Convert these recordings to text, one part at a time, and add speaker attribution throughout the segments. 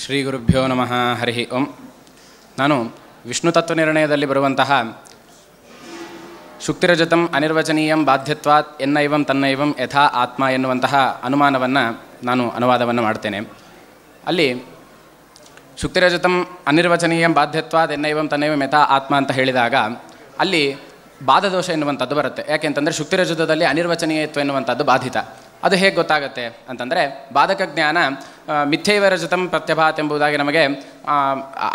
Speaker 1: ಶ್ರೀ ಗುರುಭ್ಯೋ ನಮಃ. ಹರಿ ಓಂ. ನಾನು ವಿಷ್ಣು ತತ್ವನಿರ್ಣಯದಲ್ಲಿ ಬರುವಂತಹ ಶುಕ್ತಿರಜತಂ ಅನಿರ್ವಚನೀಯಂ ಬಾಧ್ಯತ್ವಾತ್ ಎನ್ನೈವಂ ತನ್ನೈವಂ ಯಥಾ ಆತ್ಮ ಎನ್ನುವಂತಹ ಅನುಮಾನವನ್ನು ನಾನು ಅನುವಾದವನ್ನು ಮಾಡ್ತೇನೆ. ಅಲ್ಲಿ ಶುಕ್ತಿರಜತಂ ಅನಿರ್ವಚನೀಯಂ ಬಾಧ್ಯತ್ವಾತ್ ಎನ್ನೈವಂ ತನ್ನೈವಂ ಯಥಾ ಆತ್ಮ ಅಂತ ಹೇಳಿದಾಗ ಅಲ್ಲಿ ಬಾಧದೋಷ ಎನ್ನುವಂಥದ್ದು ಬರುತ್ತೆ. ಯಾಕೆಂತಂದರೆ ಶುಕ್ತಿರಜತದಲ್ಲಿ ಅನಿರ್ವಚನೀಯತ್ವ ಎನ್ನುವಂಥದ್ದು ಬಾಧಿತ. ಅದು ಹೇಗೆ ಗೊತ್ತಾಗುತ್ತೆ ಅಂತಂದರೆ ಬಾಧಕ ಜ್ಞಾನ ಮಿಥ್ಯೈವ ರಜತಂ ಪ್ರತ್ಯಭಾತ್ ಎಂಬುದಾಗಿ ನಮಗೆ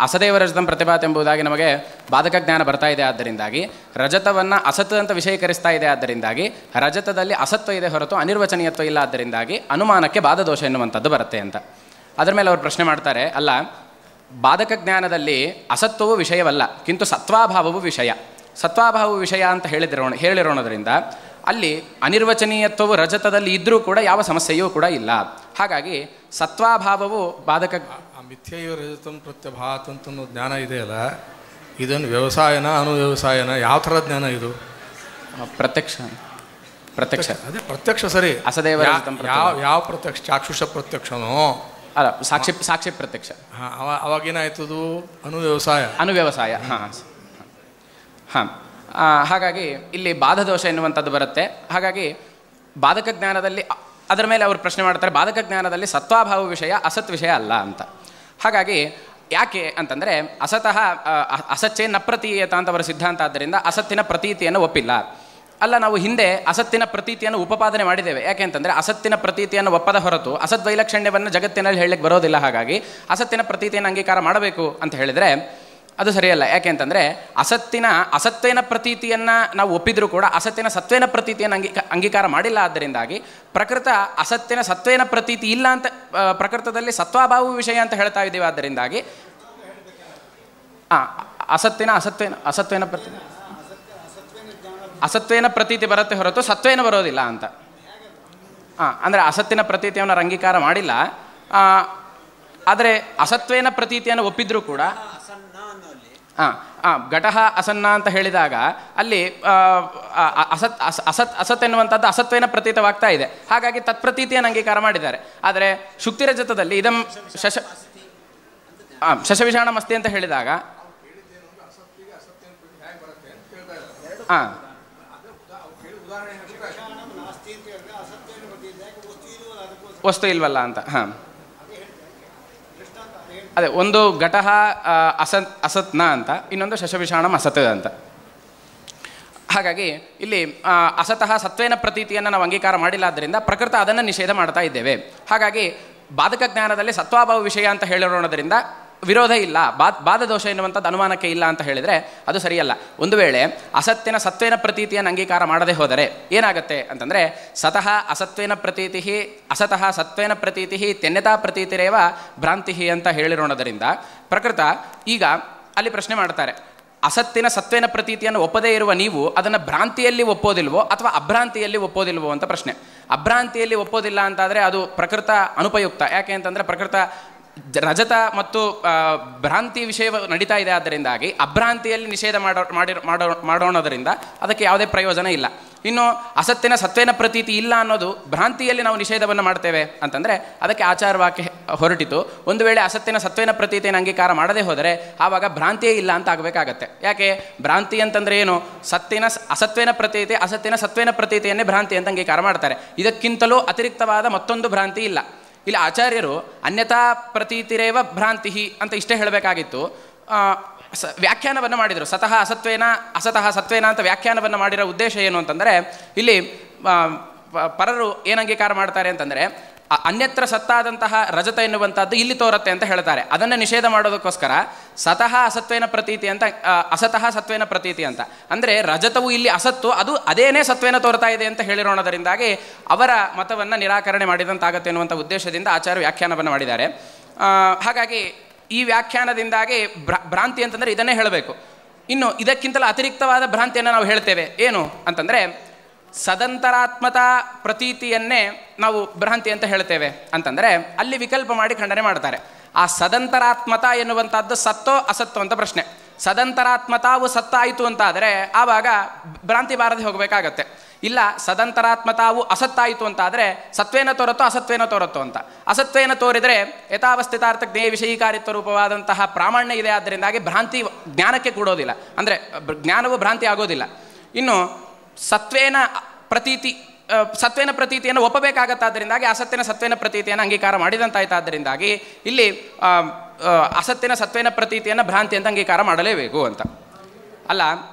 Speaker 1: ಅಸದೇವ ರಜತಂ ಪ್ರತ್ಯಭಾತ್ ಎಂಬುದಾಗಿ ನಮಗೆ ಬಾಧಕ ಜ್ಞಾನ ಬರ್ತಾ ಇದೆ. ಆದ್ದರಿಂದಾಗಿ ರಜತವನ್ನು ಅಸತ್ ಅಂತ ವಿಷಯೀಕರಿಸ್ತಾ ಇದೆ. ಆದ್ದರಿಂದಾಗಿ ರಜತದಲ್ಲಿ ಅಸತ್ವ ಇದೆ ಹೊರತು ಅನಿರ್ವಚನೀಯತ್ವ ಇಲ್ಲ. ಆದ್ದರಿಂದಾಗಿ ಅನುಮಾನಕ್ಕೆ ಬಾಧದೋಷ ಎನ್ನುವಂಥದ್ದು ಬರುತ್ತೆ ಅಂತ. ಅದರ ಮೇಲೆ ಅವರು ಪ್ರಶ್ನೆ ಮಾಡ್ತಾರೆ, ಅಲ್ಲ ಬಾಧಕ ಜ್ಞಾನದಲ್ಲಿ ಅಸತ್ವವು ವಿಷಯವಲ್ಲ, ಕಿಂತು ಸತ್ವಾಭಾವವು ವಿಷಯ. ಸತ್ವಾಭಾವವು ವಿಷಯ ಅಂತ ಹೇಳಿರೋಣದ್ರಿಂದ ಅಲ್ಲಿ ಅನಿರ್ವಚನೀಯತ್ವವು ರಜತದಲ್ಲಿ ಇದ್ದರೂ ಕೂಡ ಯಾವ ಸಮಸ್ಯೆಯೂ ಕೂಡ ಇಲ್ಲ. ಹಾಗಾಗಿ ಸತ್ವಾಭಾವವು ಬಾಧಕ.
Speaker 2: ಮಿಥ್ಯೈವ ರಜತಂ ಪ್ರತ್ಯಭಾತ್ ಅಂತ ಜ್ಞಾನ ಇದೆಯಲ್ಲ, ಇದನ್ನು ವ್ಯವಸಾಯನ ಅನುವ್ಯವಸಾಯನ ಯಾವ ಥರ ಜ್ಞಾನ ಇದು?
Speaker 1: ಪ್ರತ್ಯಕ್ಷ.
Speaker 2: ಅದೇ ಪ್ರತ್ಯಕ್ಷ ಸರಿ.
Speaker 1: ಅಸದೇವ
Speaker 2: ಯಾವ ಪ್ರತ್ಯಕ್ಷ? ಚಾಕ್ಷುಷ ಪ್ರತ್ಯಕ್ಷನೋ
Speaker 1: ಅಲ್ಲ, ಸಾಕ್ಷಿ ಪ್ರತ್ಯಕ್ಷ.
Speaker 2: ಅವಾಗೇನಾಯ್ತದು? ಅನುವ್ಯವಸಾಯ.
Speaker 1: ಹಾಂ. ಹಾಗಾಗಿ ಇಲ್ಲಿ ಬಾಧದೋಷ ಎನ್ನುವಂಥದ್ದು ಬರುತ್ತೆ. ಹಾಗಾಗಿ ಬಾಧಕ ಜ್ಞಾನದಲ್ಲಿ ಅದರ ಮೇಲೆ ಅವರು ಪ್ರಶ್ನೆ ಮಾಡ್ತಾರೆ, ಬಾಧಕ ಜ್ಞಾನದಲ್ಲಿ ಸತ್ವಾಭಾವ ವಿಷಯ ಅಸತ್ ವಿಷಯ ಅಲ್ಲ ಅಂತ. ಹಾಗಾಗಿ ಯಾಕೆ ಅಂತಂದರೆ ಅಸಚ್ಚೇ ನ ಪ್ರತೀಯತ ಅಂತ ಅವರ ಸಿದ್ಧಾಂತ. ಆದ್ದರಿಂದ ಅಸತ್ತಿನ ಪ್ರತೀತಿಯನ್ನು ಒಪ್ಪಿಲ್ಲ. ಅಲ್ಲ, ನಾವು ಹಿಂದೆ ಅಸತ್ತಿನ ಪ್ರತೀತಿಯನ್ನು ಉಪಪಾದನೆ ಮಾಡಿದ್ದೇವೆ. ಯಾಕೆ ಅಂತಂದರೆ ಅಸತ್ತಿನ ಪ್ರತೀತಿಯನ್ನು ಒಪ್ಪದ ಹೊರತು ಅಸದ್ವೈಲಕ್ಷಣ್ಯವನ್ನು ಜಗತ್ತಿನಲ್ಲಿ ಹೇಳಲಿಕ್ಕೆ ಬರೋದಿಲ್ಲ. ಹಾಗಾಗಿ ಅಸತ್ತಿನ ಪ್ರತೀತಿಯನ್ನು ಅಂಗೀಕಾರ ಮಾಡಬೇಕು ಅಂತ ಹೇಳಿದರೆ ಅದು ಸರಿಯಲ್ಲ. ಯಾಕೆ ಅಂತಂದರೆ ಅಸತ್ವೇನ ಪ್ರತೀತಿಯನ್ನು ನಾವು ಒಪ್ಪಿದರೂ ಕೂಡ ಅಸತ್ತಿನ ಸತ್ವೇನ ಪ್ರತೀತಿಯನ್ನು ಅಂಗೀಕಾರ ಮಾಡಿಲ್ಲ. ಆದ್ದರಿಂದಾಗಿ ಪ್ರಕೃತ ಅಸತ್ತಿನ ಸತ್ವೇನ ಪ್ರತೀತಿ ಇಲ್ಲ ಅಂತ ಪ್ರಕೃತದಲ್ಲಿ ಸತ್ವಾಭಾವ ವಿಷಯ ಅಂತ ಹೇಳ್ತಾ ಇದ್ದೀವಿ. ಆದ್ದರಿಂದಾಗಿ ಅಸತ್ವೇನ ಪ್ರತೀತಿ ಬರುತ್ತೆ ಹೊರತು ಸತ್ವೇನ ಬರೋದಿಲ್ಲ ಅಂತ. ಅಂದರೆ ಅಸತ್ತಿನ ಪ್ರತೀತಿಯನ್ನು ಅಂಗೀಕಾರ ಮಾಡಿಲ್ಲ. ಆದರೆ ಅಸತ್ವೇನ ಪ್ರತೀತಿಯನ್ನು ಒಪ್ಪಿದ್ರೂ ಕೂಡ ಘಟಃ ಅಸನ್ನ ಅಂತ ಹೇಳಿದಾಗ ಅಲ್ಲಿ ಅಸತ್ ಎನ್ನುವಂಥದ್ದು ಅಸತ್ವೇನ ಪ್ರತೀತವಾಗ್ತಾ ಇದೆ. ಹಾಗಾಗಿ ತತ್ಪ್ರತೀತಿಯನ್ನು ಅಂಗೀಕಾರ ಮಾಡಿದ್ದಾರೆ. ಆದರೆ ಶುಕ್ತಿರಜತದಲ್ಲಿ ಇದಂ ಶಶವಿಷಾಣಮಸ್ತಿ ಅಂತ ಹೇಳಿದಾಗ ವಸ್ತು ಇಲ್ವಲ್ಲ ಅಂತ. ಅದೇ ಒಂದು ಘಟಃ ಅಸತ್ನ ಅಂತ, ಇನ್ನೊಂದು ಶಶವಿಷಾಣಂ ಅಸತ್ ಅಂತ. ಹಾಗಾಗಿ ಇಲ್ಲಿ ಅಸತಃ ಸತ್ವೇನ ಪ್ರತೀತಿಯನ್ನು ನಾವು ಅಂಗೀಕಾರ ಮಾಡಿಲ್ಲ. ಆದ್ದರಿಂದ ಪ್ರಕೃತ ಅದನ್ನು ನಿಷೇಧ ಮಾಡ್ತಾ ಇದ್ದೇವೆ. ಹಾಗಾಗಿ ಬಾಧಕ ಜ್ಞಾನದಲ್ಲಿ ಸತ್ವಾಭಾವ ವಿಷಯ ಅಂತ ಹೇಳಿರೋಣದ್ರಿಂದ ವಿರೋಧ ಇಲ್ಲ, ಬಾಧದೋಷ ಎನ್ನುವಂಥದ್ದು ಅನುಮಾನಕ್ಕೆ ಇಲ್ಲ ಅಂತ ಹೇಳಿದರೆ ಅದು ಸರಿಯಲ್ಲ. ಒಂದು ವೇಳೆ ಅಸತ್ತಿನ ಸತ್ವೇನ ಪ್ರತೀತಿಯನ್ನು ಅಂಗೀಕಾರ ಮಾಡದೆ ಹೋದರೆ ಏನಾಗುತ್ತೆ ಅಂತಂದರೆ ಸತಃ ಅಸತ್ವೇನ ಪ್ರತೀತಿ ಅಸತಃ ಸತ್ವೇನ ಪ್ರತೀತಿ ತೆನ್ಯತಾ ಪ್ರತೀತಿರೇವ ಭ್ರಾಂತಿ ಅಂತ ಹೇಳಿರೋಣದರಿಂದ ಪ್ರಕೃತ ಈಗ ಅಲ್ಲಿ ಪ್ರಶ್ನೆ ಮಾಡ್ತಾರೆ, ಅಸತ್ತಿನ ಸತ್ವೇನ ಪ್ರತೀತಿಯನ್ನು ಒಪ್ಪದೇ ಇರುವ ನೀವು ಅದನ್ನು ಭ್ರಾಂತಿಯಲ್ಲಿ ಒಪ್ಪೋದಿಲ್ವೋ ಅಥವಾ ಅಭ್ರಾಂತಿಯಲ್ಲಿ ಒಪ್ಪೋದಿಲ್ವೋ ಅಂತ ಪ್ರಶ್ನೆ. ಅಭ್ರಾಂತಿಯಲ್ಲಿ ಒಪ್ಪೋದಿಲ್ಲ ಅಂತಾದರೆ ಅದು ಪ್ರಕೃತ ಅನುಪಯುಕ್ತ. ಯಾಕೆ ಅಂತಂದರೆ ಪ್ರಕೃತ ರಜತ ಮತ್ತು ಭ್ರಾಂತಿ ವಿಷಯ ನಡೀತಾ ಇದೆ. ಆದ್ದರಿಂದಾಗಿ ಅಭ್ರಾಂತಿಯಲ್ಲಿ ನಿಷೇಧ ಮಾಡೋಣದರಿಂದ ಅದಕ್ಕೆ ಯಾವುದೇ ಪ್ರಯೋಜನ ಇಲ್ಲ. ಇನ್ನು ಅಸತ್ತಿನ ಸತ್ವೇನ ಪ್ರತೀತಿ ಇಲ್ಲ ಅನ್ನೋದು ಭ್ರಾಂತಿಯಲ್ಲಿ ನಾವು ನಿಷೇಧವನ್ನು ಮಾಡ್ತೇವೆ ಅಂತಂದರೆ ಅದಕ್ಕೆ ಆಚಾರವಾಕ್ಯ ಹೊರಟಿತು. ಒಂದು ವೇಳೆ ಅಸತ್ತಿನ ಸತ್ವೇನ ಪ್ರತೀತಿಯನ್ನು ಅಂಗೀಕಾರ ಮಾಡದೇ ಹೋದರೆ ಆವಾಗ ಭ್ರಾಂತಿಯೇ ಇಲ್ಲ ಅಂತ ಆಗಬೇಕಾಗತ್ತೆ. ಯಾಕೆ ಭ್ರಾಂತಿ ಅಂತಂದರೆ ಏನು? ಅಸತ್ವೇನ ಪ್ರತೀತಿ ಅಸತ್ತಿನ ಸತ್ವೇನ ಪ್ರತೀತಿಯನ್ನೇ ಭ್ರಾಂತಿ ಅಂತ ಅಂಗೀಕಾರ ಮಾಡ್ತಾರೆ. ಇದಕ್ಕಿಂತಲೂ ಅತಿರಿಕ್ತವಾದ ಮತ್ತೊಂದು ಭ್ರಾಂತಿ ಇಲ್ಲ. ಇಲ್ಲಿ ಆಚಾರ್ಯರು ಅನ್ಯಥಾ ಪ್ರತೀತಿರೇವ ಭ್ರಾಂತಿ ಅಂತ ಇಷ್ಟೇ ಹೇಳಬೇಕಾಗಿತ್ತು. ವ್ಯಾಖ್ಯಾನವನ್ನು ಮಾಡಿದರು. ಅಸತಃ ಸತ್ವೇನ ಅಂತ ವ್ಯಾಖ್ಯಾನವನ್ನು ಮಾಡಿರೋ ಉದ್ದೇಶ ಏನು ಅಂತಂದರೆ ಇಲ್ಲಿ ಪರರು ಏನು ಅಂಗೀಕಾರ ಮಾಡ್ತಾರೆ ಅಂತಂದರೆ ಅನ್ಯತ್ರ ಸತ್ತಾದಂತಹ ರಜತ ಎನ್ನುವಂಥದ್ದು ಇಲ್ಲಿ ತೋರುತ್ತೆ ಅಂತ ಹೇಳ್ತಾರೆ. ಅದನ್ನು ನಿಷೇಧ ಮಾಡೋದಕ್ಕೋಸ್ಕರ ಸತಃ ಅಸತ್ವೇನ ಪ್ರತೀತಿ ಅಂತ ಅಸತಃ ಸತ್ವೇನ ಪ್ರತೀತಿ ಅಂತ ಅಂದರೆ ರಜತವು ಇಲ್ಲಿ ಅಸತ್ತು, ಅದು ಅದೇನೇ ಸತ್ವೇನ ತೋರ್ತಾ ಇದೆ ಅಂತ ಹೇಳಿರೋಣದರಿಂದಾಗಿ ಅವರ ಮತವನ್ನು ನಿರಾಕರಣೆ ಮಾಡಿದಂತಾಗತ್ತೆ ಎನ್ನುವಂಥ ಉದ್ದೇಶದಿಂದ ಆಚಾರ್ಯ ವ್ಯಾಖ್ಯಾನವನ್ನು ಮಾಡಿದ್ದಾರೆ. ಹಾಗಾಗಿ ಈ ವ್ಯಾಖ್ಯಾನದಿಂದಾಗಿ ಭ್ರಾಂತಿ ಅಂತಂದರೆ ಇದನ್ನೇ ಹೇಳಬೇಕು. ಇನ್ನು ಇದಕ್ಕಿಂತಲೂ ಅತಿರಿಕ್ತವಾದ ಭ್ರಾಂತಿಯನ್ನು ನಾವು ಹೇಳ್ತೇವೆ. ಏನು ಅಂತಂದರೆ ಸದಂತರಾತ್ಮತಾ ಪ್ರತೀತಿಯನ್ನೇ ನಾವು ಭ್ರಾಂತಿ ಅಂತ ಹೇಳ್ತೇವೆ ಅಂತಂದರೆ ಅಲ್ಲಿ ವಿಕಲ್ಪ ಮಾಡಿ ಖಂಡನೆ ಮಾಡ್ತಾರೆ. ಆ ಸದಂತರಾತ್ಮತ ಎನ್ನುವಂಥದ್ದು ಸತ್ತೋ ಅಸತ್ತೋ ಅಂತ ಪ್ರಶ್ನೆ. ಸದಂತರಾತ್ಮತಾವು ಸತ್ತಾಯಿತು ಅಂತಾದರೆ ಆವಾಗ ಭ್ರಾಂತಿ ಬಾರದೆ ಹೋಗಬೇಕಾಗತ್ತೆ. ಇಲ್ಲ ಸದಂತರಾತ್ಮತಾವು ಅಸತ್ತಾಯಿತು ಅಂತಾದರೆ ಸತ್ವೇನ ತೋರತ್ತೋ ಅಸತ್ವೇನ ತೋರತ್ತೋ ಅಂತ. ಅಸತ್ವೇನ ತೋರಿದರೆ ಯಥಾವಸ್ಥಿತಾರ್ಥ ಜ್ಞೇಯ ವಿಷಯೀಕಾರಿತ್ವ ರೂಪವಾದಂತಹ ಪ್ರಾಮಾಣ್ಯ ಇದೆ, ಆದ್ದರಿಂದಾಗಿ ಭ್ರಾಂತಿ ಜ್ಞಾನಕ್ಕೆ ಕೂಡೋದಿಲ್ಲ, ಅಂದರೆ ಜ್ಞಾನವು ಭ್ರಾಂತಿ ಆಗೋದಿಲ್ಲ. ಇನ್ನು ಸತ್ವೇನ ಪ್ರತೀತಿಯನ್ನು ಒಪ್ಪಬೇಕಾಗತ್ತಾದ್ದರಿಂದಾಗಿ ಅಸತ್ಯನ ಸತ್ವೇನ ಪ್ರತೀತಿಯನ್ನು ಅಂಗೀಕಾರ ಮಾಡಿದಂತಾಯ್ತಾದ್ದರಿಂದಾಗಿ ಇಲ್ಲಿ ಅಸತ್ಯನ ಸತ್ವೇನ ಪ್ರತೀತಿಯನ್ನು ಭ್ರಾಂತಿ ಅಂತ ಅಂಗೀಕಾರ ಮಾಡಲೇಬೇಕು ಅಂತ. ಅಲ್ಲ,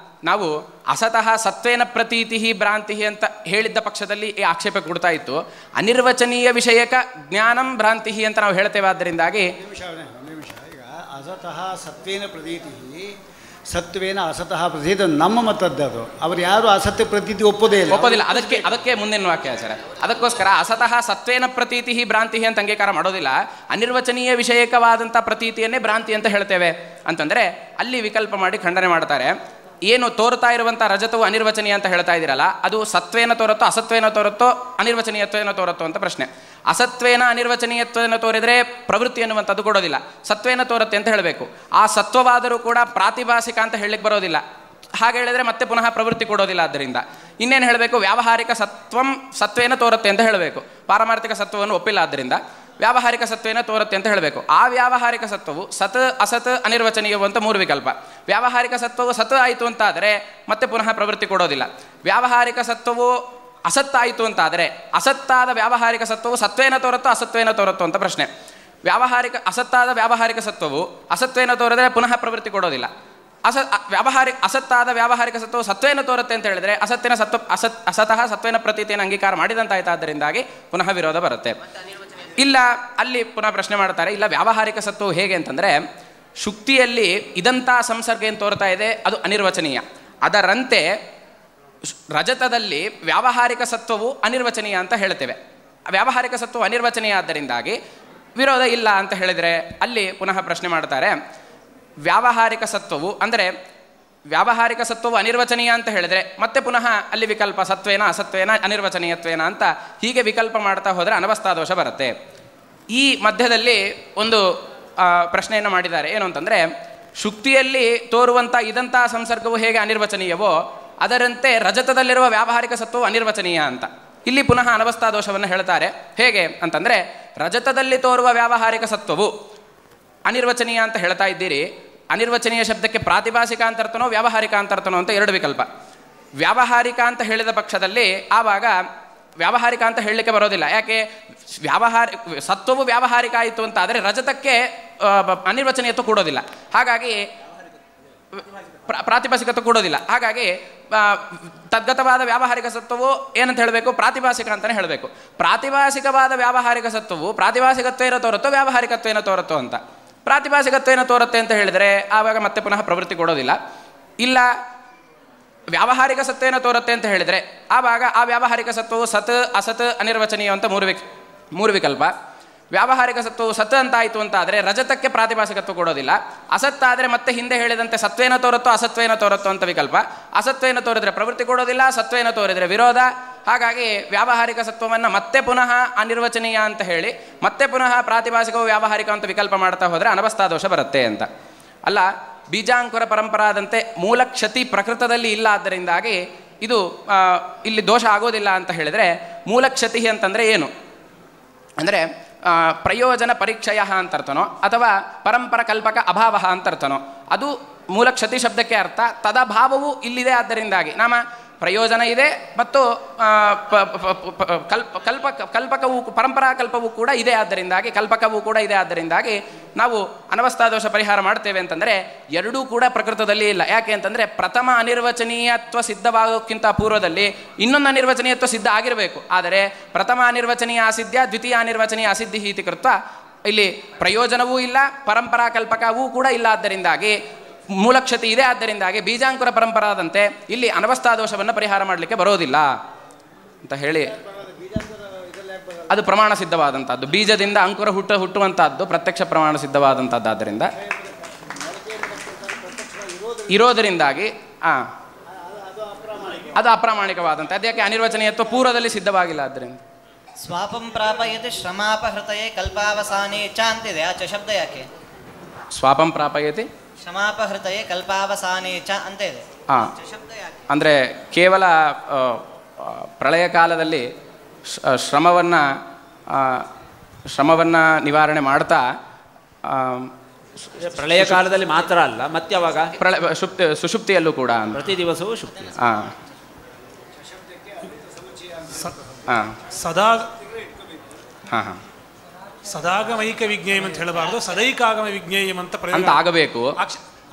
Speaker 1: ನಾವು ಅಸತಃ ಸತ್ವೇನ ಪ್ರತೀತಿ ಭ್ರಾಂತಿ ಅಂತ ಹೇಳಿದ್ದ ಪಕ್ಷದಲ್ಲಿ ಈ ಆಕ್ಷೇಪ ಕೊಡ್ತಾ ಇತ್ತು. ಅನಿರ್ವಚನೀಯ ವಿಷಯಕ ಜ್ಞಾನಂ ಭ್ರಾಂತಿ ಅಂತ ನಾವು ಹೇಳ್ತೇವೆ. ಆದ್ದರಿಂದಾಗಿ
Speaker 3: ಈಗ ಅಸತಃ ಸತ್ವೇನ ಪ್ರತೀತಿ ಸತ್ವೇನ ಅಸತಃ ಪ್ರತೀತಿ ನಮ್ಮ ಮತದ್ದದು. ಅವರು ಯಾರು ಅಸತ್ಯ ಪ್ರತೀತಿ ಒಪ್ಪೋದಿಲ್ಲ.
Speaker 1: ಅದಕ್ಕೆ ಮುಂದಿನ ವಾಕ್ಯಾಚಾರ. ಅದಕ್ಕೋಸ್ಕರ ಅಸತಃ ಸತ್ವೇನ ಪ್ರತೀತಿ ಭ್ರಾಂತಿ ಅಂತ ಅಂಗೀಕಾರ ಮಾಡೋದಿಲ್ಲ. ಅನಿರ್ವಚನೀಯ ವಿಷಯಕವಾದಂಥ ಪ್ರತೀತಿಯನ್ನೇ ಭ್ರಾಂತಿ ಅಂತ ಹೇಳ್ತೇವೆ ಅಂತಂದರೆ ಅಲ್ಲಿ ವಿಕಲ್ಪ ಮಾಡಿ ಖಂಡನೆ ಮಾಡ್ತಾರೆ. ಏನು ತೋರ್ತಾ ಇರುವಂಥ ರಜತವು ಅನಿರ್ವಚನೀಯ ಅಂತ ಹೇಳ್ತಾ ಇದ್ದೀರಲ್ಲ, ಅದು ಸತ್ವೇನ ತೋರುತ್ತೋ ಅಸತ್ವೇನ ತೋರುತ್ತೋ ಅನಿರ್ವಚನೀಯತ್ವೇನ ತೋರುತ್ತೋ ಅಂತ ಪ್ರಶ್ನೆ. ಅಸತ್ವೇನ ಅನಿರ್ವಚನೀಯತ್ವೇನ ತೋರಿದರೆ ಪ್ರವೃತ್ತಿ ಅನ್ನುವಂಥದ್ದು ಕೊಡೋದಿಲ್ಲ, ಸತ್ವೇನ ತೋರುತ್ತೆ ಅಂತ ಹೇಳಬೇಕು. ಆ ಸತ್ವವಾದರೂ ಕೂಡ ಪ್ರಾತಿಭಾಸಿಕ ಅಂತ ಹೇಳಲಿಕ್ಕೆ ಬರೋದಿಲ್ಲ. ಹಾಗೆ ಹೇಳಿದರೆ ಮತ್ತೆ ಪುನಃ ಪ್ರವೃತ್ತಿ ಕೊಡೋದಿಲ್ಲ. ಆದ್ದರಿಂದ ಇನ್ನೇನು ಹೇಳಬೇಕು? ವ್ಯಾವಹಾರಿಕ ಸತ್ವಂ ಸತ್ವೇನ ತೋರುತ್ತೆ ಅಂತ ಹೇಳಬೇಕು. ಪಾರಮಾರ್ಥಿಕ ಸತ್ವವನ್ನು ಒಪ್ಪಿಲ್ಲ, ಆದ್ದರಿಂದ ವ್ಯಾವಹಾರಿಕ ಸತ್ವೇನ ತೋರುತ್ತೆ ಅಂತ ಹೇಳಬೇಕು. ಆ ವ್ಯಾವಹಾರಿಕ ಸತ್ವವು ಸತ್ ಅಸತ್ ಅನಿರ್ವಚನೀಯವು ಅಂತ 3 ವಿಕಲ್ಪ. ವ್ಯಾವಹಾರಿಕ ಸತ್ವವು ಸತ್ ಆಯಿತು ಅಂತಾದರೆ ಮತ್ತೆ ಪುನಃ ಪ್ರವೃತ್ತಿ ಕೊಡೋದಿಲ್ಲ. ವ್ಯಾವಹಾರಿಕ ಸತ್ವವು ಅಸತ್ತಾಯಿತು ಅಂತಾದರೆ ಅಸತ್ತಾದ ವ್ಯಾವಹಾರಿಕ ಸತ್ವವು ಸತ್ವೇನ ತೋರುತ್ತೋ ಅಸತ್ವೇನ ತೋರುತ್ತೋ ಅಂತ ಪ್ರಶ್ನೆ. ಅಸತ್ತಾದ ವ್ಯಾವಹಾರಿಕ ಸತ್ವವು ಅಸತ್ವೇನ ತೋರಿದ್ರೆ ಪುನಃ ಪ್ರವೃತ್ತಿ ಕೊಡೋದಿಲ್ಲ. ಅಸತ್ತಾದ ವ್ಯಾವಹಾರಿಕ ಸತ್ವವು ಸತ್ವೇನ ತೋರುತ್ತೆ ಅಂತ ಹೇಳಿದರೆ ಅಸತಃ ಸತ್ವೇನ ಪ್ರತೀತಿಯನ್ನು ಅಂಗೀಕಾರ ಮಾಡಿದಂತಾಯ್ತಾದ್ದರಿಂದಾಗಿ ಪುನಃ ವಿರೋಧ ಬರುತ್ತೆ. ಇಲ್ಲ, ಅಲ್ಲಿ ಪುನಃ ಪ್ರಶ್ನೆ ಮಾಡ್ತಾರೆ, ಇಲ್ಲ ವ್ಯಾವಹಾರಿಕ ಸತ್ವವು ಹೇಗೆ ಅಂತಂದರೆ ಶುಕ್ತಿಯಲ್ಲಿ ಇದಂಥ ಸಂಸರ್ಗ ಏನು ತೋರ್ತಾ ಇದೆ ಅದು ಅನಿರ್ವಚನೀಯ. ಅದರಂತೆ ರಜತದಲ್ಲಿ ವ್ಯಾವಹಾರಿಕ ಸತ್ವವು ಅನಿರ್ವಚನೀಯ ಅಂತ ಹೇಳ್ತೇವೆ. ವ್ಯಾವಹಾರಿಕ ಸತ್ವವು ಅನಿರ್ವಚನೀಯ ಆದ್ದರಿಂದಾಗಿ ವಿರೋಧ ಇಲ್ಲ ಅಂತ ಹೇಳಿದರೆ ಅಲ್ಲಿ ಪುನಃ ಪ್ರಶ್ನೆ ಮಾಡ್ತಾರೆ. ವ್ಯಾವಹಾರಿಕ ಸತ್ವವು ಅಂದರೆ ವ್ಯಾವಹಾರಿಕ ಸತ್ವವು ಅನಿರ್ವಚನೀಯ ಅಂತ ಹೇಳಿದರೆ ಮತ್ತೆ ಪುನಃ ಅಲ್ಲಿ ವಿಕಲ್ಪ ಸತ್ವೇನ ಅಸತ್ವೇನ ಅನಿರ್ವಚನೀಯತ್ವೇನ ಅಂತ ಹೀಗೆ ವಿಕಲ್ಪ ಮಾಡ್ತಾ ಹೋದರೆ ಅನವಸ್ಥಾದೋಷ ಬರುತ್ತೆ. ಈ ಮಧ್ಯದಲ್ಲಿ ಒಂದು ಪ್ರಶ್ನೆಯನ್ನು ಮಾಡಿದ್ದಾರೆ. ಏನು ಅಂತಂದರೆ ಶುಕ್ತಿಯಲ್ಲಿ ತೋರುವಂಥ ಇದಂಥ ಸಂಸರ್ಗವು ಹೇಗೆ ಅನಿರ್ವಚನೀಯವೋ ಅದರಂತೆ ರಜತದಲ್ಲಿರುವ ವ್ಯಾವಹಾರಿಕ ಸತ್ವವು ಅನಿರ್ವಚನೀಯ ಅಂತ. ಇಲ್ಲಿ ಪುನಃ ಅನವಸ್ಥಾದೋಷವನ್ನು ಹೇಳ್ತಾರೆ. ಹೇಗೆ ಅಂತಂದರೆ ರಜತದಲ್ಲಿ ತೋರುವ ವ್ಯಾವಹಾರಿಕ ಸತ್ವವು ಅನಿರ್ವಚನೀಯ ಅಂತ ಹೇಳ್ತಾ ಇದ್ದೀರಿ. ಅನಿರ್ವಚನೀಯ ಶಬ್ದಕ್ಕೆ ಪ್ರಾತಿಭಾಸಿಕ ಅಂತರ್ಥನೋ ವ್ಯಾವಹಾರಿಕ ಅಂತರ್ಥನೋ ಅಂತ 2 ವಿಕಲ್ಪ. ವ್ಯಾವಹಾರಿಕ ಅಂತ ಹೇಳಿದ ಪಕ್ಷದಲ್ಲಿ ಆವಾಗ ವ್ಯಾವಹಾರಿಕ ಅಂತ ಹೇಳಲಿಕ್ಕೆ ಬರೋದಿಲ್ಲ. ಯಾಕೆ? ಸತ್ವವು ವ್ಯಾವಹಾರಿಕ ಆಯಿತು ಅಂತ ಆದರೆ ರಜತಕ್ಕೆ ಅನಿರ್ವಚನೀಯತ್ವ ಕೂಡೋದಿಲ್ಲ, ಹಾಗಾಗಿ ಪ್ರಾತಿಭಾಸಿಕತ್ವ ಕೂಡೋದಿಲ್ಲ. ಹಾಗಾಗಿ ತದ್ಗತವಾದ ವ್ಯಾವಹಾರಿಕ ಸತ್ವವು ಏನಂತ ಹೇಳಬೇಕು? ಪ್ರಾತಿಭಾಸಿಕ ಅಂತಲೇ ಹೇಳಬೇಕು. ಪ್ರಾತಿಭಾಸಿಕವಾದ ವ್ಯಾವಹಾರಿಕ ಸತ್ವವು ಪ್ರಾತಿಭಾಸಿಕತ್ವೇನ ತೋರುತ್ತೋ ವ್ಯಾವಹಾರಿಕತ್ವೇನ ತೋರುತ್ತೋ ಅಂತ. ಪ್ರಾತಿಭಾಸಿಕತ್ವೇನ ತೋರುತ್ತೆ ಅಂತ ಹೇಳಿದರೆ ಆವಾಗ ಮತ್ತೆ ಪುನಃ ಪ್ರವೃತ್ತಿ ಕೊಡೋದಿಲ್ಲ. ಇಲ್ಲ ವ್ಯಾವಹಾರಿಕ ಸತ್ವೇನ ತೋರುತ್ತೆ ಅಂತ ಹೇಳಿದರೆ ಆವಾಗ ಆ ವ್ಯಾವಹಾರಿಕ ಸತ್ವವು ಸತ್ ಅಸತ್ ಅನಿರ್ವಚನೀಯ ಅಂತ 3 ವಿಕಲ್ಪ. ವ್ಯಾವಹಾರಿಕ ಸತ್ವವು ಸತ್ ಅಂತಾಯಿತು ಅಂತ ಆದರೆ ರಜತಕ್ಕೆ ಪ್ರಾತಿಭಾಸಿಕತ್ವ ಕೊಡೋದಿಲ್ಲ. ಅಸತ್ತಾದರೆ ಮತ್ತೆ ಹಿಂದೆ ಹೇಳಿದಂತೆ ಸತ್ವೇನ ತೋರುತ್ತೋ ಅಸತ್ವೇನ ತೋರುತ್ತೋ ಅಂತ ವಿಕಲ್ಪ. ಅಸತ್ವೇನ ತೋರಿದರೆ ಪ್ರವೃತ್ತಿ ಕೊಡೋದಿಲ್ಲ, ಸತ್ವೇನ ತೋರಿದರೆ ವಿರೋಧ. ಹಾಗಾಗಿ ವ್ಯಾವಹಾರಿಕ ಸತ್ವವನ್ನು ಮತ್ತೆ ಪುನಃ ಅನಿರ್ವಚನೀಯ ಅಂತ ಹೇಳಿ ಮತ್ತೆ ಪುನಃ ಪ್ರಾತಿಭಾಸಿಕವು ವ್ಯಾವಹಾರಿಕ ಅಂತ ವಿಕಲ್ಪ ಮಾಡ್ತಾ ಹೋದರೆ ಅನವಸ್ಥಾದೋಷ ಬರುತ್ತೆ ಅಂತ. ಅಲ್ಲ, ಬೀಜಾಂಕುರ ಪರಂಪರಾದಂತೆ ಮೂಲ ಕ್ಷತಿ ಪ್ರಕೃತದಲ್ಲಿ ಇಲ್ಲ, ಆದ್ದರಿಂದಾಗಿ ಇದು ಇಲ್ಲಿ ದೋಷ ಆಗೋದಿಲ್ಲ ಅಂತ ಹೇಳಿದರೆ ಮೂಲ ಕ್ಷತಿ ಅಂತಂದರೆ ಏನು ಅಂದರೆ ಪ್ರಯೋಜನ ಪರೀಕ್ಷಯ ಅಂತರ್ಥನೋ ಅಥವಾ ಪರಂಪರ ಕಲ್ಪಕ ಅಭಾವ ಅಂತರ್ಥನೋ ಅದು ಮೂಲ ಕ್ಷತಿ ಶಬ್ದಕ್ಕೆ ಅರ್ಥ. ತದಭಾವವು ಇಲ್ಲಿದೆ, ಆದ್ದರಿಂದಾಗಿ ಪ್ರಯೋಜನ ಇದೆ ಮತ್ತು ಕಲ್ಪಕವು ಪರಂಪರಾ ಕಲ್ಪವೂ ಕೂಡ ಇದೆ, ಆದ್ದರಿಂದಾಗಿ ಕಲ್ಪಕವೂ ಕೂಡ ಇದೆ. ಆದ್ದರಿಂದಾಗಿ ನಾವು ಅನವಸ್ಥಾದೋಷ ಪರಿಹಾರ ಮಾಡ್ತೇವೆ ಅಂತಂದರೆ ಎರಡೂ ಕೂಡ ಪ್ರಕೃತದಲ್ಲಿ ಇಲ್ಲ. ಯಾಕೆ ಅಂತಂದರೆ ಪ್ರಥಮ ಅನಿರ್ವಚನೀಯತ್ವ ಸಿದ್ಧವಾಗೋಕ್ಕಿಂತ ಪೂರ್ವದಲ್ಲಿ ಇನ್ನೊಂದು ಅನಿರ್ವಚನೀಯತ್ವ ಸಿದ್ಧ ಆಗಿರಬೇಕು. ಆದರೆ ಪ್ರಥಮ ಅನಿರ್ವಚನೀಯ ಅಸಿದ್ಧ, ದ್ವಿತೀಯ ಅನಿರ್ವಚನೀಯ ಅಸಿದ್ಧಿ ಇತಿ ಕೃತ್ವ ಇಲ್ಲಿ ಪ್ರಯೋಜನವೂ ಇಲ್ಲ, ಪರಂಪರಾ ಕಲ್ಪಕವೂ ಕೂಡ ಇಲ್ಲ. ಆದ್ದರಿಂದಾಗಿ ಮೂಲಕ್ಷತಿ ಇದೆ. ಆದ್ದರಿಂದಾಗಿ ಬೀಜಾಂಕುರ ಪರಂಪರಾದಂತೆ ಇಲ್ಲಿ ಅನವಸ್ಥಾದೋಷವನ್ನು ಪರಿಹಾರ ಮಾಡಲಿಕ್ಕೆ ಬರೋದಿಲ್ಲ ಅಂತ ಹೇಳಿ ಅದು ಪ್ರಮಾಣ ಸಿದ್ಧವಾದಂಥದ್ದು. ಬೀಜದಿಂದ ಅಂಕುರ ಹುಟ್ಟುವಂಥದ್ದು ಪ್ರತ್ಯಕ್ಷ ಪ್ರಮಾಣ ಸಿದ್ಧವಾದಂಥದ್ದು. ಆದ್ದರಿಂದ ಇರೋದರಿಂದಾಗಿ ಅದು ಅಪ್ರಾಮಾಣಿಕವಾದಂಥ. ಅದಕ್ಕೆ ಅನಿರ್ವಚನೀಯತ್ವ ಪೂರ್ವದಲ್ಲಿ ಸಿದ್ಧವಾಗಿಲ್ಲ. ಆದ್ದರಿಂದ
Speaker 4: ಸ್ವಾಪಂ ಪ್ರಾಪಯತಿ ಶ್ರಮಾಪಹೃತಯೇ ಕಲ್ಪಾವಸಾನೇ ಚ ಅಂತಿದೆ. ಆ ಚ ಶಬ್ದ ಯಾಕೆ?
Speaker 1: ಸ್ವಾಪಂ ಪ್ರಾಪಯತಿ
Speaker 4: ಶ್ರಮಾಪಹೃತಯೇ ಕಲ್ಪಾವಸಾನೇ ಚ ಅಂತ ಇದೆ.
Speaker 1: ಹಾಂ,
Speaker 4: ಚ ಶಬ್ದ ಯಾಕೆ?
Speaker 1: ಅಂದರೆ ಕೇವಲ ಪ್ರಳಯ ಕಾಲದಲ್ಲಿ ಶ್ರಮವನ್ನು ನಿವಾರಣೆ ಮಾಡ್ತಾ
Speaker 5: ಪ್ರಳಯ ಕಾಲದಲ್ಲಿ ಮಾತ್ರ ಅಲ್ಲ, ಮತ್ತೆ ಯಾವಾಗ
Speaker 1: ಸುಷುಪ್ತಿಯಲ್ಲೂ ಕೂಡ
Speaker 5: ಪ್ರತಿ ದಿವಸವೂ ಶುಕ್ತಿ.
Speaker 1: ಹಾಂ ಹಾಂ
Speaker 6: ಸದಾ
Speaker 1: ಹಾಂ ಹಾಂ
Speaker 6: ಸದಾಗಮೈಕ ವಿಜ್ಞೇಯಂ ಅಂತ ಹೇಳಬಾರ್ದು, ಸದೈಕಾಗಮ ವಿಜ್ಞೇಯಂ ಅಂತ
Speaker 1: ಅಂತ ಆಗಬೇಕು.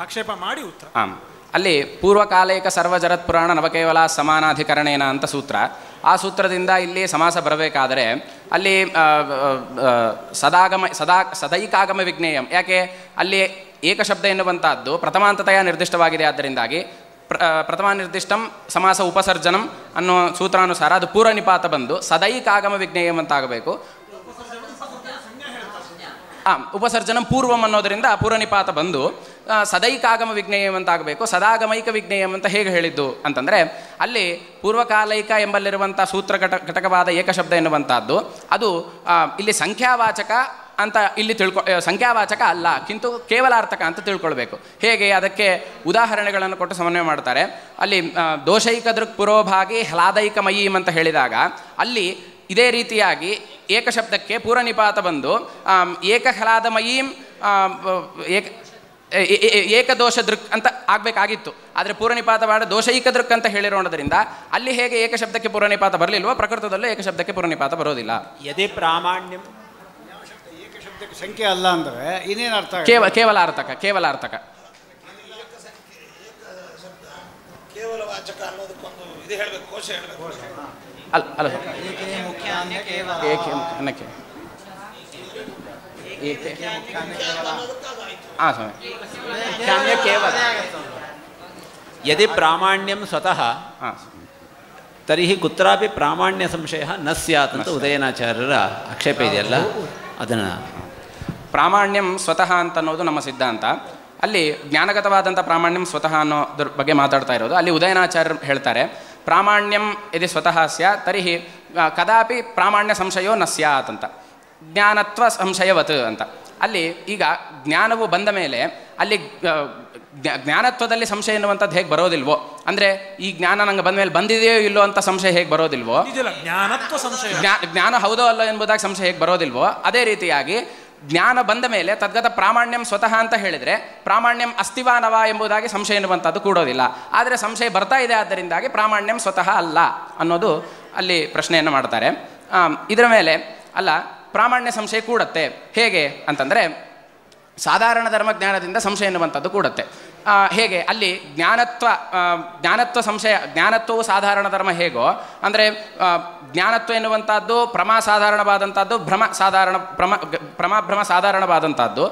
Speaker 6: ಆಕ್ಷೇಪ ಮಾಡಿ ಉತ್ತರ.
Speaker 1: ಹಾಂ, ಅಲ್ಲಿ ಪೂರ್ವಕಾಲೈಕ ಸರ್ವಜರತ್ ಪುರಾಣ ನವಕೇವಲ ಸಮಾನಾಧಿಕರಣೇನ ಅಂತ ಸೂತ್ರ. ಆ ಸೂತ್ರದಿಂದ ಇಲ್ಲಿ ಸಮಾಸ ಬರಬೇಕಾದರೆ ಅಲ್ಲಿ ಸದೈಕಾಗಮ ವಿಜ್ಞೇಯಂ. ಯಾಕೆ ಅಲ್ಲಿ ಏಕಶಬ್ದ ಎನ್ನುವಂಥದ್ದು ಪ್ರಥಮಾಂತತೆಯ ನಿರ್ದಿಷ್ಟವಾಗಿದೆ. ಆದ್ದರಿಂದಾಗಿ ಪ್ರಥಮ ನಿರ್ದಿಷ್ಟಂ ಸಮಾಸ ಉಪಸರ್ಜನಂ ಅನ್ನೋ ಸೂತ್ರಾನುಸಾರ ಅದು ಪೂರ್ವ ನಿಪಾತ ಬಂದು ಸದೈಕಾಗಮ ವಿಜ್ಞೇಯಂ ಅಂತ ಆಗಬೇಕು. ಉಪಸರ್ಜನಂ ಪೂರ್ವಂ ಅನ್ನೋದರಿಂದ ಪೂರ್ವ ನಿಪಾತ ಬಂದು ಸದೈಕಾಗಮ ವಿಜ್ಞೇಯಂ ಅಂತ ಆಗಬೇಕು. ಸದಾಗಮೈಕ ವಿಜ್ಞೇಯಂ ಅಂತ ಹೇಗೆ ಹೇಳಿದ್ದು ಅಂತಂದರೆ ಅಲ್ಲಿ ಪೂರ್ವಕಾಲೈಕ ಎಂಬಲ್ಲಿರುವಂಥ ಸೂತ್ರ ಘಟಕವಾದ ಏಕಶಬ್ದ ಎನ್ನುವಂಥದ್ದು ಅದು ಇಲ್ಲಿ ಸಂಖ್ಯಾವಾಚಕ ಅಂತ ಇಲ್ಲಿ ಸಂಖ್ಯಾವಾಚಕ ಅಲ್ಲ, ಕಿಂತು ಕೇವಲಾರ್ಥಕ ಅಂತ ತಿಳ್ಕೊಳ್ಬೇಕು. ಹೇಗೆ ಅದಕ್ಕೆ ಉದಾಹರಣೆಗಳನ್ನು ಕೊಟ್ಟು ಸಮನ್ವಯ ಮಾಡ್ತಾರೆ. ಅಲ್ಲಿ ದೋಷೈಕ ದೃಕ್ ಪುರೋಭಾಗಿ ಹ್ಲಾದೈಕ ಮಯೀಂ ಅಂತ ಹೇಳಿದಾಗ ಅಲ್ಲಿ ಇದೇ ರೀತಿಯಾಗಿ ಏಕಶಬ್ದಕ್ಕೆ ಪೂರ್ವನಿಪಾತ ಬಂದು ಏಕಹ್ಲಾದ ಮಯೀಂ ಏಕದೋಷ ದೃಕ್ ಅಂತ ಆಗಬೇಕಾಗಿತ್ತು. ಆದರೆ ಪೂರ್ವನಿಪಾತ ಮಾಡಿ ದೋಷೈಕ ದೃಕ್ ಅಂತ ಹೇಳಿರೋದ್ರಿಂದ ಅಲ್ಲಿ ಹೇಗೆ ಏಕಶಬ್ದಕ್ಕೆ ಪೂರ್ವನಿಪಾತ ಬರಲಿಲ್ವೋ ಪ್ರಕೃತದಲ್ಲೂ ಏಕಶಬ್ದಕ್ಕೆ ಪೂರ್ವನಿಪಾತ ಬರೋದಿಲ್ಲ.
Speaker 5: ಯದಿ ಪ್ರಾಮಾಣ್ಯಂ
Speaker 3: ಏಕಶಬ್ದಕ್ಕೆ ಸಂಖ್ಯೆ ಅಲ್ಲ ಅಂದರೆ ಇನ್ನೇನು ಅರ್ಥ?
Speaker 1: ಕೇವಲಾರ್ಥಕ. ಕೇವಲಾರ್ಥಕ
Speaker 2: ಕೇವಲವಾಚಕ ಅನ್ನೋದಕ್ಕೊಂದು ಇದು ಹೇಳಬೇಕು, ಕೋಶ ಹೇಳಬೇಕು.
Speaker 1: ಅಲ್ಲ ಅಲ್ಲ
Speaker 5: ಯದಿ ಪ್ರಾಮಾಣ್ಯಂ ಸ್ವತಃ ತರ್ಹಿ ಕುತ್ರಾಪಿ ಪ್ರಾಮಾಣ್ಯ ಸಂಶಯ ನ ಸ್ಯಾತ್ ಅಂತ ಉದಯನಾಚಾರ್ಯರ ಆಕ್ಷೇಪ ಇದೆಯಲ್ಲ, ಅದನ್ನು
Speaker 1: ಪ್ರಾಮಾಣ್ಯಂ ಸ್ವತಃ ಅಂತ ಅನ್ನೋದು ನಮ್ಮ ಸಿದ್ಧಾಂತ. ಅಲ್ಲಿ ಜ್ಞಾನಗತವಾದಂಥ ಪ್ರಾಮಾಣ್ಯಂ ಸ್ವತಃ ಅನ್ನೋದ್ರ ಬಗ್ಗೆ ಮಾತಾಡ್ತಾ ಇರೋದು. ಅಲ್ಲಿ ಉದಯನಾಚಾರ್ಯರು ಹೇಳ್ತಾರೆ ಪ್ರಾಮಾಣ್ಯಂ ಯದಿ ಸ್ವತಃ ಸ್ಯಾತ್ ತರ್ಹಿ ಕದಾಪಿ ಪ್ರಾಮಾಣ್ಯ ಸಂಶಯೋ ನ ಸ್ಯಾತ್ ಅಂತ, ಜ್ಞಾನತ್ವ ಸಂಶಯವತ್ ಅಂತ. ಅಲ್ಲಿ ಈಗ ಜ್ಞಾನವು ಬಂದ ಮೇಲೆ ಅಲ್ಲಿ ಜ್ಞಾನತ್ವದಲ್ಲಿ ಸಂಶಯ ಎನ್ನುವಂಥದ್ದು ಹೇಗೆ ಬರೋದಿಲ್ವೋ, ಅಂದರೆ ಈ ಜ್ಞಾನ ನಂಗೆ ಬಂದ ಮೇಲೆ ಬಂದಿದೆಯೋ ಇಲ್ಲೋ ಅಂತ ಸಂಶಯ ಹೇಗೆ ಬರೋದಿಲ್ವೋ, ಜ್ಞಾನ ಹೌದೋ ಅಲ್ಲೋ ಎಂಬುದಾಗಿ ಸಂಶಯ ಹೇಗೆ ಬರೋದಿಲ್ವೋ, ಅದೇ ರೀತಿಯಾಗಿ ಜ್ಞಾನ ಬಂದ ಮೇಲೆ ತದ್ಗತ ಪ್ರಾಮಾಣ್ಯಂ ಸ್ವತಃ ಅಂತ ಹೇಳಿದರೆ ಪ್ರಾಮಾಣ್ಯಂ ಅಸ್ತಿವಾನವ ಎಂಬುದಾಗಿ ಸಂಶಯ ಎನ್ನುವಂಥದ್ದು ಕೂಡೋದಿಲ್ಲ. ಆದರೆ ಸಂಶಯ ಬರ್ತಾ ಇದೆ, ಆದ್ದರಿಂದಾಗಿ ಪ್ರಾಮಾಣ್ಯಂ ಸ್ವತಃ ಅಲ್ಲ ಅನ್ನೋದು ಅಲ್ಲಿ ಪ್ರಶ್ನೆಯನ್ನು ಮಾಡ್ತಾರೆ. ಇದರ ಮೇಲೆ ಅಲ್ಲ ಪ್ರಾಮಾಣ್ಯ ಸಂಶಯ ಕೂಡತ್ತೆ. ಹೇಗೆ ಅಂತಂದರೆ ಸಾಧಾರಣ ಧರ್ಮಜ್ಞಾನದಿಂದ ಸಂಶಯ ಎನ್ನುವಂಥದ್ದು ಕೂಡತ್ತೆ. ಹೇಗೆ ಅಲ್ಲಿ ಜ್ಞಾನತ್ವ ಸಂಶಯ, ಜ್ಞಾನತ್ವವು ಸಾಧಾರಣ ಧರ್ಮ ಹೇಗೋ ಅಂದರೆ ಜ್ಞಾನತ್ವ ಎನ್ನುವಂಥದ್ದು ಸಾಧಾರಣವಾದಂಥದ್ದು, ಭ್ರಮ ಸಾಧಾರಣವಾದಂಥದ್ದು.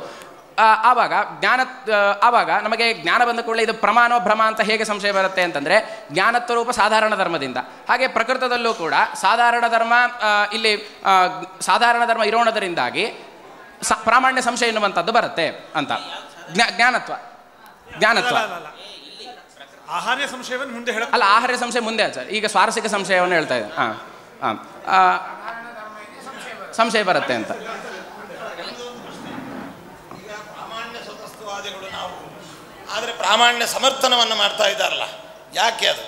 Speaker 1: ಆವಾಗ ನಮಗೆ ಜ್ಞಾನ ಬಂದ ಕೂಡಲೇ ಇದು ಪ್ರಮಾಣೋ ಭ್ರಮ ಅಂತ ಹೇಗೆ ಸಂಶಯ ಬರುತ್ತೆ ಅಂತಂದರೆ ಜ್ಞಾನತ್ವ ರೂಪ ಸಾಧಾರಣ ಧರ್ಮದಿಂದ. ಹಾಗೆ ಪ್ರಕೃತದಲ್ಲೂ ಕೂಡ ಸಾಧಾರಣ ಧರ್ಮ ಇಲ್ಲಿ ಸಾಧಾರಣ ಧರ್ಮ ಇರೋಣದರಿಂದಾಗಿ ಪ್ರಾಮಾಣ್ಯ ಸಂಶಯ ಎನ್ನುವಂಥದ್ದು ಬರುತ್ತೆ ಅಂತ. ಜ್ಞಾನತ್ವ
Speaker 6: ಆಹಾರ್ಯ ಸಂಶಯವನ್ನು ಮುಂದೆ ಹೇಳ
Speaker 1: ಅಲ್ಲ, ಆಹಾರ್ಯ ಸಂಶಯ ಮುಂದೆ ಸರ್. ಈಗ ಸ್ವಾರಸ್ಯಕ ಸಂಶಯವನ್ನು ಹೇಳ್ತಾ ಇದೆ. ಸಂಶಯ ಬರುತ್ತೆ ಅಂತ.
Speaker 2: ಆದರೆ ಪ್ರಾಮಾಣ್ಯ ಸಮರ್ಥನವನ್ನು ಮಾಡ್ತಾ ಇದ್ದಾರಲ್ಲ, ಯಾಕೆ ಅದು?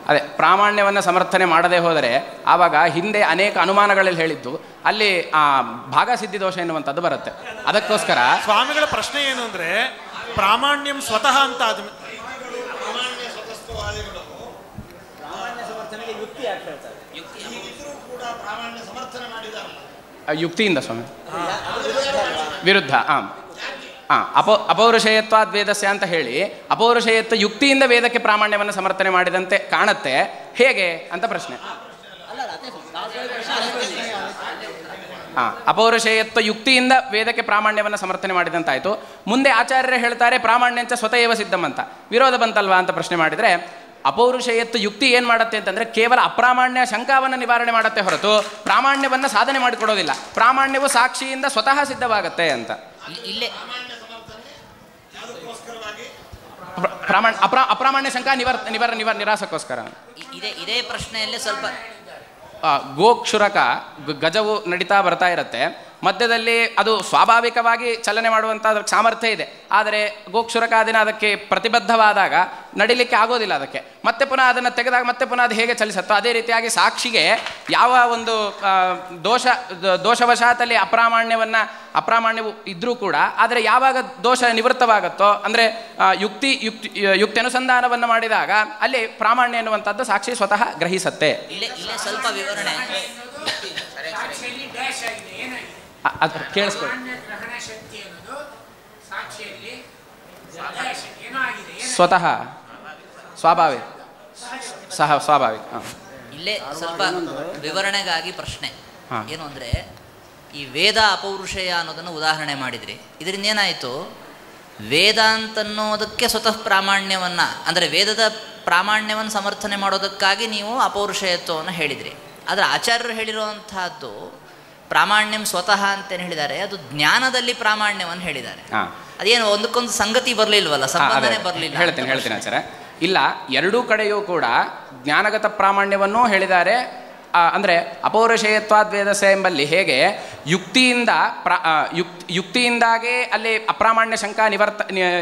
Speaker 1: ಅದೇ ಪ್ರಾಮಾಣ್ಯವನ್ನು ಸಮರ್ಥನೆ ಮಾಡದೆ ಹೋದರೆ ಆವಾಗ ಹಿಂದೆ ಅನೇಕ ಅನುಮಾನಗಳಲ್ಲಿ ಹೇಳಿದ್ದು ಅಲ್ಲಿ ಭಾಗಸಿದ್ಧಿ ದೋಷ ಎನ್ನುವಂಥದ್ದು ಬರುತ್ತೆ. ಅದಕ್ಕೋಸ್ಕರ
Speaker 6: ಸ್ವಾಮಿಗಳ ಪ್ರಶ್ನೆ ಏನು ಅಂದರೆ ಪ್ರಾಮಾಣ್ಯಂ ಸ್ವತಃ ಅಂತ ಆದ್ಮೇಲೆ
Speaker 1: ಯುಕ್ತಿಯಿಂದ ಸ್ವಾಮಿ ವಿರುದ್ಧ ಅಪೌರುಷೇಯತ್ವಾದ್ ವೇದಸ್ಯ ಅಂತ ಹೇಳಿ ಅಪೌರುಷೇಯತ್ವ ಯುಕ್ತಿಯಿಂದ ವೇದಕ್ಕೆ ಪ್ರಾಮಾಣ್ಯವನ್ನು ಸಮರ್ಥನೆ ಮಾಡಿದಂತೆ ಕಾಣುತ್ತೆ. ಹೇಗೆ ಅಂತ ಪ್ರಶ್ನೆ. ಅಪೌರುಷೇಯತ್ವ ಯುಕ್ತಿಯಿಂದ ವೇದಕ್ಕೆ ಪ್ರಾಮಾಣ್ಯವನ್ನು ಸಮರ್ಥನೆ ಮಾಡಿದಂತಾಯಿತು. ಮುಂದೆ ಆಚಾರ್ಯರೇ ಹೇಳ್ತಾರೆ ಪ್ರಾಮಾಣ್ಯಂಚ ಸ್ವತಃ ಸಿದ್ಧಂ ಅಂತ. ವಿರೋಧ ಬಂತಲ್ವಾ ಅಂತ ಪ್ರಶ್ನೆ ಮಾಡಿದರೆ ಅಪೌರುಷೇಯತ್ವ ಯುಕ್ತಿ ಏನು ಮಾಡುತ್ತೆ ಅಂತಂದರೆ ಕೇವಲ ಅಪ್ರಾಮಾಣ್ಯ ಶಂಕಾವನ್ನು ನಿವಾರಣೆ ಮಾಡುತ್ತೆ ಹೊರತು ಪ್ರಾಮಾಣ್ಯವನ್ನು ಸಾಧನೆ ಮಾಡಿಕೊಡೋದಿಲ್ಲ. ಪ್ರಾಮಾಣ್ಯವು ಸಾಕ್ಷಿಯಿಂದ ಸ್ವತಃ ಸಿದ್ಧವಾಗುತ್ತೆ ಅಂತ.
Speaker 4: ಇಲ್ಲೇ
Speaker 1: ಅಪ್ರಾಮಾಣ್ಯ ಶಂಕ ನಿರಾಸಕ್ಕೋಸ್ಕರ.
Speaker 7: ಇದೇ ಪ್ರಶ್ನೆಯಲ್ಲಿ ಸ್ವಲ್ಪ
Speaker 1: ಗೋಕ್ಷುರಕ ಗಜವು ನಡೀತಾ ಬರ್ತಾ ಇರುತ್ತೆ, ಮಧ್ಯದಲ್ಲಿ ಅದು ಸ್ವಾಭಾವಿಕವಾಗಿ ಚಲನೆ ಮಾಡುವಂಥ ಸಾಮರ್ಥ್ಯ ಇದೆ. ಆದರೆ ಗೋಕ್ಷುರಕಾದಿನ ಅದಕ್ಕೆ ಪ್ರತಿಬದ್ಧವಾದಾಗ ನಡಿಲಿಕ್ಕೆ ಆಗೋದಿಲ್ಲ. ಅದಕ್ಕೆ ಮತ್ತೆ ಪುನಃ ಅದನ್ನು ತೆಗೆದಾಗ ಮತ್ತೆ ಪುನಃ ಅದು ಹೇಗೆ ಚಲಿಸುತ್ತೋ ಅದೇ ರೀತಿಯಾಗಿ ಸಾಕ್ಷಿಗೆ ಯಾವ ಒಂದು ದೋಷವಶಾತಲ್ಲಿ ಅಪ್ರಾಮಾಣ್ಯವು ಇದ್ದರೂ ಕೂಡ, ಆದರೆ ಯಾವಾಗ ದೋಷ ನಿವೃತ್ತವಾಗುತ್ತೋ ಅಂದರೆ ಯುಕ್ತಿ ಅನುಸಂಧಾನವನ್ನು ಮಾಡಿದಾಗ ಅಲ್ಲಿ ಪ್ರಾಮಾಣ್ಯ ಎನ್ನುವಂಥದ್ದು ಸಾಕ್ಷಿ ಸ್ವತಃ ಗ್ರಹಿಸುತ್ತೆ.
Speaker 7: ಇಲ್ಲೇ ಸ್ವಲ್ಪ ವಿವರಣೆ
Speaker 1: ಅದು ಕೇಳಿಸ್ಕೊಳ್ಳಿ. ಸ್ವತಃ ಸ್ವಾಭಾವಿಕ ಸ್ವಾಭಾವಿಕ.
Speaker 7: ಇಲ್ಲೇ ಸ್ವಲ್ಪ ವಿವರಣೆಗಾಗಿ ಪ್ರಶ್ನೆ ಏನು ಅಂದರೆ, ಈ ವೇದ ಅಪೌರುಷೇಯ ಅನ್ನೋದನ್ನು ಉದಾಹರಣೆ ಮಾಡಿದ್ರಿ. ಇದರಿಂದ ಏನಾಯಿತು, ವೇದ ಅಂತನ್ನೋದಕ್ಕೆ ಸ್ವತಃ ಪ್ರಾಮಾಣ್ಯವನ್ನು ಅಂದರೆ ವೇದದ ಪ್ರಾಮಾಣ್ಯವನ್ನು ಸಮರ್ಥನೆ ಮಾಡೋದಕ್ಕಾಗಿ ನೀವು ಅಪೌರುಷೇಯತ್ವವನ್ನು ಹೇಳಿದ್ರಿ. ಆದರೆ ಆಚಾರ್ಯರು ಹೇಳಿರುವಂತಹದ್ದು ಪ್ರಾಮಾಣ್ಯಂ ಸ್ವತಃ ಅಂತೇನು ಹೇಳಿದ್ದಾರೆ, ಅದು ಜ್ಞಾನದಲ್ಲಿ ಪ್ರಾಮಾಣ್ಯವನ್ನು ಹೇಳಿದ್ದಾರೆ. ಅದೇನು ಒಂದಕ್ಕೊಂದು ಸಂಗತಿ ಬರಲಿಲ್ವಲ್ಲ, ಸಂಬಂಧನೆ ಬರಲಿಲ್ಲ.
Speaker 1: ಹೇಳ್ತೀನಿ ಆಚಾರ್ಯ. ಇಲ್ಲ, ಎರಡೂ ಕಡೆಯೂ ಕೂಡ ಜ್ಞಾನಗತ ಪ್ರಾಮಾಣ್ಯವನ್ನೂ ಹೇಳಿದ್ದಾರೆ. ಅಂದರೆ ಅಪೌರುಷೇಯತ್ವಾದ್ವೇದಸ ಎಂಬಲ್ಲಿ ಹೇಗೆ ಯುಕ್ತಿಯಿಂದಾಗೇ ಅಲ್ಲಿ ಅಪ್ರಾಮಾಣ್ಯ ಶಂಕ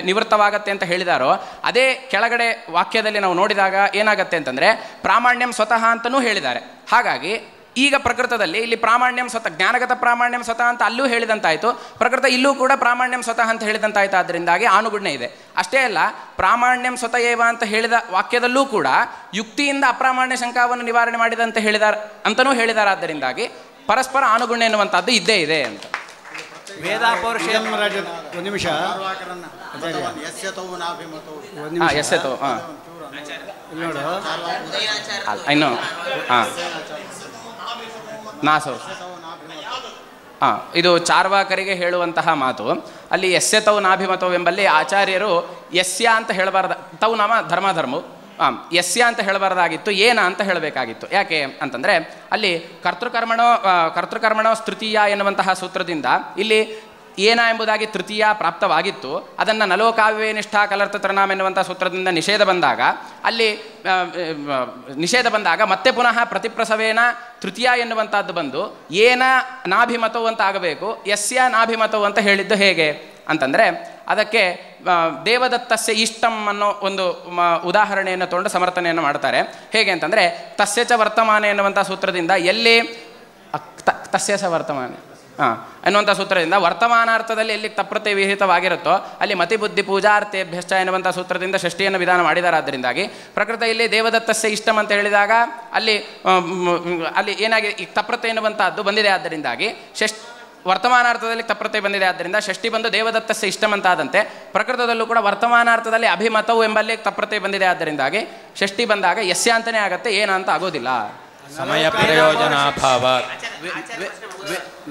Speaker 1: ನಿವೃತ್ತವಾಗತ್ತೆ ಅಂತ ಹೇಳಿದಾರೋ, ಅದೇ ಕೆಳಗಡೆ ವಾಕ್ಯದಲ್ಲಿ ನಾವು ನೋಡಿದಾಗ ಏನಾಗತ್ತೆ ಅಂತಂದರೆ ಪ್ರಾಮಾಣ್ಯಂ ಸ್ವತಃ ಅಂತಲೂ ಹೇಳಿದ್ದಾರೆ. ಹಾಗಾಗಿ ಈಗ ಪ್ರಕೃತದಲ್ಲಿ ಇಲ್ಲಿ ಪ್ರಾಮಾಣ್ಯಂ ಸ್ವತಃ, ಜ್ಞಾನಗತ ಪ್ರಾಮಾಣ್ಯಂ ಸ್ವತಃ ಅಂತ ಅಲ್ಲೂ ಹೇಳಿದಂತಾಯಿತು, ಪ್ರಕೃತ ಇಲ್ಲೂ ಕೂಡ ಪ್ರಾಮಾಣ್ಯಂ ಸ್ವತಃ ಅಂತ ಹೇಳಿದಂತಾಯಿತು. ಅದರಿಂದಾಗಿ ಆನುಗುಣ್ಯ ಇದೆ. ಅಷ್ಟೇ ಅಲ್ಲ, ಪ್ರಾಮಾಣ್ಯಂ ಸ್ವತಃ ಏವ ಅಂತ ಹೇಳಿದ ವಾಕ್ಯದಲ್ಲೂ ಕೂಡ ಯುಕ್ತಿಯಿಂದ ಅಪ್ರಾಮಾಣ್ಯ ಶಂಕವನ್ನು ನಿವಾರಣೆ ಮಾಡಿದಂತೆ ಅಂತಲೂ ಹೇಳಿದ್ದಾರೆ. ಆದ್ದರಿಂದಾಗಿ ಪರಸ್ಪರ ಆನುಗುಣ್ಯ ಎನ್ನುವಂಥದ್ದು ಇದ್ದೇ ಇದೆ ಅಂತ.
Speaker 3: ಒಂದು ನಿಮಿಷ
Speaker 1: ಇನ್ನು ಇದು ಚಾರ್ವಾಕರಿಗೆ ಹೇಳುವಂತಹ ಮಾತು. ಅಲ್ಲಿ ಯಸ್ಯ ತೌ ನಾಭಿಮತವು ಎಂಬಲ್ಲಿ ಆಚಾರ್ಯರು ಯಸ್ಯ ಅಂತ ಹೇಳಬಾರ್ದ, ತೌ ನಾಮ ಧರ್ಮವು ಯಸ್ಯ ಅಂತ ಹೇಳಬಾರ್ದಾಗಿತ್ತು, ಏನ ಅಂತ ಹೇಳಬೇಕಾಗಿತ್ತು. ಯಾಕೆ ಅಂತಂದರೆ ಅಲ್ಲಿ ಕರ್ತೃಕರ್ಮಣೋ ತೃತೀಯ ಎನ್ನುವಂತಹ ಸೂತ್ರದಿಂದ ಇಲ್ಲಿ ಏನ ಎಂಬುದಾಗಿ ತೃತೀಯ ಪ್ರಾಪ್ತವಾಗಿತ್ತು. ಅದನ್ನು ನಲೋಕಾವ್ಯ ನಿಷ್ಠಾ ಕಲರ್ತೃನಾಮ ಎನ್ನುವಂಥ ಸೂತ್ರದಿಂದ ನಿಷೇಧ ಬಂದಾಗ ಮತ್ತೆ ಪುನಃ ಪ್ರತಿಪ್ರಸವೇನ ತೃತೀಯ ಎನ್ನುವಂಥದ್ದು ಬಂದು ಏನ ನಾಭಿಮತವು ಅಂತ ಆಗಬೇಕು, ಯಸ್ಯ ನಾಭಿಮತವು ಅಂತ ಹೇಳಿದ್ದು ಹೇಗೆ ಅಂತಂದರೆ ಅದಕ್ಕೆ ದೇವದತ್ತಸ್ಯ ಇಷ್ಟಂ ಅನ್ನೋ ಒಂದು ಉದಾಹರಣೆಯನ್ನು ತೊಗೊಂಡು ಸಮರ್ಥನೆಯನ್ನು ಮಾಡ್ತಾರೆ. ಹೇಗೆ ಅಂತಂದರೆ ತಸ್ಯ ಚ ವರ್ತಮಾನ ಎನ್ನುವಂಥ ಸೂತ್ರದಿಂದ ಎಲ್ಲಿ ತಸ್ಯ ಚ ವರ್ತಮಾನ ಅನ್ನುವಂಥ ಸೂತ್ರದಿಂದ ವರ್ತಮಾನಾರ್ಥದಲ್ಲಿ ಎಲ್ಲಿ ತಪ್ರತೆ ವಿಹಿತವಾಗಿರುತ್ತೋ ಅಲ್ಲಿ ಮತಿಬುದ್ಧಿ ಪೂಜಾರ್ಥೇಭ್ಯಶ್ಚ ಎನ್ನುವಂಥ ಸೂತ್ರದಿಂದ ಷಷ್ಠಿಯನ್ನು ವಿಧಾನ ಮಾಡಿದ್ದಾರೆ. ಆದ್ದರಿಂದಾಗಿ ಪ್ರಕೃತ ಇಲ್ಲಿ ದೇವದತ್ತಸ್ಯ ಇಷ್ಟಂ ಅಂತ ಹೇಳಿದಾಗ ಅಲ್ಲಿ ಏನಾಗಿ ತಪ್ರತೆ ಎನ್ನುವಂಥದ್ದು ಬಂದಿದೆ. ಆದ್ದರಿಂದಾಗಿ ವರ್ತಮಾನಾರ್ಥದಲ್ಲಿ ತಪ್ರತೆ ಬಂದಿದೆ. ಆದ್ದರಿಂದ ಷಷ್ಠಿ ಬಂದು ದೇವದತ್ತಸ್ಯ ಇಷ್ಟಂ ಅಂತಾದಂತೆ ಪ್ರಕೃತದಲ್ಲೂ ಕೂಡ ವರ್ತಮಾನಾರ್ಥದಲ್ಲಿ ಅಭಿಮತವು ಎಂಬಲ್ಲಿ ತಪ್ರತೆ ಬಂದಿದೆ. ಆದ್ದರಿಂದಾಗಿ ಷಷ್ಠಿ ಬಂದಾಗ ಯಸ್ಯ ಅಂತಲೇ ಆಗುತ್ತೆ, ಏನ ಅಂತ ಆಗೋದಿಲ್ಲ.
Speaker 5: ಸಮಯ ಪ್ರಯೋಜನಾಭಾವ.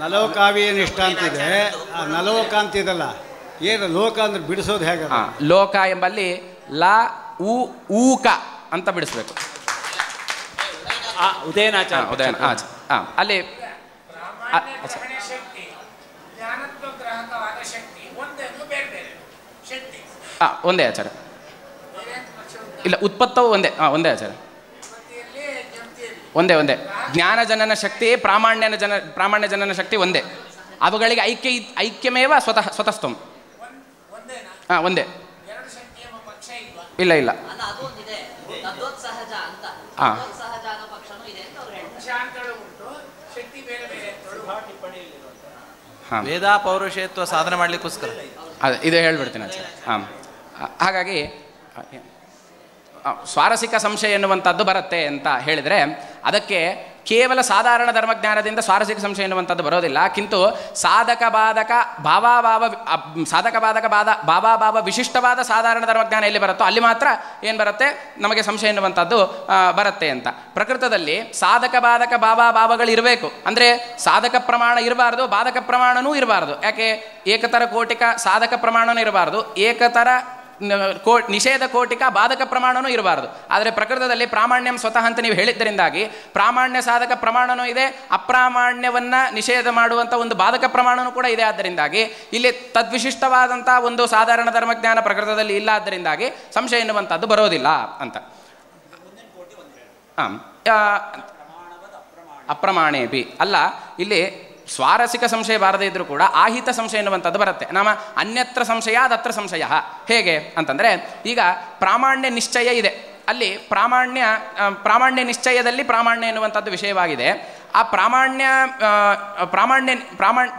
Speaker 3: ನಲೋಕಾವ್ಯ ನಿಷ್ಠ ಅಂತಿದೆ, ನಲೋಕ ಅಂತಿದಲ್ಲ, ಏನು ಲೋಕ ಅಂದ್ರೆ ಬಿಡಿಸೋದು ಹೇಗೆ?
Speaker 1: ಲೋಕ ಎಂಬಲ್ಲಿ ಲ ಊಕ ಅಂತ ಬಿಡಿಸ್ಬೇಕು. ಅಲ್ಲಿ ಒಂದೇ ಆಚಾರ ಇಲ್ಲ, ಉತ್ಪತ್ತವು ಒಂದೇ ಆಚಾರ, ಒಂದೇ ಜ್ಞಾನ ಜನನ ಶಕ್ತಿ ಪ್ರಾಮಾಣ್ಯ ಜನನ ಶಕ್ತಿ ಒಂದೇ. ಅವುಗಳಿಗೆ ಐಕ್ಯಮೇವ ಸ್ವತಃಸ್ಥಂ. ಒಂದೇ, ಇಲ್ಲ
Speaker 8: ವೇದಾ ಪೌರುಷೇತ್ವ ಸಾಧನೆ ಮಾಡ್ಲಿಕ್ಕೋಸ್ಕರ
Speaker 1: ಇದು ಹೇಳ್ಬಿಡ್ತೀನಿ ಆಚಾರ. ಹಾಗಾಗಿ ಸ್ವಾರಸಿಕ ಸಂಶಯ ಎನ್ನುವಂಥದ್ದು ಬರುತ್ತೆ ಅಂತ ಹೇಳಿದರೆ ಅದಕ್ಕೆ ಕೇವಲ ಸಾಧಾರಣ ಧರ್ಮಜ್ಞಾನದಿಂದ ಸ್ವಾರಸಿಕ ಸಂಶಯ ಎನ್ನುವಂಥದ್ದು ಬರೋದಿಲ್ಲ. ಕಿಂತು ಸಾಧಕ ಬಾಧಕ ಭಾವಾಭಾವ ವಿಶಿಷ್ಟವಾದ ಸಾಧಾರಣ ಧರ್ಮಜ್ಞಾನ ಎಲ್ಲಿ ಬರುತ್ತೋ ಅಲ್ಲಿ ಮಾತ್ರ ಏನು ಬರುತ್ತೆ, ನಮಗೆ ಸಂಶಯ ಎನ್ನುವಂಥದ್ದು ಬರುತ್ತೆ ಅಂತ. ಪ್ರಕೃತದಲ್ಲಿ ಸಾಧಕ ಬಾಧಕ ಭಾವಾಭಾವಗಳು ಇರಬೇಕು. ಅಂದರೆ ಸಾಧಕ ಪ್ರಮಾಣ ಇರಬಾರ್ದು, ಬಾಧಕ ಪ್ರಮಾಣನೂ ಇರಬಾರ್ದು. ಯಾಕೆ? ಏಕತರ ಕೋಟಿಕ ಸಾಧಕ ಪ್ರಮಾಣನೂ ಇರಬಾರ್ದು, ಏಕತರ ನಿಷೇಧ ಕೋಟಿಕ ಬಾಧಕ ಪ್ರಮಾಣನೂ ಇರಬಾರ್ದು. ಆದರೆ ಪ್ರಕೃತದಲ್ಲಿ ಪ್ರಾಮಾಣ್ಯಂ ಸ್ವತಃ ಅಂತ ನೀವು ಹೇಳಿದ್ದರಿಂದಾಗಿ ಪ್ರಾಮಾಣ್ಯ ಸಾಧಕ ಪ್ರಮಾಣನೂ ಇದೆ, ಅಪ್ರಾಮಾಣ್ಯವನ್ನು ನಿಷೇಧ ಮಾಡುವಂಥ ಒಂದು ಬಾಧಕ ಪ್ರಮಾಣನೂ ಕೂಡ ಇದೆ. ಆದ್ದರಿಂದಾಗಿ ಇಲ್ಲಿ ತದ್ವಿಶಿಷ್ಟವಾದಂಥ ಒಂದು ಸಾಧಾರಣ ಧರ್ಮಜ್ಞಾನ ಪ್ರಕೃತದಲ್ಲಿ ಇಲ್ಲ. ಆದ್ದರಿಂದಾಗಿ ಸಂಶಯ ಎನ್ನುವಂಥದ್ದು ಬರೋದಿಲ್ಲ ಅಂತ. ಅಪ್ರಮಾಣೇಪಿ ಅಲ್ಲ, ಇಲ್ಲಿ ಸ್ವಾರಸಿಕ ಸಂಶಯ ಬಾರದೇ ಇದ್ದರೂ ಕೂಡ ಆಹಿತ ಸಂಶಯ ಎನ್ನುವಂಥದ್ದು ಬರುತ್ತೆ. ನಾಮ ಅನ್ಯತ್ರ ಸಂಶಯ ಅದತ್ರ ಸಂಶಯ. ಹೇಗೆ ಅಂತಂದರೆ, ಈಗ ಪ್ರಾಮಾಣ್ಯ ನಿಶ್ಚಯ ಇದೆ, ಅಲ್ಲಿ ಪ್ರಾಮಾಣ್ಯ ನಿಶ್ಚಯದಲ್ಲಿ ಪ್ರಾಮಾಣ್ಯ ಎನ್ನುವಂಥದ್ದು ವಿಷಯವಾಗಿದೆ. ಆ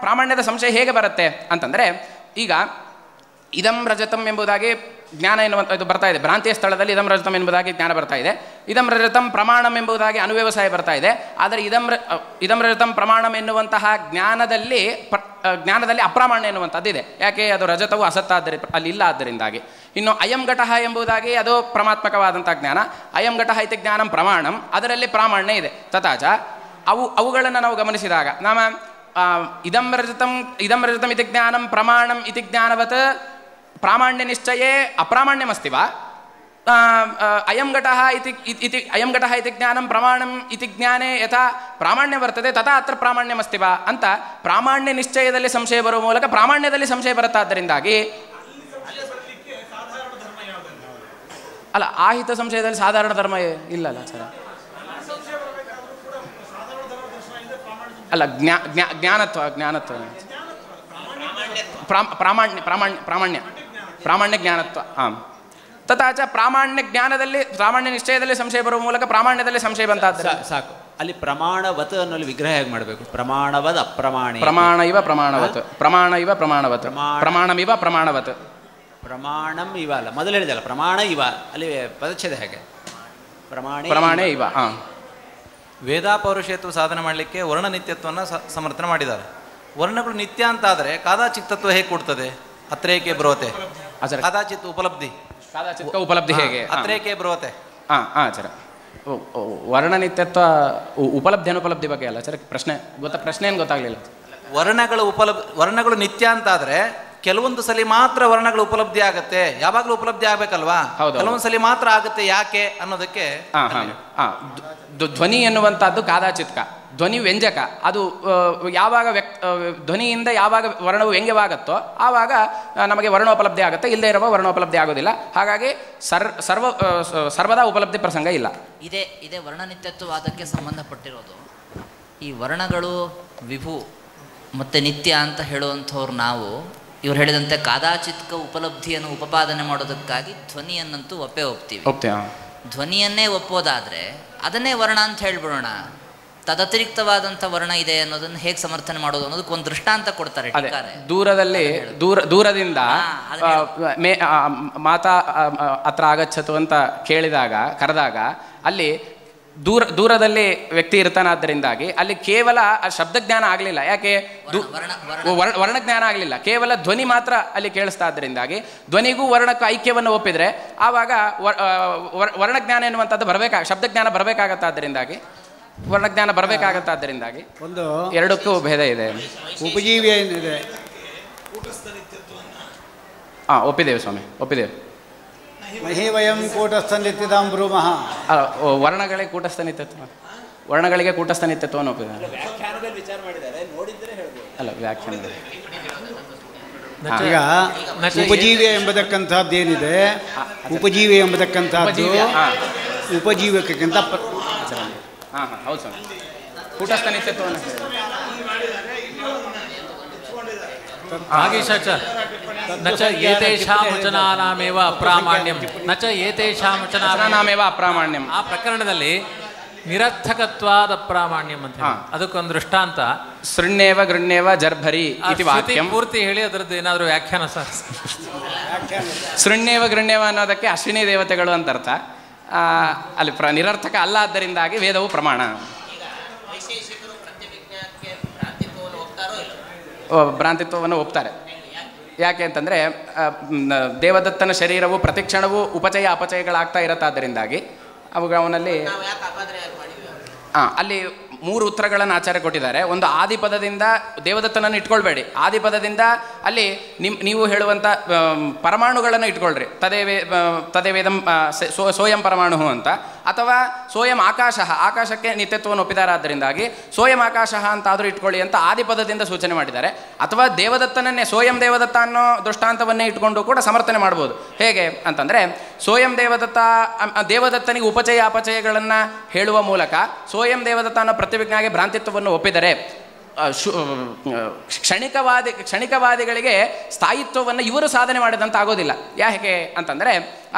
Speaker 1: ಪ್ರಾಮಾಣ್ಯದ ಸಂಶಯ ಹೇಗೆ ಬರುತ್ತೆ ಅಂತಂದರೆ, ಈಗ ಇದಂ ರಜತಂ ಎಂಬುದಾಗಿ ಜ್ಞಾನ ಎನ್ನುವಂಥದ್ದು ಬರ್ತಾ ಇದೆ. ಭ್ರಾಂತಿಯ ಸ್ಥಳದಲ್ಲಿ ಇದಂ ರಜತಂ ಎಂಬುದಾಗಿ ಜ್ಞಾನ ಬರ್ತಾ ಇದೆ. ಇದಂ ರಜತಂ ಪ್ರಮಾಣಂ ಎಂಬುದಾಗಿ ಅನುವ್ಯವಸಾಯ ಬರ್ತಾ ಇದೆ. ಆದರೆ ಇದಂ ರಜತಂ ಪ್ರಮಾಣಂ ಎನ್ನುವಂತಹ ಜ್ಞಾನದಲ್ಲಿ ಅಪ್ರಾಮಾಣ್ಯ ಎನ್ನುವಂಥದ್ದು ಇದೆ. ಯಾಕೆ? ಅದು ರಜತವು ಅಲ್ಲಿ ಇಲ್ಲ. ಆದ್ದರಿಂದಾಗಿ ಇನ್ನು ಅಯಂ ಘಟಃ ಎಂಬುದಾಗಿ ಅದು ಪ್ರಮಾತ್ಮಕವಾದಂಥ ಜ್ಞಾನ. ಅಯಂ ಘಟಃ ಇತಿ ಜ್ಞಾನಂ ಪ್ರಮಾಣಂ, ಅದರಲ್ಲಿ ಪ್ರಾಮಾಣ್ಯ ಇದೆ. ತಥಾಚ ಅವುಗಳನ್ನು ನಾವು ಗಮನಿಸಿದಾಗ ನಾಮ ಇದಂ ರಜತಂ ಇತಿ ಜ್ಞಾನಂ ಪ್ರಮಾಣಂ ಇತಿ ಜ್ಞಾನವತ್ ಪ್ರಾಮಾಣ್ಯ ನಿಶ್ಚಯೇ ಅಪ್ರಾಮಾಣ್ಯಮಸ್ತಿ ವಾ? ಅಯಂ ಘಟಃ ಇತಿ ಜ್ಞಾನಂ ಪ್ರಮಾಣಂ ಇತಿ ಜ್ಞಾನೇ ಯಥಾ ಪ್ರಾಮಾಣ್ಯ ವರ್ತದೆ ತಥಾ ಅತ್ರ ಪ್ರಾಮಾಣ್ಯಮಸ್ತಿ ವಾ ಅಂತ ಪ್ರಾಮಾಣ್ಯ ನಿಶ್ಚಯದಲ್ಲಿ ಸಂಶಯ ಬರುವ ಮೂಲಕ ಪ್ರಾಮಾಣ್ಯದಲ್ಲಿ ಸಂಶಯ ಬರುತ್ತಾದ್ದರಿಂದಾಗಿ ಅಲ್ಲ, ಆಹಿತ ಸಂಶಯದಲ್ಲಿ ಸಾಧಾರಣ ಧರ್ಮ ಇಲ್ಲಲ್ಲ ಸರ್. ಅಲ್ಲ, ಜ್ಞಾನತ್ವ ಪ್ರಾಮಾಣ್ಯ ಜ್ಞಾನತ್ವ. ಹಾಂ, ತಥಾಚ ಪ್ರಾಮಾಣ್ಯ ಜ್ಞಾನದಲ್ಲಿ ಪ್ರಾಮಾಣ್ಯ ನಿಶ್ಚಯದಲ್ಲಿ ಸಂಶಯ ಬರುವ ಮೂಲಕ ಪ್ರಾಮಾಣ್ಯದಲ್ಲಿ ಸಂಶಯ ಬಂತಾದ್ರೆ
Speaker 5: ಸಾಕು. ಅಲ್ಲಿ ಪ್ರಮಾಣವತ್ ಅನ್ನೋಲ್ಲಿ ವಿಗ್ರಹ ಹೇಗೆ ಮಾಡಬೇಕು? ಪ್ರಮಾಣವದ್ ಅಪ್ರಮಾಣಿ,
Speaker 1: ಪ್ರಮಾಣ ಇವ ಪ್ರಮಾಣವತ್, ಪ್ರಮಾಣ ಇವ ಪ್ರಮಾಣವತ್, ಪ್ರಮಾಣಮಿವ ಪ್ರಮಾಣವತ್.
Speaker 5: ಪ್ರಮಾಣಂ ಇವ ಅಲ್ಲ, ಮೊದಲು ಹೇಳಿದಲ್ಲ ಪ್ರಮಾಣ ಇವ, ಅಲ್ಲಿ ಪದಚ್ಛೇದ ಹೇಗೆ?
Speaker 1: ಪ್ರಮಾಣೇ ಇವ. ಹಾಂ,
Speaker 8: ವೇದಾಪೌರುಷೇತ್ವ ಸಾಧನೆ ಮಾಡಲಿಕ್ಕೆ ವರ್ಣ ನಿತ್ಯತ್ವವನ್ನು ಸಮರ್ಥನೆ ಮಾಡಿದ್ದಾರೆ. ವರ್ಣಗಳು ನಿತ್ಯ ಅಂತಾದರೆ ಕಾದಾಚಿತ್ತತ್ವ ಹೇಗೆ ಕೊಡ್ತದೆ? ಅತ್ರೇಕೆ ಬರೋತೆ, ಕಾದಾಚಿತ್ ಉಪಲಬ್ಧಿ,
Speaker 1: ಉಪಲಬ್ಧಿ ಹೇಗೆ?
Speaker 8: ಅತ್ರೇಕೆ ಬರೋತೆ.
Speaker 1: ಸರ್, ವರ್ಣನಿತ್ಯತ್ವ ಉಪಲಬ್ಧಿ ಅನುಪಲಬ್ಧಿ ಬಗ್ಗೆ ಅಲ್ಲ ಸರ್ ಪ್ರಶ್ನೆ. ಪ್ರಶ್ನೆ ಏನು ಗೊತ್ತಾಗಲಿಲ್ಲ.
Speaker 8: ವರ್ಣಗಳು ನಿತ್ಯ ಅಂತಾದರೆ ಕೆಲವೊಂದು ಸಲ ಮಾತ್ರ ವರ್ಣಗಳು ಉಪಲಬ್ಧಿ ಆಗುತ್ತೆ. ಯಾವಾಗಲೂ ಉಪಲಬ್ಧಿ ಆಗ್ಬೇಕಲ್ವಾ? ಕೆಲವೊಂದು ಸಲ ಮಾತ್ರ ಆಗುತ್ತೆ. ಯಾಕೆ ಅನ್ನೋದಕ್ಕೆ
Speaker 1: ಧ್ವನಿ ಎನ್ನುವಂಥದ್ದು ಕಾದಾಚಿತ್ಕ, ಧ್ವನಿ ವ್ಯಂಜಕ. ಅದು ಯಾವಾಗ ಧ್ವನಿಯಿಂದ ಯಾವಾಗ ವರ್ಣವು ವ್ಯಂಗ್ಯವಾಗುತ್ತೋ ಆವಾಗ ನಮಗೆ ವರ್ಣೋಪಲಬ್ಧಿ ಆಗುತ್ತೆ, ಇಲ್ಲದೇ ಇರುವ ವರ್ಣೋಪಲಬ್ಧಿ ಆಗೋದಿಲ್ಲ. ಹಾಗಾಗಿ ಸರ್ವದಾ ಉಪಲಬ್ಧಿ ಪ್ರಸಂಗ ಇಲ್ಲ.
Speaker 7: ಇದೇ ವರ್ಣನಿತ್ಯತ್ವವಾದಕ್ಕೆ ಸಂಬಂಧಪಟ್ಟಿರೋದು. ಈ ವರ್ಣಗಳು ವಿಭು ಮತ್ತು ನಿತ್ಯ ಅಂತ ಹೇಳುವಂಥವ್ರು ನಾವು ಇವ್ರು ಹೇಳಿದಂತೆ ಕಾದಾಚಿತ್ಕ ಉಪಲಬ್ಧಿಯನ್ನು ಉಪಪಾದನೆ ಮಾಡೋದಕ್ಕಾಗಿ ಧ್ವನಿಯನ್ನಂತೂ ಒಪ್ತೀವಿ. ಧ್ವನಿಯನ್ನೇ ಒಪ್ಪೋದಾದರೆ ಅದನ್ನೇ ವರ್ಣ ಅಂತ ಹೇಳ್ಬಿಡೋಣ. ತದತಿರಿಕ್ತವಾದಂಥ ವರ್ಣ ಇದೆ ಅನ್ನೋದನ್ನು ಹೇಗೆ ಸಮರ್ಥನೆ ಮಾಡೋದು ಅನ್ನೋದಕ್ಕೆ ಒಂದು ದೃಷ್ಟಾಂತ ಕೊಡ್ತಾರೆ.
Speaker 1: ದೂರದಿಂದ ಮಾತಾ ಹತ್ರ ಆಗಚ್ಚತು ಅಂತ ಕರೆದಾಗ ಅಲ್ಲಿ ದೂರದಲ್ಲಿ ವ್ಯಕ್ತಿ ಇರ್ತಾನಾದ್ದರಿಂದಾಗಿ ಅಲ್ಲಿ ಕೇವಲ ಶಬ್ದಜ್ಞಾನ ಆಗಲಿಲ್ಲ. ಯಾಕೆ? ವರ್ಣಜ್ಞಾನ ಆಗಲಿಲ್ಲ, ಕೇವಲ ಧ್ವನಿ ಮಾತ್ರ ಅಲ್ಲಿ ಕೇಳಿಸ್ತಾ. ಆದ್ದರಿಂದಾಗಿ ಧ್ವನಿಗೂ ವರ್ಣಕ್ಕೂ ಐಕ್ಯವನ್ನು ಒಪ್ಪಿದರೆ ಆವಾಗ ವರ್ಣಜ್ಞಾನ ಎನ್ನುವಂಥದ್ದು ಶಬ್ದಜ್ಞಾನ ಬರಬೇಕಾಗತ್ತಾದ್ದರಿಂದಾಗಿ ವರ್ಣಜ್ಞಾನ ಬರಬೇಕಾಗತ್ತಾದ್ದರಿಂದಾಗಿ
Speaker 3: ಒಂದು
Speaker 1: ಎರಡಕ್ಕೂ ಭೇದ ಇದೆ.
Speaker 3: ಉಪಜೀವಿ ಏನಿದೆ?
Speaker 1: ಒಪ್ಪಿದ್ದೇವೆ ಸ್ವಾಮಿ, ಒಪ್ಪಿದ್ದೇವೆ.
Speaker 3: ಮಹೇವಯಂ ಕೂಟಸ್ಥ ನಿತ್ಯತಾಂ ಬ್ರೂಮಃ.
Speaker 1: ವರ್ಣಗಳಿಗೆ ಕೂಟಸ್ಥ ನಿತ್ಯತ್ವ, ವರ್ಣಗಳಿಗೆ ಕೂಟಸ್ಥ ನಿತ್ಯತ್ವವನ್ನು ಒಪ್ಪಿದ್ದಾರೆ. ಅಲ್ಲ, ವ್ಯಾಖ್ಯಾನದಲ್ಲಿ
Speaker 3: ಈಗ ಉಪಜೀವಿ ಎಂಬತಕ್ಕಂಥದ್ದು ಏನಿದೆ, ಉಪಜೀವಿ ಎಂಬತಕ್ಕಂಥದ್ದು ಉಪಜೀವಕ್ಕಿಂತ
Speaker 1: ಹೌದು ಸ್ವಾಮಿ, ಕೂಟಸ್ಥ ನಿತ್ಯತ್ವವನ್ನು
Speaker 9: ನಚ ಏತೇಷಾಂ ವಚನಾನಾಮೇವ ಅಪ್ರಾಮಾಣ್ಯಂ, ನಚ ಏತೇಷಾಂ ವಚನಾನಾಮೇವ ಅಪ್ರಾಮಾಣ್ಯಂ. ಆ ಪ್ರಕರಣದಲ್ಲಿ ನಿರರ್ಥಕತ್ವಾದ ಅಪ್ರಾಮಾಣ್ಯಂ ಅಂತ ಅದಕ್ಕೊಂದು ದೃಷ್ಟಾಂತ.
Speaker 1: ಶೃಣ್ಯೇವ ಗೃಣ್ಯೇವ ಜರ್ಭರಿ ಇತಿ ವಾಕ್ಯಂ.
Speaker 9: ಪೂರ್ತಿ ಹೇಳಿ ಅದರದ್ದು ಏನಾದರೂ ವ್ಯಾಖ್ಯಾನ ಸರ್.
Speaker 1: ಶೃಣ್ಯೇವ ಗೃಣ್ಯೇವ ಅನ್ನೋದಕ್ಕೆ ಅಶ್ವಿನಿ ದೇವತೆಗಳು ಅಂತ ಅರ್ಥ. ಅಲ್ಲಿ ನಿರರ್ಥಕ ಅಲ್ಲ, ಆದ್ದರಿಂದಾಗಿ ವೇದವು ಪ್ರಮಾಣ. ಭ್ರಾಂತಿತ್ವವನ್ನು ಒಪ್ತಾರೆ. ಯಾಕೆ ಅಂತಂದರೆ ದೇವದತ್ತನ ಶರೀರವು ಪ್ರತಿಕ್ಷಣವೂ ಉಪಚಯ ಅಪಚಯಗಳಾಗ್ತಾ ಇರತ್ತಾದ್ದರಿಂದಾಗಿ ಅವನಲ್ಲಿ ಅಲ್ಲಿ 3 ಉತ್ತರಗಳನ್ನು ಆಚಾರ್ಯ ಕೊಟ್ಟಿದ್ದಾರೆ. ಒಂದು ಆದಿಪದದಿಂದ ದೇವದತ್ತನನ್ನು ಇಟ್ಕೊಳ್ಬೇಡಿ, ಆದಿಪದದಿಂದ ಅಲ್ಲಿ ನೀವು ಹೇಳುವಂಥ ಪರಮಾಣುಗಳನ್ನು ಇಟ್ಕೊಳ್ರಿ. ತದೇವೇದಂ ಸೋಯಂ ಪರಮಾಣು ಅಂತ, ಅಥವಾ ಸೋಯಂ ಆಕಾಶ, ಆಕಾಶಕ್ಕೆ ನಿತ್ಯತ್ವವನ್ನು ಒಪ್ಪಿದಾರಾದ್ದರಿಂದಾಗಿ ಸೋಯಂ ಆಕಾಶ ಅಂತಾದರೂ ಇಟ್ಕೊಳ್ಳಿ ಅಂತ ಆದಿಪದದಿಂದ ಸೂಚನೆ ಮಾಡಿದ್ದಾರೆ. ಅಥವಾ ದೇವದತ್ತನನ್ನೇ ಸೋಯಂ ದೇವದತ್ತ ಅನ್ನೋ ದೃಷ್ಟಾಂತವನ್ನೇ ಇಟ್ಕೊಂಡು ಕೂಡ ಸಮರ್ಥನೆ ಮಾಡ್ಬೋದು. ಹೇಗೆ ಅಂತಂದರೆ, ಸೋಯಂ ದೇವದತ್ತನಿಗೆ ಉಪಚಯ ಅಪಚಯಗಳನ್ನು ಹೇಳುವ ಮೂಲಕ ಸೋಯಂ ದೇವದತ್ತ ಅನ್ನೋ ಪ್ರತಿವಿಜ್ಞಾಗೆ ಭ್ರಾಂತಿತ್ವವನ್ನು ಒಪ್ಪಿದರೆ ಕ್ಷಣಿಕವಾದಿಗಳಿಗೆ ಸ್ಥಾಯಿತ್ವವನ್ನು ಇವರು ಸಾಧನೆ ಮಾಡಿದಂತ ಆಗೋದಿಲ್ಲ. ಯಾಕೆ ಅಂತಂದರೆ,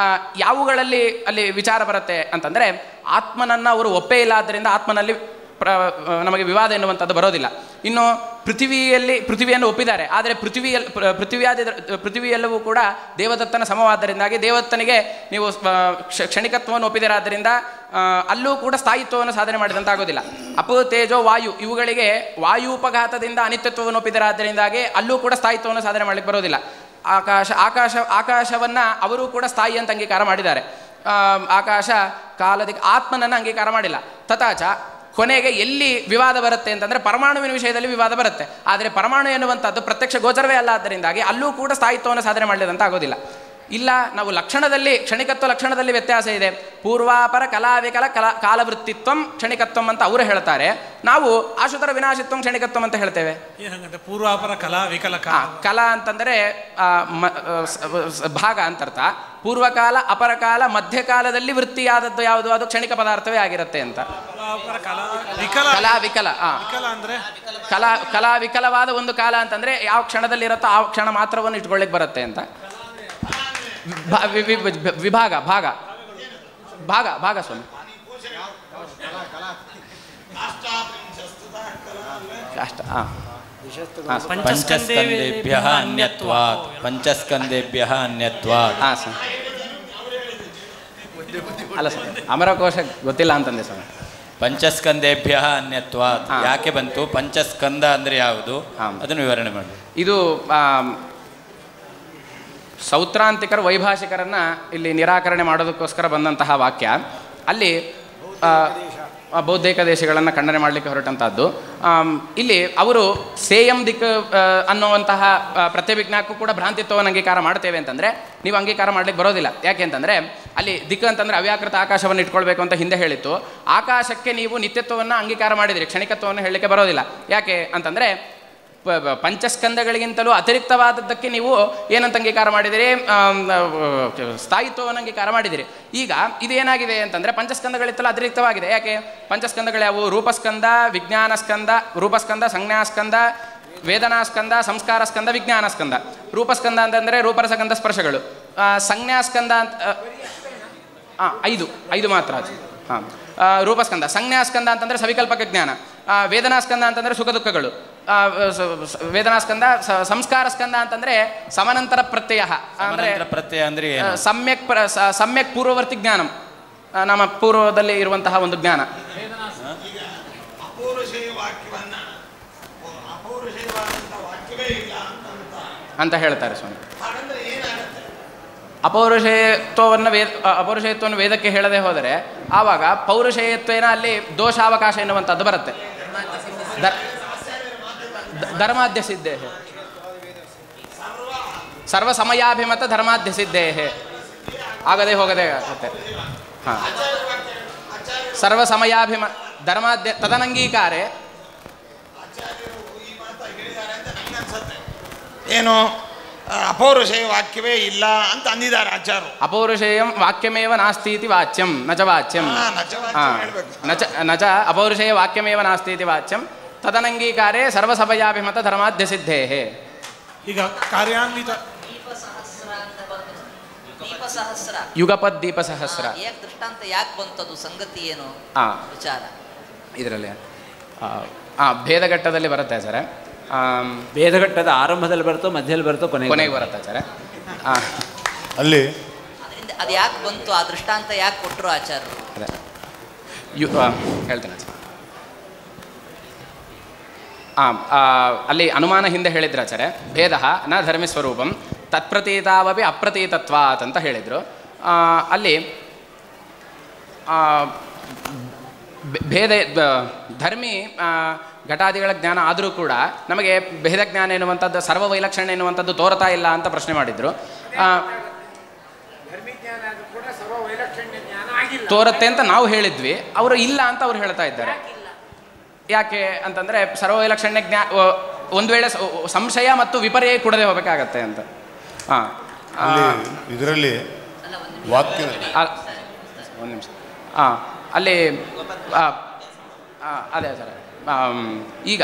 Speaker 1: ಯಾವುಗಳಲ್ಲಿ ಅಲ್ಲಿ ವಿಚಾರ ಬರುತ್ತೆ ಅಂತಂದರೆ, ಆತ್ಮನನ್ನು ಅವರು ಒಪ್ಪೇ ಇಲ್ಲ, ಆದ್ದರಿಂದ ಆತ್ಮನಲ್ಲಿ ನಮಗೆ ವಿವಾದ ಎನ್ನುವಂಥದ್ದು ಬರೋದಿಲ್ಲ. ಇನ್ನು ಪೃಥ್ವಿಯನ್ನು ಒಪ್ಪಿದ್ದಾರೆ, ಆದರೆ ಪೃಥ್ವಿಯೆಲ್ಲವೂ ಕೂಡ ದೇವದತ್ತನ ಸಮವಾದ್ದರಿಂದಾಗಿ ದೇವದತ್ತನಿಗೆ ನೀವು ಕ್ಷಣಿಕತ್ವವನ್ನು ಒಪ್ಪಿದರಾದ್ದರಿಂದ ಅಲ್ಲೂ ಕೂಡ ಸ್ಥಾಯಿತ್ವವನ್ನು ಸಾಧನೆ ಮಾಡಿದಂತಾಗೋದಿಲ್ಲ. ಅಪು ತೇಜೋ ವಾಯು ಇವುಗಳಿಗೆ ವಾಯುಪಘಾತದಿಂದ ಅನಿತ್ಯತ್ವವನ್ನು ಒಪ್ಪಿದರಾದ್ದರಿಂದಾಗಿ ಅಲ್ಲೂ ಕೂಡ ಸ್ಥಾಯಿತ್ವವನ್ನು ಸಾಧನೆ ಮಾಡಲಿಕ್ಕೆ ಬರೋದಿಲ್ಲ. ಆಕಾಶವನ್ನು ಅವರು ಕೂಡ ಸ್ಥಾಯಿ ಅಂತ ಅಂಗೀಕಾರ ಮಾಡಿದ್ದಾರೆ. ಆಕಾಶ ಕಾಲದಿಗೆ ಆತ್ಮನನ್ನು ಅಂಗೀಕಾರ ಮಾಡಿಲ್ಲ. ತಥಾಚ ಕೊನೆಗೆ ಎಲ್ಲಿ ವಿವಾದ ಬರುತ್ತೆ ಅಂತಂದರೆ ಪರಮಾಣುವಿನ ವಿಷಯದಲ್ಲಿ ವಿವಾದ ಬರುತ್ತೆ. ಆದರೆ ಪರಮಾಣು ಎನ್ನುವಂಥದ್ದು ಪ್ರತ್ಯಕ್ಷ ಗೋಚರವೇ ಅಲ್ಲ, ಆದ್ದರಿಂದಾಗಿ ಅಲ್ಲೂ ಕೂಡ ಸ್ಥಾಯಿತ್ವವನ್ನು ಸಾಧನೆ ಮಾಡಲಿದಂತ ಆಗೋದಿಲ್ಲ. ಇಲ್ಲ, ನಾವು ಲಕ್ಷಣದಲ್ಲಿ ಕ್ಷಣಿಕತ್ವ ಲಕ್ಷಣದಲ್ಲಿ ವ್ಯತ್ಯಾಸ ಇದೆ. ಪೂರ್ವಾಪರ ಕಲಾವಿಕಲ ಕಾಲವೃತ್ತಿತ್ವಂ ಕ್ಷಣಿಕತ್ವಂ ಅಂತ ಅವರು ಹೇಳ್ತಾರೆ, ನಾವು ಆಶುತರ ವಿನಾಶಿತ್ವಂ ಕ್ಷಣಿಕತ್ವಂ ಅಂತ ಹೇಳ್ತೇವೆ.
Speaker 6: ಪೂರ್ವಾಪರ ಕಲಾವಿಕಲ
Speaker 1: ಕಲಾ ಅಂತಂದರೆ ಭಾಗ ಅಂತರ್ಥ. ಪೂರ್ವಕಾಲ, ಅಪರಕಾಲ, ಮಧ್ಯಕಾಲದಲ್ಲಿ ವೃತ್ತಿಯಾದದ್ದು ಯಾವುದು, ಅದು ಕ್ಷಣಿಕ ಪದಾರ್ಥವೇ ಆಗಿರುತ್ತೆ ಅಂತ. ಕಲಾವಿಕಲವಾದ ಒಂದು ಕಾಲ ಅಂತಂದ್ರೆ ಯಾವ ಕ್ಷಣದಲ್ಲಿ ಇರುತ್ತೋ ಆ ಕ್ಷಣ ಮಾತ್ರವನ್ನು ಇಟ್ಕೊಳ್ಳಿಕ್ಕೆ ಬರುತ್ತೆ ಅಂತ. ವಿಭಾಗ ಭಾಗ ಭಾಗ ಭಾಗ ಸ್ವಾಮಿ
Speaker 10: ಪಂಚಸ್ಕಂದೇಭ್ಯಃ ಅನ್ಯತ್ವಾತ್ ಪಂಚಸ್ಕಂದೇಭ್ಯಃ ಅನ್ಯತ್ವಾತ್.
Speaker 1: ಅಲ್ಲ ಸರ್, ಅಮರಕೋಶ ಗೊತ್ತಿಲ್ಲ ಅಂತಂದೆ ಸರ್.
Speaker 10: ಪಂಚಸ್ಕಂದೇಭ್ಯಃ ಅನ್ಯತ್ವಾತ್ ಯಾಕೆ ಬಂತು? ಪಂಚಸ್ಕಂದ ಅಂದರೆ ಯಾವುದು ಅದನ್ನು ವಿವರಣೆ ಮಾಡಿ.
Speaker 1: ಇದು ಸೌತ್ರಾಂತಿಕರು ವೈಭಾಷಿಕರನ್ನು ಇಲ್ಲಿ ನಿರಾಕರಣೆ ಮಾಡೋದಕ್ಕೋಸ್ಕರ ಬಂದಂತಹ ವಾಕ್ಯ. ಅಲ್ಲಿ ಬೌದ್ಧಿಕ ದೇಶಗಳನ್ನು ಖಂಡನೆ ಮಾಡಲಿಕ್ಕೆ ಹೊರಟಂಥದ್ದು. ಇಲ್ಲಿ ಅವರು ಸೇಯಂ ದಿಕ್ ಅನ್ನುವಂತಹ ಪ್ರತ್ಯಭಿಜ್ಞಾಕ್ಕೂ ಕೂಡ ಭ್ರಾಂತಿತ್ವವನ್ನು ಅಂಗೀಕಾರ ಮಾಡ್ತೇವೆ ಅಂತಂದರೆ ನೀವು ಅಂಗೀಕಾರ ಮಾಡಲಿಕ್ಕೆ ಬರೋದಿಲ್ಲ. ಯಾಕೆ ಅಂತಂದರೆ ಅಲ್ಲಿ ದಿಕ್ ಅಂತಂದರೆ ಅವ್ಯಾಕೃತ ಆಕಾಶವನ್ನು ಇಟ್ಕೊಳ್ಬೇಕು ಅಂತ ಹಿಂದೆ ಹೇಳಿತ್ತು. ಆಕಾಶಕ್ಕೆ ನೀವು ನಿತ್ಯತ್ವವನ್ನು ಅಂಗೀಕಾರ ಮಾಡಿದಿರಿ, ಕ್ಷಣಿಕತ್ವವನ್ನು ಹೇಳಲಿಕ್ಕೆ ಬರೋದಿಲ್ಲ. ಯಾಕೆ ಅಂತಂದರೆ ಪಂಚಸ್ಕಂದಗಳಿಗಿಂತಲೂ ಅತಿರಿಕ್ತವಾದದ್ದಕ್ಕೆ ನೀವು ಏನಂತ ಅಂಗೀಕಾರ ಮಾಡಿದಿರಿ? ಸ್ಥಾಯಿತ್ವವನ್ನು ಅಂಗೀಕಾರ ಮಾಡಿದಿರಿ. ಈಗ ಇದೇನಾಗಿದೆ ಅಂತಂದರೆ ಪಂಚಸ್ಕಂದಗಳಿತ್ತಲ್ಲ ಅತಿರಿಕ್ತವಾಗಿದೆ. ಯಾಕೆ? ಪಂಚಸ್ಕಂದಗಳು ಯಾವುವು? ರೂಪಸ್ಕಂದ, ವಿಜ್ಞಾನಸ್ಕಂದ, ರೂಪಸ್ಕಂದ, ಸಂಜ್ಞಾಸ್ಕಂದ, ವೇದನಾಸ್ಕಂದ, ಸಂಸ್ಕಾರಸ್ಕಂದ, ವಿಜ್ಞಾನಸ್ಕಂದ. ರೂಪಸ್ಕಂದ ಅಂತಂದರೆ ರೂಪರಸಗಂಧ ಸ್ಪರ್ಶಗಳು. ಸಂಜ್ಞಾಸ್ಕಂದ ಅಂತ 5 ಮಾತ್ರ. ಹಾಂ, ರೂಪಸ್ಕಂದ. ಸಂಜ್ಞಾಸ್ಕಂದ ಅಂತಂದರೆ ಸವಿಕಲ್ಪಕ ಜ್ಞಾನ. ವೇದನಾಸ್ಕಂದ ಅಂತಂದರೆ ಸುಖ ದುಃಖಗಳು. ವೇದನಾಸ್ಕಂದ. ಸಂಸ್ಕಾರಸ್ಕಂದ ಅಂತಂದರೆ ಸಮನಂತರ ಪ್ರತ್ಯಯ, ಅಂದರೆ
Speaker 10: ಪ್ರತ್ಯಯ ಅಂದರೆ
Speaker 1: ಸಮ್ಯಕ್ ಪೂರ್ವವರ್ತಿ ಜ್ಞಾನಂ, ನಮ್ಮ ಪೂರ್ವದಲ್ಲಿ ಇರುವಂತಹ ಒಂದು ಜ್ಞಾನ ಅಂತ ಹೇಳ್ತಾರೆ ಸ್ವಾಮಿ. ಅಪೌರುಷೇಯತ್ವವನ್ನು ವೇದಕ್ಕೆ ಹೇಳದೆ ಹೋದರೆ ಆವಾಗ ಪೌರುಷೇಯತ್ವೇನ ಅಲ್ಲಿ ದೋಷಾವಕಾಶ ಎನ್ನುವಂಥದ್ದು ಬರುತ್ತೆ. ಧರ್ಮಾದ್ಯ ಸಿದ್ಧೇ ಸರ್ವ ಸಮಯಾಭಿಮತ ಧರ್ಮಾದ್ಯ ಸಿದ್ಧೇ ಆಗದೆ ಹೋಗದೆ ಆಗುತ್ತೆ. ಹಾಂ, ಸರ್ವ ಸಮಯಾಭಿಮ ಧರ್ಮಾದ್ಯ ತದನಂಗೀಕಾರೆ
Speaker 11: ಏನು ಅಪೌರುಷೇಯ ವಾಕ್ಯವೇ ಇಲ್ಲ ಅಂತ ಅಂದಿದ್ದಾರೆ ಆಚಾರ್ಯರು.
Speaker 1: ಅಪೌರುಷೇಯಂ ವಾಕ್ಯಮೇವ ನಾಸ್ತಿ ಇತಿ ವಾಚ್ಯಂ ನಚ ವಾಚ್ಯಂ. ನಚ ಅಪೌರುಷೇಯ ವಾಕ್ಯಮೇವ ನಾಸ್ತಿ ಇತಿ ವಾಚ್ಯಂ ತದನಂಗೀಕಾರೆ ಸರ್ವಸಭಯಾಭಿಮತ ಧರ್ಮಾದ್ಯ ಸಿದ್ಧೇ.
Speaker 6: ಈಗ ಕಾರ್ಯಾನ್ವಿತ
Speaker 1: ಯುಗಪದ್ ದೀಪ ಸಹಸ್ರ
Speaker 7: ದೃಷ್ಟಾಂತ ಯಾಕೆ ಬಂತದು? ಸಂಗತಿ ಏನು ವಿಚಾರ
Speaker 1: ಇದರಲ್ಲಿ ಭೇದಘಟ್ಟದಲ್ಲಿ ಬರುತ್ತೆ ಸರ್.
Speaker 5: ಭೇದಘಟ್ಟದ ಆರಂಭದಲ್ಲಿ ಬರುತ್ತೋ ಮಧ್ಯದಲ್ಲಿ ಬರುತ್ತೋ ಕೊನೆಗೆ
Speaker 1: ಬರುತ್ತೆ ಸರ್.
Speaker 10: ಅಲ್ಲಿ
Speaker 7: ಅದರಿಂದ ಅದು ಯಾಕೆ ಬಂತು? ಆ ದೃಷ್ಟಾಂತ ಯಾಕೆ ಕೊಟ್ಟರು ಆಚಾರ್ಯರು?
Speaker 1: ಅದೇ ಹೇಳ್ತೇನೆ ಸರ್. ಅಲ್ಲಿ ಅನುಮಾನ ಹಿಂದೆ ಹೇಳಿದ್ರಾಚಾರ್ಯ, ಭೇದ ನ ಧರ್ಮಿ ಸ್ವರೂಪಂ ತತ್ಪ್ರತೀತಾವಪಿ ಅಪ್ರತೀತತ್ವಾತ್ ಅಂತ ಹೇಳಿದರು. ಅಲ್ಲಿ ಭೇದ ಧರ್ಮಿ ಘಟಾದಿಗಳ ಜ್ಞಾನ ಆದರೂ ಕೂಡ ನಮಗೆ ಭೇದ ಜ್ಞಾನ ಎನ್ನುವಂಥದ್ದು ಸರ್ವ ವೈಲಕ್ಷಣ್ಯ ಎನ್ನುವಂಥದ್ದು ತೋರ್ತಾ ಇಲ್ಲ ಅಂತ ಪ್ರಶ್ನೆ ಮಾಡಿದರು. ತೋರುತ್ತೆ ಅಂತ ನಾವು ಹೇಳಿದ್ವಿ, ಅವರು ಇಲ್ಲ ಅಂತ ಅವ್ರು ಹೇಳ್ತಾ ಇದ್ದಾರೆ. ಯಾಕೆ ಅಂತಂದರೆ ಸರ್ವ ವೈಲಕ್ಷಣ್ಯ ಒಂದು ವೇಳೆ ಸಂಶಯ ಮತ್ತು ವಿಪರ್ಯಯ ಕೂಡದೆ ಹೋಗಬೇಕಾಗತ್ತೆ ಅಂತ.
Speaker 12: ಇದರಲ್ಲಿ ವಾಕ್ಯ
Speaker 1: ಒಂದು ನಿಮಿಷ ಅಲ್ಲಿ ಅದೇ ಸರ್, ಈಗ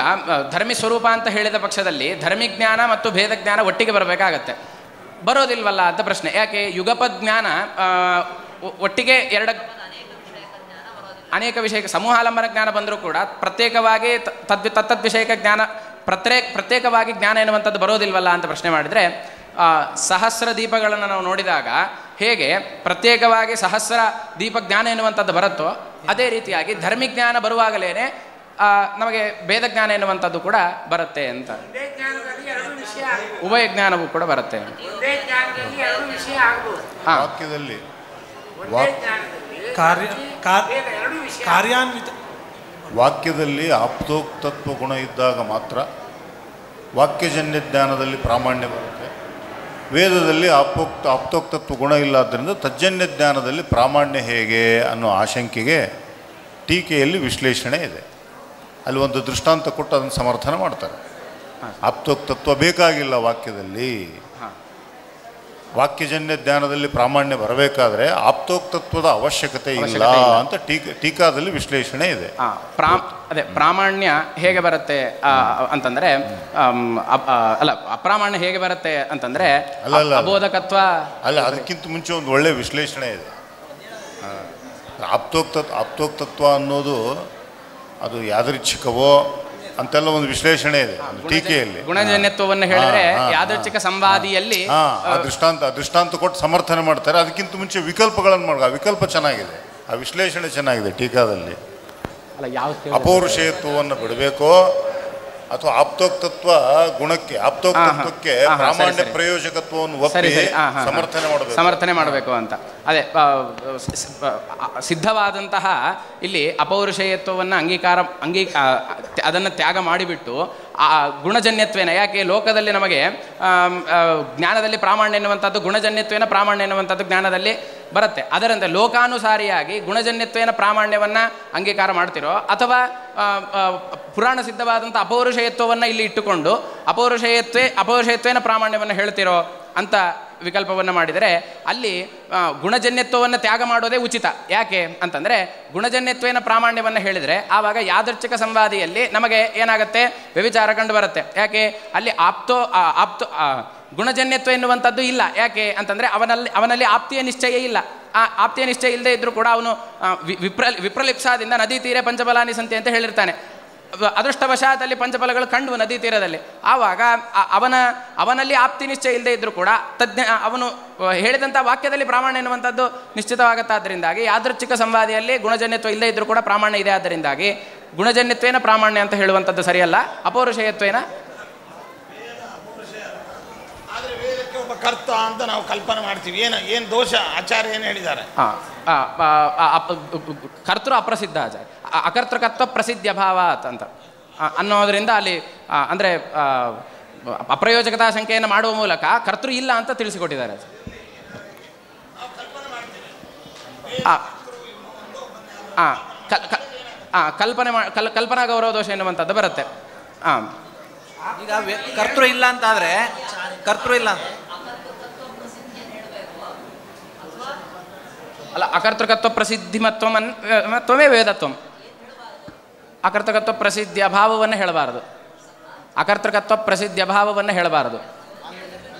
Speaker 1: ಧರ್ಮಿ ಸ್ವರೂಪ ಅಂತ ಹೇಳಿದ ಪಕ್ಷದಲ್ಲಿ ಧರ್ಮಿಜ್ಞಾನ ಮತ್ತು ಭೇದ ಜ್ಞಾನ ಒಟ್ಟಿಗೆ ಬರಬೇಕಾಗತ್ತೆ. ಬರೋದಿಲ್ವಲ್ಲ ಅಂತ ಪ್ರಶ್ನೆ. ಯಾಕೆ ಯುಗಪ ಜ್ಞಾನ ಒಟ್ಟಿಗೆ ಅನೇಕ ವಿಷಯಕ್ಕೆ ಸಮೂಹಾಲಂಬನ ಜ್ಞಾನ ಬಂದರೂ ಕೂಡ ಪ್ರತ್ಯೇಕವಾಗಿ ತತ್ತದ್ ವಿಷಯಕ ಜ್ಞಾನ ಪ್ರತ್ಯೇಕವಾಗಿ ಜ್ಞಾನ ಎನ್ನುವಂಥದ್ದು ಬರೋದಿಲ್ವಲ್ಲ ಅಂತ ಪ್ರಶ್ನೆ ಮಾಡಿದರೆ, ಸಹಸ್ರ ದೀಪಗಳನ್ನು ನಾವು ನೋಡಿದಾಗ ಹೇಗೆ ಪ್ರತ್ಯೇಕವಾಗಿ ಸಹಸ್ರ ದೀಪ ಜ್ಞಾನ ಎನ್ನುವಂಥದ್ದು ಬರುತ್ತೋ ಅದೇ ರೀತಿಯಾಗಿ ಧರ್ಮಿಜ್ಞಾನ ಬರುವಾಗಲೇ ನಮಗೆ ಭೇದ ಜ್ಞಾನ ಎನ್ನುವಂಥದ್ದು ಕೂಡ ಬರುತ್ತೆ ಅಂತ. ಉಭಯ ಜ್ಞಾನವೂ ಕೂಡ ಬರುತ್ತೆ.
Speaker 12: ವಾಕ್ಯದಲ್ಲಿ ವಾಕ್ಯದಲ್ಲಿ ಆಪ್ತೋಕ್ತತ್ವ ಗುಣ ಇದ್ದಾಗ ಮಾತ್ರ ವಾಕ್ಯಜನ್ಯ ಜ್ಞಾನದಲ್ಲಿ ಪ್ರಾಮಾಣ್ಯ ಬರುತ್ತೆ. ವೇದದಲ್ಲಿ ಆಪ್ತೋಕ್ತತ್ವ ಗುಣ ಇಲ್ಲಆದ್ದರಿಂದ ತಜ್ಜನ್ಯ ಜ್ಞಾನದಲ್ಲಿ ಪ್ರಾಮಾಣ್ಯ ಹೇಗೆ ಅನ್ನೋ ಆಶಂಕೆಗೆ ಟೀಕೆಯಲ್ಲಿ ವಿಶ್ಲೇಷಣೆ ಇದೆ. ಅಲ್ಲಿ ಒಂದು ದೃಷ್ಟಾಂತ ಕೊಟ್ಟು ಅದನ್ನು ಸಮರ್ಥನ ಮಾಡ್ತಾರೆ. ಆಪ್ತೋಕ್ತತ್ವ ಬೇಕಾಗಿಲ್ಲ ವಾಕ್ಯದಲ್ಲಿ, ವಾಕ್ಯಜನ್ಯ ಜ್ಞಾನದಲ್ಲಿ ಪ್ರಾಮಾಣ್ಯ ಬರಬೇಕಾದ್ರೆ ಆಪ್ತೋಕ್ತತ್ವದ ಅವಶ್ಯಕತೆ ಇಲ್ಲ ಅಂತ ಟೀಕಾದಲ್ಲಿ ವಿಶ್ಲೇಷಣೆ ಇದೆ.
Speaker 1: ಅದೇ ಪ್ರಾಮಾಣ್ಯ ಹೇಗೆ ಬರುತ್ತೆ ಅಂತಂದ್ರೆ, ಅಲ್ಲ ಅಪ್ರಾಮಾಣ್ಯ ಹೇಗೆ ಬರುತ್ತೆ ಅಂತಂದ್ರೆ ಅಬೋಧಕತ್ವ
Speaker 12: ಅಲ್ಲ, ಅದಕ್ಕಿಂತ ಮುಂಚೆ ಒಂದು ಒಳ್ಳೆ ವಿಶ್ಲೇಷಣೆ ಇದೆ. ಆಪ್ತೋಕ್ತತ್ವ ಅನ್ನೋದು ಅದು ಯಾದೃಚ್ಛಿಕವೋ ಅಂತೆಲ್ಲ ಒಂದು ವಿಶ್ಲೇಷಣೆ ಇದೆ ಟೀಕೆಯಲ್ಲಿ.
Speaker 1: ಗುಣಜನ್ಯತ್ವವನ್ನು ಹೇಳಿದ್ರೆ ಯಾದೃಚ್ಛಿಕ ಸಂವಾದಿಯಲ್ಲಿ
Speaker 12: ದೃಷ್ಟಾಂತ ಕೊಟ್ಟು ಸಮರ್ಥನೆ ಮಾಡ್ತಾರೆ. ಅದಕ್ಕಿಂತ ಮುಂಚೆ ವಿಕಲ್ಪಗಳನ್ನು ಆ ವಿಕಲ್ಪ ಚೆನ್ನಾಗಿದೆ, ಆ ವಿಶ್ಲೇಷಣೆ ಚೆನ್ನಾಗಿದೆ ಟೀಕಾದಲ್ಲಿ. ಅಪೌರುಷೇಯತ್ವವನ್ನು ಬಿಡಬೇಕೋ ಅಥವಾ ಆಪ್ತೋಕ್ತತ್ವ ಗುಣಕ್ಕೆ ಆಪ್ತೋಕ್ತತ್ವಕ್ಕೆ ಪ್ರಾಮಾಣ್ಯ ಪ್ರಯೋಜಕತ್ವವನ್ನು ಒಪ್ಪಿ
Speaker 1: ಸಮರ್ಥನೆ ಮಾಡಬೇಕು ಅಂತ. ಅದೇ ಸಿದ್ಧವಾದಂತಹ ಇಲ್ಲಿ ಅಪೌರುಷೇಯತ್ವವನ್ನು ಅದನ್ನು ತ್ಯಾಗ ಮಾಡಿಬಿಟ್ಟು ಆ ಗುಣಜನ್ಯತ್ವೇನ, ಯಾಕೆ ಲೋಕದಲ್ಲಿ ನಮಗೆ ಜ್ಞಾನದಲ್ಲಿ ಪ್ರಾಮಾಣ್ಯ ಎನ್ನುವಂಥದ್ದು ಗುಣಜನ್ಯತ್ವೇನ ಪ್ರಾಮಾಣ್ಯ ಎನ್ನುವಂಥದ್ದು ಜ್ಞಾನದಲ್ಲಿ ಬರುತ್ತೆ. ಅದರಂತೆ ಲೋಕಾನುಸಾರಿಯಾಗಿ ಗುಣಜನ್ಯತ್ವೇನ ಪ್ರಾಮಾಣ್ಯವನ್ನು ಅಂಗೀಕಾರ ಮಾಡ್ತಿರೋ ಅಥವಾ ಪುರಾಣ ಸಿದ್ಧವಾದಂಥ ಅಪೌರುಷೇಯತ್ವವನ್ನು ಇಲ್ಲಿ ಇಟ್ಟುಕೊಂಡು ಅಪೌರುಷೇಯತ್ವೇನ ಪ್ರಾಮಾಣ್ಯವನ್ನು ಹೇಳ್ತಿರೋ ಅಂತ ವಿಕಲ್ಪವನ್ನು ಮಾಡಿದರೆ ಅಲ್ಲಿ ಗುಣಜನ್ಯತ್ವವನ್ನು ತ್ಯಾಗ ಮಾಡೋದೇ ಉಚಿತ. ಯಾಕೆ ಅಂತಂದರೆ ಗುಣಜನ್ಯತ್ವೇನ ಪ್ರಾಮಾಣ್ಯವನ್ನು ಹೇಳಿದರೆ ಆವಾಗ ಯಾದೃಚ್ಛಿಕ ಸಂವಾದಿಯಲ್ಲಿ ನಮಗೆ ಏನಾಗುತ್ತೆ, ವ್ಯಭಿಚಾರ ಕಂಡು ಬರುತ್ತೆ. ಯಾಕೆ ಅಲ್ಲಿ ಗುಣಜನ್ಯತ್ವ ಎನ್ನುವಂಥದ್ದು ಇಲ್ಲ. ಯಾಕೆ ಅಂತಂದರೆ ಅವನಲ್ಲಿ ಆಪ್ತಿಯ ನಿಶ್ಚಯ ಇಲ್ಲ. ಆ ಆಪ್ತಿಯ ನಿಶ್ಚಯ ಇಲ್ಲದೆ ಇದ್ದರೂ ಕೂಡ ಅವನು ವಿಪ್ರಲಿಪ್ಸಾದಿಂದ ನದಿ ತೀರೆ ಪಂಚಫಲಾನಿ ಸಂತೆ ಅಂತ ಹೇಳಿರ್ತಾನೆ. ಅದೃಷ್ಟವಶಾದಲ್ಲಿ ಪಂಚಫಲಗಳು ಕಂಡು ನದಿ ತೀರದಲ್ಲಿ, ಆವಾಗ ಅವನಲ್ಲಿ ಆಪ್ತಿ ನಿಶ್ಚಯ ಇಲ್ಲದೆ ಇದ್ದರೂ ಕೂಡ ಅವನು ಹೇಳಿದಂಥ ವಾಕ್ಯದಲ್ಲಿ ಪ್ರಾಮಾಣ್ಯ ಎನ್ನುವಂಥದ್ದು ನಿಶ್ಚಿತವಾಗುತ್ತಾದ್ದರಿಂದಾಗಿ ಯಾದೃಚ್ಛಿಕ ಸಂವಾದಿಯಲ್ಲಿ ಗುಣಜನ್ಯತ್ವ ಇಲ್ಲದೆ ಇದ್ದರೂ ಕೂಡ ಪ್ರಾಮಾಣ್ಯ ಇದೆ. ಆದ್ದರಿಂದಾಗಿ ಗುಣಜನ್ಯತ್ವೇನ ಪ್ರಾಮಾಣ್ಯ ಅಂತ ಹೇಳುವಂಥದ್ದು ಸರಿಯಲ್ಲ, ಅಪೌರುಷೇಯತ್ವೇನ.
Speaker 11: ಆದರೆ ವೇದಕ್ಕೆ ಒಬ್ಬ ಕರ್ತ ಅಂತ ನಾವು ಕಲ್ಪನೆ ಮಾಡ್ತೀವಿ. ಏನು ದೋಷ ಆಚಾರ್ಯ ಏನು ಹೇಳಿದ್ದಾರೆ?
Speaker 1: ಕರ್ತೃ ಅಪ್ರಸಿದ್ಧ ಆಚಾರ್ಯ, ಅಕರ್ತೃಕತ್ವ ಪ್ರಸಿದ್ಧ ಅಭಾವಾತ್ ಅಂತ ಅನ್ನೋದರಿಂದ ಅಲ್ಲಿ ಅಂದರೆ ಅಪ್ರಯೋಜಕತಾ ಸಂಖ್ಯೆಯನ್ನು ಮಾಡುವ ಮೂಲಕ ಕರ್ತೃ ಇಲ್ಲ ಅಂತ ತಿಳಿಸಿಕೊಟ್ಟಿದ್ದಾರೆ. ಕಲ್ಪನಾ ಗೌರವ ದೋಷ ಎನ್ನುವಂಥದ್ದು ಬರುತ್ತೆ.
Speaker 8: ಈಗ ಕರ್ತೃ ಇಲ್ಲ ಅಂತಾದರೆ ಕರ್ತೃ ಇಲ್ಲ ಅಂತ
Speaker 1: ಅಲ್ಲ, ಅಕರ್ತೃಕತ್ವ ಪ್ರಸಿದ್ಧಿಮತ್ವಮೇ ವೇದತ್ವಂ. ಅಕರ್ತೃಕತ್ವ ಪ್ರಸಿದ್ಧಿ ಅಭಾವವನ್ನು ಹೇಳಬಾರದು, ಅಕರ್ತೃಕತ್ವ ಪ್ರಸಿದ್ಧಿ ಅಭಾವವನ್ನು ಹೇಳಬಾರದು.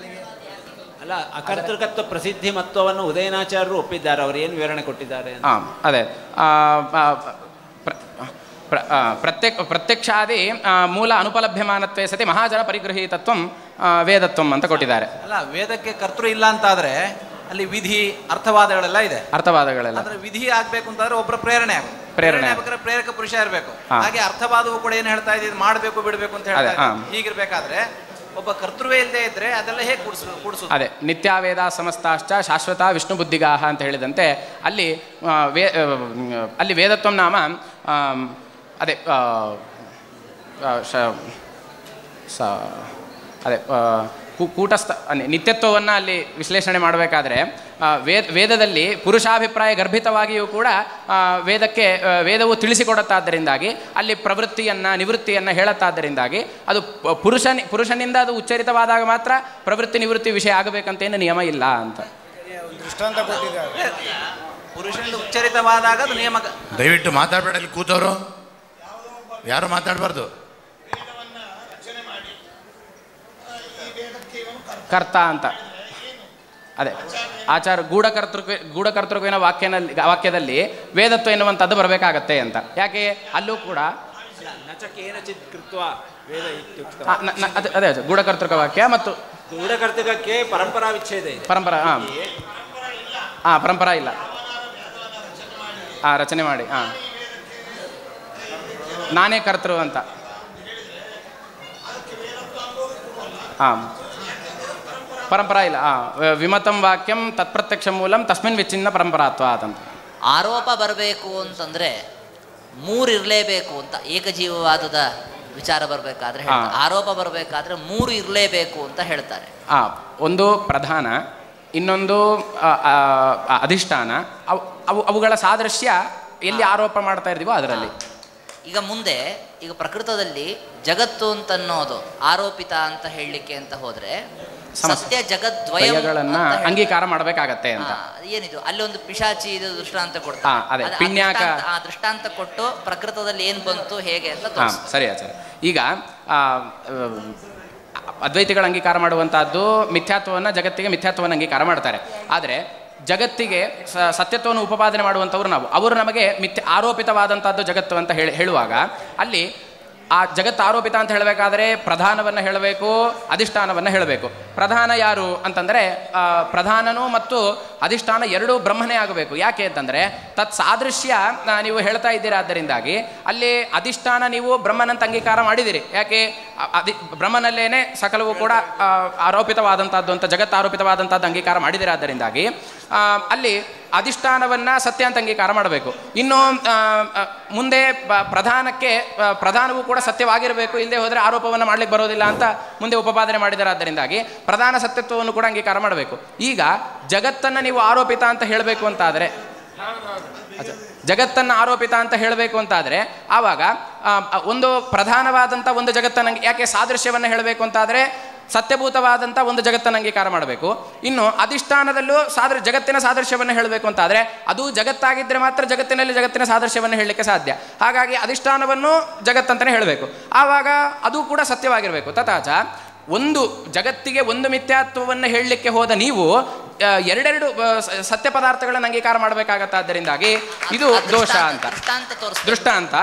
Speaker 5: ಅಲ್ಲ, ಅಕರ್ತೃಕತ್ವ ಪ್ರಸಿದ್ಧಿ ಮತ್ವವನ್ನು ಉದಯನಾಚಾರ್ಯರು ಒಪ್ಪಿದ್ದಾರೆ. ಅವರು ಏನು ವಿವರಣೆ ಕೊಟ್ಟಿದ್ದಾರೆ?
Speaker 1: ಅದೇ ಪ್ರತ್ಯಕ್ಷಾದಿ ಮೂಲ ಅನುಪಲಭ್ಯಮಾನತ್ವೇ ಸತಿ ಮಹಾಜನ ಪರಿಗೃಹೀತತ್ವಂ ವೇದತ್ವಂ ಅಂತ ಕೊಟ್ಟಿದ್ದಾರೆ.
Speaker 8: ಅಲ್ಲ, ವೇದಕ್ಕೆ ಕರ್ತೃ ಇಲ್ಲ ಅಂತಾದರೆ ಅಲ್ಲಿ ವಿಧಿ ಅರ್ಥವಾದಗಳೆಲ್ಲ ಇದೆ.
Speaker 1: ಅರ್ಥವಾದಗಳೆಲ್ಲ
Speaker 8: ಅಂದ್ರೆ ವಿಧಿ ಆಗ್ಬೇಕು ಅಂತಂದ್ರೆ ಒಬ್ಬರ ಪ್ರೇರಣೆ ಆಗ್ಬೇಕಾದ್ರೆ ಪ್ರೇರಕ ಪುರುಷ ಇರಬೇಕು. ಹಾಗೆ ಅರ್ಥವಾದವು ಕೂಡ ಏನು ಹೇಳ್ತಾ ಇದೆ, ಮಾಡಬೇಕು ಬಿಡಬೇಕು ಅಂತ ಹೇಳ್ತಾ ಇದೆ. ಹೀಗಿರ್ಬೇಕಾದ್ರೆ ಒಬ್ಬ ಕರ್ತೃವೇ ಇಲ್ಲದೆ ಇದ್ರೆ ಅದೆಲ್ಲ ಹೇಗೆ ಕೂಡಿಸೋದು?
Speaker 1: ಅದೇ ನಿತ್ಯಾವೇದ ಸಮಸ್ತಾಶ್ಚ ಶಾಶ್ವತ ವಿಷ್ಣು ಬುದ್ಧಿಗಾಹ ಅಂತ ಹೇಳಿದಂತೆ ಅಲ್ಲಿ ವೇದತ್ವಂ ನಾಮ ಅದೇ ಕೂಟಸ್ಥ ನಿತ್ಯತ್ವವನ್ನು ಅಲ್ಲಿ ವಿಶ್ಲೇಷಣೆ ಮಾಡಬೇಕಾದ್ರೆ ವೇದದಲ್ಲಿ ಪುರುಷಾಭಿಪ್ರಾಯ ಗರ್ಭಿತವಾಗಿಯೂ ಕೂಡ ವೇದವು ತಿಳಿಸಿಕೊಡುತ್ತಾದ್ದರಿಂದಾಗಿ ಅಲ್ಲಿ ಪ್ರವೃತ್ತಿಯನ್ನು ನಿವೃತ್ತಿಯನ್ನು ಹೇಳುತ್ತಾದ್ದರಿಂದಾಗಿ ಅದು ಪುರುಷನಿಂದ ಅದು ಉಚ್ಚರಿತವಾದಾಗ ಮಾತ್ರ ಪ್ರವೃತ್ತಿ ನಿವೃತ್ತಿ ವಿಷಯ ಆಗಬೇಕಂತೇನು ನಿಯಮ ಇಲ್ಲ ಅಂತ
Speaker 3: ದೃಷ್ಟಾಂತ ಕೊಟ್ಟಿದ್ದಾರೆ.
Speaker 8: ಪುರುಷನಿಂದ ಉಚ್ಚರಿತವಾದಾಗ ಅದು ನಿಯಮ.
Speaker 13: ದಯವಿಟ್ಟು ಮಾತಾಡಬೇಡ, ಇಲ್ಲಿ ಕೂತವರು ಯಾರು ಮಾತಾಡಬಾರ್ದು.
Speaker 1: ಕರ್ತ ಅಂತ ಅದೇ ಆಚಾರ ಗೂಢಕರ್ತೃತ್ವನ ವಾಕ್ಯದಲ್ಲಿ ವೇದತ್ವ ಎನ್ನುವಂಥದ್ದು ಬರಬೇಕಾಗತ್ತೆ ಅಂತ. ಯಾಕೆ ಅಲ್ಲೂ ಕೂಡ ಅದೇ ಗೂಢಕರ್ತೃಕ ವಾಕ್ಯ ಮತ್ತು
Speaker 5: ಗೂಢಕರ್ತೃಕಕ್ಕೆ ಪರಂಪರಾ ವಿಚ್ಛೇದ ಇದೆ.
Speaker 1: ಪರಂಪರಾ ಪರಂಪರಾ ಇಲ್ಲ. ರಚನೆ ಮಾಡಿ ನಾನೇ ಕರ್ತೃ ಅಂತ. ಪರಂಪರಾ ಇಲ್ಲ. ವಿಮತಂ ವಾಕ್ಯಂ ತತ್ಪ್ರತ್ಯಕ್ಷ ಮೂಲಂ ತಸ್ಮಿನ್ ವಿಚ್ಛಿನ್ನ ಪರಂಪರಾತ್ವ ಅಂತ.
Speaker 7: ಆರೋಪ ಬರಬೇಕು ಅಂತಂದ್ರೆ ಮೂರು ಇರಲೇಬೇಕು ಅಂತ, ಏಕಜೀವವಾದದ ವಿಚಾರ ಬರಬೇಕಾದ್ರೆ ಆರೋಪ ಬರಬೇಕಾದ್ರೆ ಮೂರು ಇರಲೇಬೇಕು ಅಂತ ಹೇಳ್ತಾರೆ.
Speaker 1: ಒಂದು ಪ್ರಧಾನ, ಇನ್ನೊಂದು ಅಧಿಷ್ಠಾನ. ಅವುಗಳ ಸಾದೃಶ್ಯ ಎಲ್ಲಿ ಆರೋಪ ಮಾಡ್ತಾ ಇದ್ದೀವೋ ಅದರಲ್ಲಿ.
Speaker 7: ಈಗ ಮುಂದೆ ಈಗ ಪ್ರಕೃತದಲ್ಲಿ ಜಗತ್ತು ಅಂತ ಅನ್ನೋದು ಆರೋಪಿತ ಅಂತ ಹೇಳಲಿಕ್ಕೆ ಅಂತ ಹೋದ್ರೆ ಸತ್ಯ ಜಗದ್ವಯಗಳನ್ನ
Speaker 1: ಅಂಗೀಕಾರ ಮಾಡಬೇಕಾಗತ್ತೆ ಅಂತ.
Speaker 7: ಏನಿದು ಅಲ್ಲಿ ಒಂದು ಪಿಶಾಚಿ ಇದು ದೃಷ್ಟಾಂತ ಕೊಡ್ತಾರೆ. ಆ ದೃಷ್ಟಾಂತ ಕೊಟ್ಟು ಪ್ರಕೃತದಲ್ಲಿ ಏನ್ ಬಂತು ಹೇಗೆ ಅಂತ
Speaker 1: ಸರಿ ಆಚಾರ್ಯ. ಈಗ ಅದ್ವೈತಿಗಳ ಅಂಗೀಕಾರ ಮಾಡುವಂತಹದ್ದು ಮಿಥ್ಯಾತ್ವವನ್ನು, ಜಗತ್ತಿಗೆ ಮಿಥ್ಯಾತ್ವವನ್ನು ಅಂಗೀಕಾರ ಮಾಡ್ತಾರೆ. ಆದರೆ ಜಗತ್ತಿಗೆ ಸತ್ಯತ್ವವನ್ನು ಉಪಪಾದನೆ ಮಾಡುವಂಥವ್ರು ನಾವು. ಅವರು ನಮಗೆ ಆರೋಪಿತವಾದಂಥದ್ದು ಜಗತ್ತು ಅಂತ ಹೇಳುವಾಗ ಅಲ್ಲಿ ಆ ಜಗತ್ತು ಆರೋಪಿತ ಅಂತ ಹೇಳಬೇಕಾದ್ರೆ ಪ್ರಧಾನವನ್ನು ಹೇಳಬೇಕು, ಅಧಿಷ್ಠಾನವನ್ನು ಹೇಳಬೇಕು. ಪ್ರಧಾನ ಯಾರು ಅಂತಂದರೆ ಪ್ರಧಾನನು ಮತ್ತು ಅಧಿಷ್ಠಾನ ಎರಡೂ ಬ್ರಹ್ಮನೇ ಆಗಬೇಕು. ಯಾಕೆ ಅಂತಂದರೆ ತತ್ ಸಾದೃಶ್ಯ ನೀವು ಹೇಳ್ತಾ ಇದ್ದೀರಾ. ಆದ್ದರಿಂದಾಗಿ ಅಲ್ಲಿ ಅಧಿಷ್ಠಾನ ನೀವು ಬ್ರಹ್ಮನಂತ ಅಂಗೀಕಾರ ಮಾಡಿದ್ದೀರಿ. ಯಾಕೆ ಬ್ರಹ್ಮನಲ್ಲೇನೆ ಸಕಲವೂ ಕೂಡ ಆರೋಪಿತವಾದಂಥದ್ದು ಅಂತ, ಜಗತ್ತು ಆರೋಪಿತವಾದಂಥದ್ದು ಅಂಗೀಕಾರ ಮಾಡಿದ್ದೀರಾ. ಆದ್ದರಿಂದಾಗಿ ಅಲ್ಲಿ ಅಧಿಷ್ಠಾನವನ್ನು ಸತ್ಯ ಅಂತ ಅಂಗೀಕಾರ ಮಾಡಬೇಕು. ಇನ್ನು ಮುಂದೆ ಪ್ರಧಾನವೂ ಕೂಡ ಸತ್ಯವಾಗಿರಬೇಕು, ಇಲ್ಲದೆ ಹೋದರೆ ಆರೋಪವನ್ನು ಮಾಡ್ಲಿಕ್ಕೆ ಬರೋದಿಲ್ಲ ಅಂತ ಮುಂದೆ ಉಪಪಾದನೆ ಮಾಡಿದ್ದಾರೆ. ಆದ್ದರಿಂದಾಗಿ ಪ್ರಧಾನ ಸತ್ಯತ್ವವನ್ನು ಕೂಡ ಅಂಗೀಕಾರ ಮಾಡಬೇಕು. ಈಗ ಜಗತ್ತನ್ನು ನೀವು ಆರೋಪಿತ ಅಂತ ಹೇಳಬೇಕು ಅಂತಾದರೆ, ಜಗತ್ತನ್ನು ಆರೋಪಿತ ಅಂತ ಹೇಳಬೇಕು ಅಂತಾದರೆ ಆವಾಗ ಒಂದು ಪ್ರಧಾನವಾದಂಥ ಒಂದು ಜಗತ್ತನ್ನು, ಯಾಕೆ ಸಾದೃಶ್ಯವನ್ನು ಹೇಳಬೇಕು ಅಂತಾದರೆ ಸತ್ಯಭೂತವಾದಂಥ ಒಂದು ಜಗತ್ತನ್ನು ಅಂಗೀಕಾರ ಮಾಡಬೇಕು. ಇನ್ನು ಅಧಿಷ್ಠಾನದಲ್ಲೂ ಜಗತ್ತಿನ ಸಾದೃಶ್ಯವನ್ನು ಹೇಳಬೇಕು ಅಂತಾದರೆ ಅದು ಜಗತ್ತಾಗಿದ್ದರೆ ಮಾತ್ರ ಜಗತ್ತಿನ ಸಾದೃಶ್ಯವನ್ನು ಹೇಳಲಿಕ್ಕೆ ಸಾಧ್ಯ. ಹಾಗಾಗಿ ಅಧಿಷ್ಠಾನವನ್ನು ಜಗತ್ತಂತಲೇ ಹೇಳಬೇಕು. ಆವಾಗ ಅದು ಕೂಡ ಸತ್ಯವಾಗಿರಬೇಕು. ತಥಾಚ ಒಂದು ಜಗತ್ತಿಗೆ ಒಂದು ಮಿಥ್ಯಾತ್ವವನ್ನು ಹೇಳಲಿಕ್ಕೆ ಹೋದ ನೀವು ಎರಡೆರಡು ಸತ್ಯ ಪದಾರ್ಥಗಳನ್ನು ಅಂಗೀಕಾರ ಮಾಡಬೇಕಾಗತ್ತೆ. ಆದ್ದರಿಂದಾಗಿ ಇದು ದೋಷ ಅಂತ. ದೃಷ್ಟಾಂತ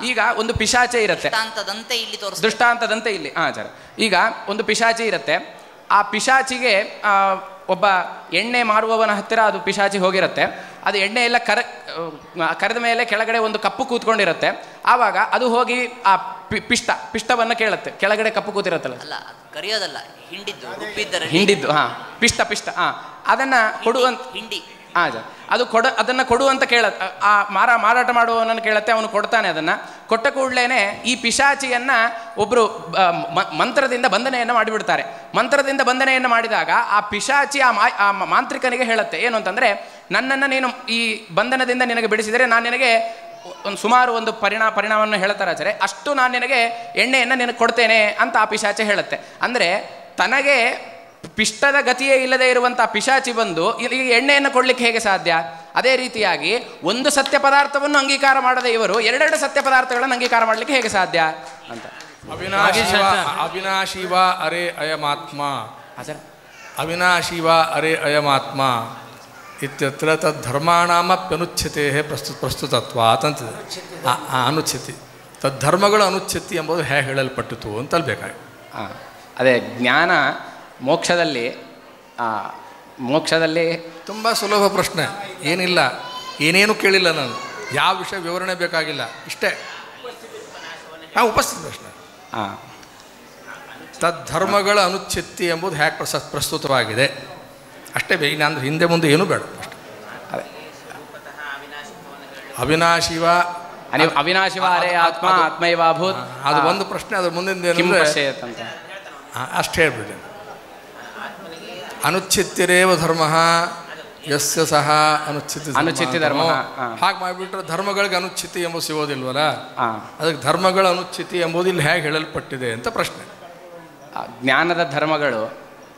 Speaker 1: ಈಗ ಒಂದು ಪಿಶಾಚೆ ಇರುತ್ತೆ, ದೃಷ್ಟಾಂತದಂತೆ ಇಲ್ಲಿ ಆಚಾರ. ಈಗ ಒಂದು ಪಿಶಾಚಿ ಇರುತ್ತೆ. ಆ ಪಿಶಾಚಿಗೆ ಒಬ್ಬ ಎಣ್ಣೆ ಮಾರುವವನ ಹತ್ತಿರ ಅದು ಪಿಶಾಚಿ ಹೋಗಿರುತ್ತೆ. ಅದು ಎಣ್ಣೆ ಎಲ್ಲ ಕರೆದ ಮೇಲೆ ಕೆಳಗಡೆ ಒಂದು ಕಪ್ಪು ಕೂತ್ಕೊಂಡಿರುತ್ತೆ. ಆವಾಗ ಅದು ಹೋಗಿ ಆ ಪಿಷ್ಟವನ್ನು ಕೇಳುತ್ತೆ. ಕೆಳಗಡೆ ಕಪ್ಪು ಕೂತಿರುತ್ತಲ್ಲ, ಹಿಂಡಿದ್ದು ಪಿಷ್ಟ ಅದನ್ನು ಕೊಡುವಂತ ಅದನ್ನು ಕೊಡು ಅಂತ ಆ ಮಾರಾಟ ಮಾಡುವವನನ್ನು ಕೇಳುತ್ತೆ. ಅವನು ಕೊಡ್ತಾನೆ. ಅದನ್ನು ಕೊಟ್ಟ ಕೂಡಲೇ ಈ ಪಿಶಾಚಿಯನ್ನು ಒಬ್ಬರು ಮಂತ್ರದಿಂದ ಬಂಧನೆಯನ್ನು ಮಾಡಿಬಿಡ್ತಾರೆ. ಮಂತ್ರದಿಂದ ಬಂಧನೆಯನ್ನು ಮಾಡಿದಾಗ ಆ ಪಿಶಾಚಿ ಆ ಮಾಂತ್ರಿಕನಿಗೆ ಹೇಳುತ್ತೆ ಏನು ಅಂತಂದರೆ, ನನ್ನನ್ನು ನೀನು ಈ ಬಂಧನದಿಂದ ನಿನಗೆ ಬಿಡಿಸಿದರೆ ನಾನು ನಿನಗೆ ಸುಮಾರು ಒಂದು ಪರಿಣಾಮವನ್ನು ಹೇಳ್ತಾರೆ ಆಚಾರ್ಯ, ಅಷ್ಟು ನಾನು ನಿನಗೆ ಎಣ್ಣೆಯನ್ನು ನಿನಗೆ ಕೊಡ್ತೇನೆ ಅಂತ ಆ ಪಿಶಾಚಿ ಹೇಳುತ್ತೆ. ಅಂದರೆ ತನಗೆ ಪಿಷ್ಟದ ಗತಿಯೇ ಇಲ್ಲದೆ ಇರುವಂಥ ಪಿಶಾಚಿ ಬಂದು ಇಲ್ಲಿ ಎಣ್ಣೆಯನ್ನು ಕೊಡಲಿಕ್ಕೆ ಹೇಗೆ ಸಾಧ್ಯ? ಅದೇ ರೀತಿಯಾಗಿ ಒಂದು ಸತ್ಯ ಪದಾರ್ಥವನ್ನು ಅಂಗೀಕಾರ ಮಾಡದೆ ಇವರು ಎರಡೆರಡು ಸತ್ಯ ಪದಾರ್ಥಗಳನ್ನು ಅಂಗೀಕಾರ ಮಾಡಲಿಕ್ಕೆ ಹೇಗೆ ಸಾಧ್ಯ ಅಂತ.
Speaker 2: ಅವಿನಾಶಿವ ಅರೆ ಅಯಮಾತ್ಮ, ಅವಿನಾಶಿವ ಅರೆ ಅಯಮಾತ್ಮ ಇತ್ಯತ್ರ ತದ್ಧರ್ಮಾಣಾಮಪ್ಯನುಚ್ಛತೆ ಪ್ರಸ್ತುತತ್ವಾತ್ ಅಂತಿದೆ. ಅನುಚ್ಛತಿ ತದ್ಧರ್ಮಗಳು ಅನುಚ್ಛತಿ ಎಂಬುದು ಹೇಗೆ ಹೇಳಲ್ಪಟ್ಟಿತು ಅಂತಲ್ಲಿ ಬೇಕಾಗಿ.
Speaker 1: ಅದೇ ಜ್ಞಾನ ಮೋಕ್ಷದಲ್ಲಿ
Speaker 2: ತುಂಬ ಸುಲಭ ಪ್ರಶ್ನೆ. ಏನಿಲ್ಲ, ಏನೇನು ಕೇಳಿಲ್ಲ ನಾನು, ಯಾವ ವಿಷಯ ವಿವರಣೆ ಬೇಕಾಗಿಲ್ಲ, ಇಷ್ಟೇ ಉಪಸ್ಥಿತ ಪ್ರಶ್ನೆ. ತದ್ಧರ್ಮಗಳ ಅನುಚ್ಛಿತ್ತಿ ಎಂಬುದು ಹ್ಯಾಕ್ ಪ್ರಸ್ತುತವಾಗಿದೆ ಅಷ್ಟೇ. ನಾನು ಹಿಂದೆ ಮುಂದೆ ಏನೂ ಬೇಡ ಅಷ್ಟೇ. ಅವಿನಾಶಿವ
Speaker 1: ಅವಿನಾಶಿವ ಅರೇ ಆತ್ಮ ಆತ್ಮೈವಾಭೂತ್,
Speaker 2: ಅದು ಒಂದು ಪ್ರಶ್ನೆ. ಅದ್ರ ಮುಂದಿನ ಅಷ್ಟು ಹೇಳ್ಬಿಡಿ. ಅನುಚ್ಛಿತ್ತಿರೇವ ಧರ್ಮ ಯಸ್ಯ ಸಹ ಅನುಚ್ಛಿತಿ ಧರ್ಮ. ಹಾಗೆ ಮಾಡಿಬಿಟ್ರೆ ಧರ್ಮಗಳಿಗೆ ಅನುಚ್ಛಿತಿ ಎಂಬುದು ಸಿಗೋದಿಲ್ವಲ್ಲ. ಅದಕ್ಕೆ ಧರ್ಮಗಳ ಅನುಚ್ಛಿತಿ ಎಂಬುದು ಇಲ್ಲಿ ಹೇಗೆ ಹೇಳಲ್ಪಟ್ಟಿದೆ ಅಂತ ಪ್ರಶ್ನೆ.
Speaker 1: ಜ್ಞಾನದ ಧರ್ಮಗಳು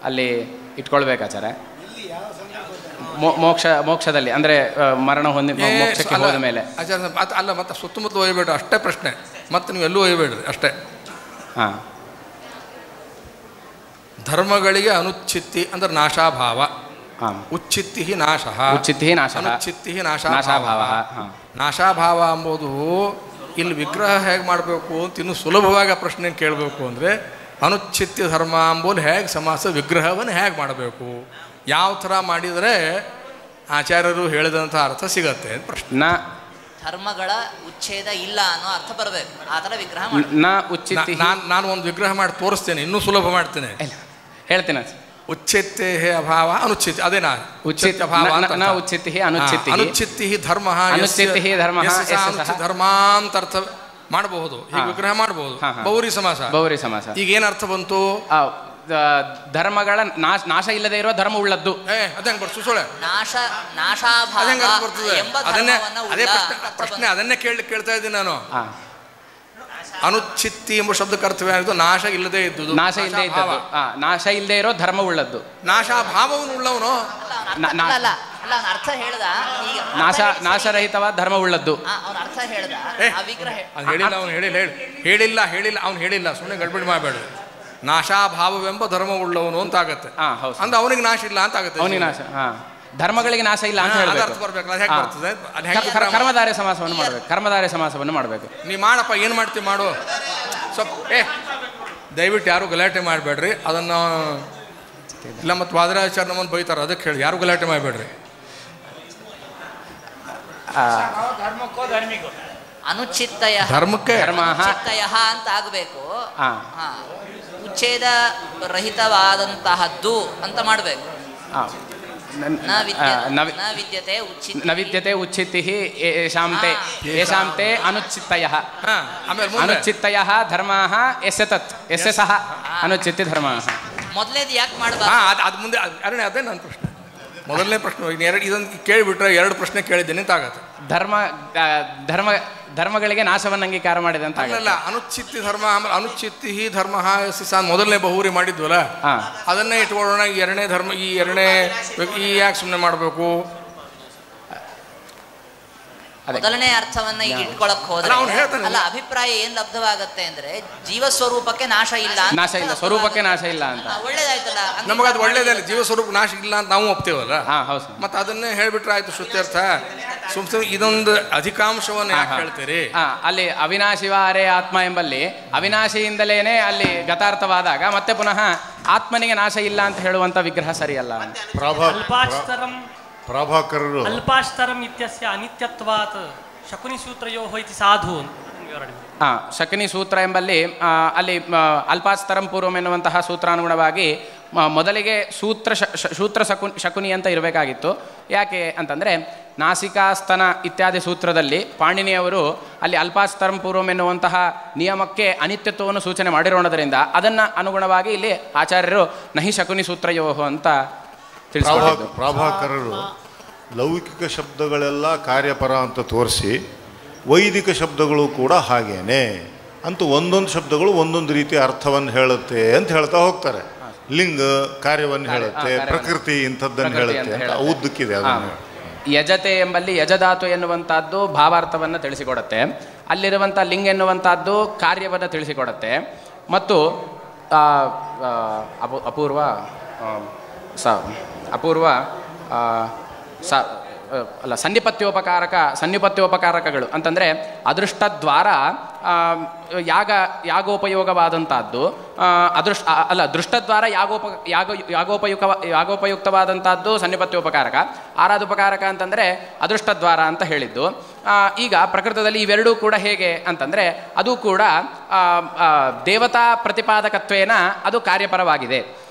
Speaker 1: ಅಲ್ಲಿ ಇಟ್ಕೊಳ್ಬೇಕಾಚಾರೆ ಮೋಕ್ಷದಲ್ಲಿ ಅಂದರೆ ಮರಣ ಹೊಂದಿ ಮೋಕ್ಷಕ್ಕೆ ಹೋದ ಮೇಲೆ
Speaker 2: ಅಲ್ಲ. ಮತ್ತೆ ಸುತ್ತಮುತ್ತ ಒಯ್ಯಬೇಡ್ರಿ ಅಷ್ಟೇ ಪ್ರಶ್ನೆ. ಮತ್ತೆ ನೀವು ಎಲ್ಲೂ ಒಯ್ಯಬೇಡ್ರಿ ಅಷ್ಟೇ.
Speaker 1: ಹಾಂ,
Speaker 2: ಧರ್ಮಗಳಿಗೆ ಅನುಚ್ಛಿತ್ತಿ ಅಂದ್ರೆ ನಾಶಾಭಾವ. ಉಚ್ಛಿತ್ತಿ ನಾಶ, ಅನುಚ್ಛಿತ್ತಿ ನಾಶಾಭಾವ. ನಾಶಾಭಾವ ಎಂಬುದು ಇಲ್ಲಿ ವಿಗ್ರಹ ಹೇಗೆ ಮಾಡಬೇಕು ಅಂತ ಇನ್ನೂ ಸುಲಭವಾಗಿ ಆ ಪ್ರಶ್ನೆ ಕೇಳಬೇಕು ಅಂದರೆ ಅನುಚ್ಛಿತ್ಯ ಧರ್ಮ ಅಂಬೋಲು ಹೇಗೆ ಸಮಾಸ ವಿಗ್ರಹವನ್ನು ಹೇಗೆ ಮಾಡಬೇಕು, ಯಾವ ಥರ ಮಾಡಿದರೆ ಆಚಾರ್ಯರು ಹೇಳಿದಂಥ ಅರ್ಥ ಸಿಗತ್ತೆ ಅಂತ ಪ್ರಶ್ನೆ.
Speaker 7: ಧರ್ಮಗಳ ಉಚ್ಛೇದ ಇಲ್ಲ ಅನ್ನೋ ಅರ್ಥ ಬರಬೇಕು. ಆ ಥರ ವಿಗ್ರಹ
Speaker 2: ನಾನು ಒಂದು ವಿಗ್ರಹ ಮಾಡಿ ತೋರಿಸ್ತೇನೆ, ಇನ್ನೂ ಸುಲಭ ಮಾಡ್ತೇನೆ,
Speaker 1: ಹೇಳ್ತೇನೆ.
Speaker 2: ಉಚ್ಛಿತ್ತಿ ಅಭಾವ ಅನುಚ್ಛಿತಿ, ಅದೇ ನಾ ಉಚ್ಛಿತ್ಯ ಅಭಾವ ಅನುಚ್ಛಿತ್ತಿ ಧರ್ಮ ಧರ್ಮ ಅಂತ ಅರ್ಥ ಮಾಡಬಹುದು. ಈ ವಿಗ್ರಹ ಮಾಡಬಹುದು. ಬಹುರಿ ಸಮಾಸ. ಈಗ ಏನ್ ಅರ್ಥ ಬಂತು?
Speaker 1: ಧರ್ಮಗಳ ನಾಶ ಇಲ್ಲದೆ ಇರುವ ಧರ್ಮ ಉಳ್ಳದ್ದು.
Speaker 2: ಅದೇ ಸುಸೋಳೆ ಅದೇ ಪ್ರಶ್ನೆ ಅದನ್ನೇ ಕೇಳ್ತಾ ಇದ್ದೀನಿ ನಾನು. ಅನುಚ್ಛಿತ್ತಿ ಎಂಬ ಶಬ್ದಕ್ಕೆ ಅರ್ಥವೇನಿದ್ದು? ನಾಶ ಇಲ್ಲದೆ ಇದ್ದುದು,
Speaker 1: ನಾಶ ಇಲ್ಲದೆ ಇರೋ ಧರ್ಮ ಉಳ್ಳದ್ದು.
Speaker 2: ನಾಶಾಭಾವವನ್ನು ಉಳ್ಳವನು
Speaker 7: ಅರ್ಥ ಹೇಳ್ದ.
Speaker 1: ನಾಶರಹಿತವಾದ ಧರ್ಮ ಉಳ್ಳದ್ದು
Speaker 2: ಹೇಳಿಲ್ಲ ಅವ್ನು ಹೇಳಿಲ್ಲ. ಸುಮ್ಮನೆ ಗಡ್ಬಿಡಿ ಮಾಡಬೇಡ. ನಾಶಾಭಾವವೆಂಬ ಧರ್ಮ ಉಳ್ಳವನು ಅಂತ ಆಗತ್ತೆ. ಅಂದ್ರೆ ಅವನಿಗೆ ನಾಶ ಇಲ್ಲ ಅಂತ ಆಗುತ್ತೆ.
Speaker 1: ಅವನಿಗೆ ನಾಶ, ಧರ್ಮಗಳಿಗೆ ನಾಶ ಇಲ್ಲ ಅಂತ ಹೇಳಬೇಕು. ಕರ್ಮಧಾರಯ ಸಮಾಸವನ್ನು ಮಾಡಬೇಕು. ಕರ್ಮಧಾರಯ ಸಮಾಸವನ್ನು ಮಾಡಬೇಕು.
Speaker 2: ನೀ ಮಾಡಪ್ಪ, ಏನು ಮಾಡ್ತೀವಿ ಮಾಡು. ಸ್ವಲ್ಪ ದಯವಿಟ್ಟು ಯಾರು ಗಲಾಟೆ ಮಾಡಬೇಡ್ರಿ. ಅದನ್ನು ಇಲ್ಲ ಮತ್ತು ವಾದರಾಚಾರ್ಯ ನಮ್ಮನ್ನು ಬೈತಾರೆ, ಅದಕ್ಕೆ ಹೇಳಿ ಯಾರು ಗಲಾಟೆ ಮಾಡಬೇಡ್ರಿ.
Speaker 7: ಅನುಚ್ಛಿತ್ತಯ
Speaker 2: ಧರ್ಮಕ್ಕೆ
Speaker 7: ಅಂತ ಆಗಬೇಕು. ಉಚ್ಛೇದ ರಹಿತವಾದಂತಹದ್ದು ಅಂತ ಮಾಡಬೇಕು.
Speaker 1: ನವಿದ್ಯತೆ ಉಚ್ಛಿತ್ತಿ ಯಶಾಂತೆ ಅನುಚ್ಛಿತ್ತಯಃ ಧರ್ಮಾಃ ಯಸ್ಯ ತತ್ ಯಸ್ಯ ಸಹ ಅನುಚ್ಛಿತ್ತಿ ಧರ್ಮಾಃ.
Speaker 7: ಮೊದಲೇದು ಯಾಕೆ ಮಾಡಬಾರ್ದು?
Speaker 2: ಅದು ಮುಂದೆ ಅದೇ ನನ್ನ ಪ್ರಶ್ನೆ. ಮೊದಲನೇ ಪ್ರಶ್ನೆ ಇದನ್ನು ಕೇಳಿಬಿಟ್ರೆ ಎರಡು ಪ್ರಶ್ನೆ ಕೇಳಿದ್ದೇನೆ ಅಂತ ಆಗತ್ತೆ.
Speaker 1: ಧರ್ಮಗಳಿಗೆ ನಾಶವನ್ನು ಅಂಗೀಕಾರ ಮಾಡಿದೆ ಅಂತ
Speaker 2: ಅಲ್ಲ. ಅನುಚ್ಛಿತ್ತಿ ಧರ್ಮ ಅನುಚ್ಛಿತ್ತಿ ಧರ್ಮ ಮೊದಲನೇ ಬಹುರಿ ಮಾಡಿದ್ವಲ್ಲ, ಅದನ್ನೇ ಇಟ್ಕೊಳ್ಳೋಣ. ಈ ಎರಡನೇ ಧರ್ಮ ಈ ಯಾಕೆ ಸುಮ್ಮನೆ ಮಾಡಬೇಕು?
Speaker 7: ಮೊದಲನೇ ಅರ್ಥವನ್ನ ಈಗ ಇಟ್ಕೊಳಕ್ ಹೋದ್ರೆ ಅಲ್ಲ, ಅಭಿಪ್ರಾಯ ಏನ್ ಲಬ್ಧವಾಗತ್ತೆ ಅಂದ್ರೆ ಜೀವಸ್ವರೂಪಕ್ಕೆ ನಾಶ ಇಲ್ಲ,
Speaker 1: ಸ್ವರೂಪಕ್ಕೆ ನಾಶ ಇಲ್ಲ ಅಂತ.
Speaker 7: ಒಳ್ಳೇದಾಯ್ತಲ್ಲ,
Speaker 2: ನಮಗೆ ಅದು ಒಳ್ಳೇದಲ್ಲ. ಜೀವಸ್ವರೂಪ ನಾಶ ಇಲ್ಲ ಅಂತ ನಾವು ಒಪ್ತೇವಲ್ಲ. ಮತ್ತೆ ಅದನ್ನೇ ಹೇಳ್ಬಿಟ್ರೆ ಆಯ್ತು ಶ್ರುತ್ಯರ್ಥ. ಸುಮ್ನೆ ಇದೊಂದು ಅಧಿಕಾಂಶವನ್ನು ಯಾಕೆ ಹೇಳ್ತೀರಿ?
Speaker 1: ಅಲ್ಲಿ ಅವಿನಾಶಿವ ಅರೇ ಆತ್ಮ ಎಂಬಲ್ಲಿ ಅವಿನಾಶಿಯಿಂದಲೇನೆ ಅಲ್ಲಿ ಗತಾರ್ಥವಾದಾಗ ಮತ್ತೆ ಪುನಃ ಆತ್ಮನಿಗೆ ನಾಶ ಇಲ್ಲ ಅಂತ ಹೇಳುವಂತ ವಿಗ್ರಹ ಸರಿಯಲ್ಲ.
Speaker 12: ಪ್ರಾಭಾಕರರು
Speaker 14: ಅಲ್ಪಾಸ್ತರಂ ಇತ್ಯಸ್ಯ ಅನಿತ್ಯತ್ವಾತ್ ಶಕುನಿ ಸೂತ್ರಯೋಃ ಇತಿ ಸಾಧು.
Speaker 1: ಶಕುನಿ ಸೂತ್ರ ಎಂಬಲ್ಲಿ ಅಲ್ಲಿ ಅಲ್ಪಾಸ್ತರಂ ಪೂರ್ವಂ ಎನ್ನುವಂತಹ ಸೂತ್ರಾನುಗುಣವಾಗಿ ಮೊದಲಿಗೆ ಸೂತ್ರ ಶಕುನಿ ಅಂತ ಇರಬೇಕಾಗಿತ್ತು. ಯಾಕೆ ಅಂತಂದರೆ ನಾಸಿಕಾಸ್ತನ ಇತ್ಯಾದಿ ಸೂತ್ರದಲ್ಲಿ ಪಾಣಿನಿಯವರು ಅಲ್ಲಿ ಅಲ್ಪಾಸ್ತರಂ ಪೂರ್ವಂ ಎನ್ನುವಂತಹ ನಿಯಮಕ್ಕೆ ಅನಿತ್ಯತ್ವವನ್ನು ಸೂಚನೆ ಮಾಡಿರೋಣದರಿಂದ ಅದನ್ನು ಅನುಗುಣವಾಗಿ ಇಲ್ಲಿ ಆಚಾರ್ಯರು ನಹಿ ಶಕುನಿ ಸೂತ್ರಯೋಃ ಅಂತ ತಿಳಿಸ್ತಾರೆ.
Speaker 12: ಪ್ರಾಭಾಕರರು ಲೌಕಿಕ ಶಬ್ದಗಳೆಲ್ಲ ಕಾರ್ಯಪರ ಅಂತ ತೋರಿಸಿ ವೈದಿಕ ಶಬ್ದಗಳು ಕೂಡ ಹಾಗೇನೆ ಅಂತೂ ಒಂದೊಂದು ಶಬ್ದಗಳು ಒಂದೊಂದು ರೀತಿಯ ಅರ್ಥವನ್ನು ಹೇಳುತ್ತೆ ಅಂತ ಹೇಳ್ತಾ ಹೋಗ್ತಾರೆ. ಲಿಂಗ ಕಾರ್ಯವನ್ನು ಹೇಳುತ್ತೆ, ಪ್ರಕೃತಿ ಇಂಥದ್ದನ್ನು ಹೇಳುತ್ತೆ ಅಂತ ಉದ್ದಕ್ಕಿದೆ. ಅದನ್ನು
Speaker 1: ಯಜತೆ ಎಂಬಲ್ಲಿ ಯಜಧಾತು ಎನ್ನುವಂಥದ್ದು ಭಾವಾರ್ಥವನ್ನು ತಿಳಿಸಿಕೊಡುತ್ತೆ. ಅಲ್ಲಿರುವಂಥ ಲಿಂಗ ಎನ್ನುವಂಥದ್ದು ಕಾರ್ಯವನ್ನು ತಿಳಿಸಿಕೊಡುತ್ತೆ. ಮತ್ತು ಸನ್ನಿಪತ್ಯೋಪಕಾರಕಗಳು ಅಂತಂದರೆ ಅದೃಷ್ಟದ್ವಾರ ಯಾಗೋಪಯೋಗವಾದಂಥದ್ದು, ದೃಷ್ಟದ್ವಾರ ಯಾಗೋಪಯುಕ್ತವಾದಂಥದ್ದು ಸನ್ನಿಪತ್ಯೋಪಕಾರಕ. ಆರಾಧೋಪಕಾರಕ ಅಂತಂದರೆ ಅದೃಷ್ಟದ್ವಾರ ಅಂತ ಹೇಳಿದ್ದು. ಈಗ ಪ್ರಕೃತದಲ್ಲಿ ಇವೆರಡೂ ಕೂಡ ಹೇಗೆ ಅಂತಂದರೆ ಅದು ಕೂಡ ದೇವತಾ ಪ್ರತಿಪಾದಕತ್ವೇನ ಅದು ಕಾರ್ಯಪರವಾಗಿದೆ.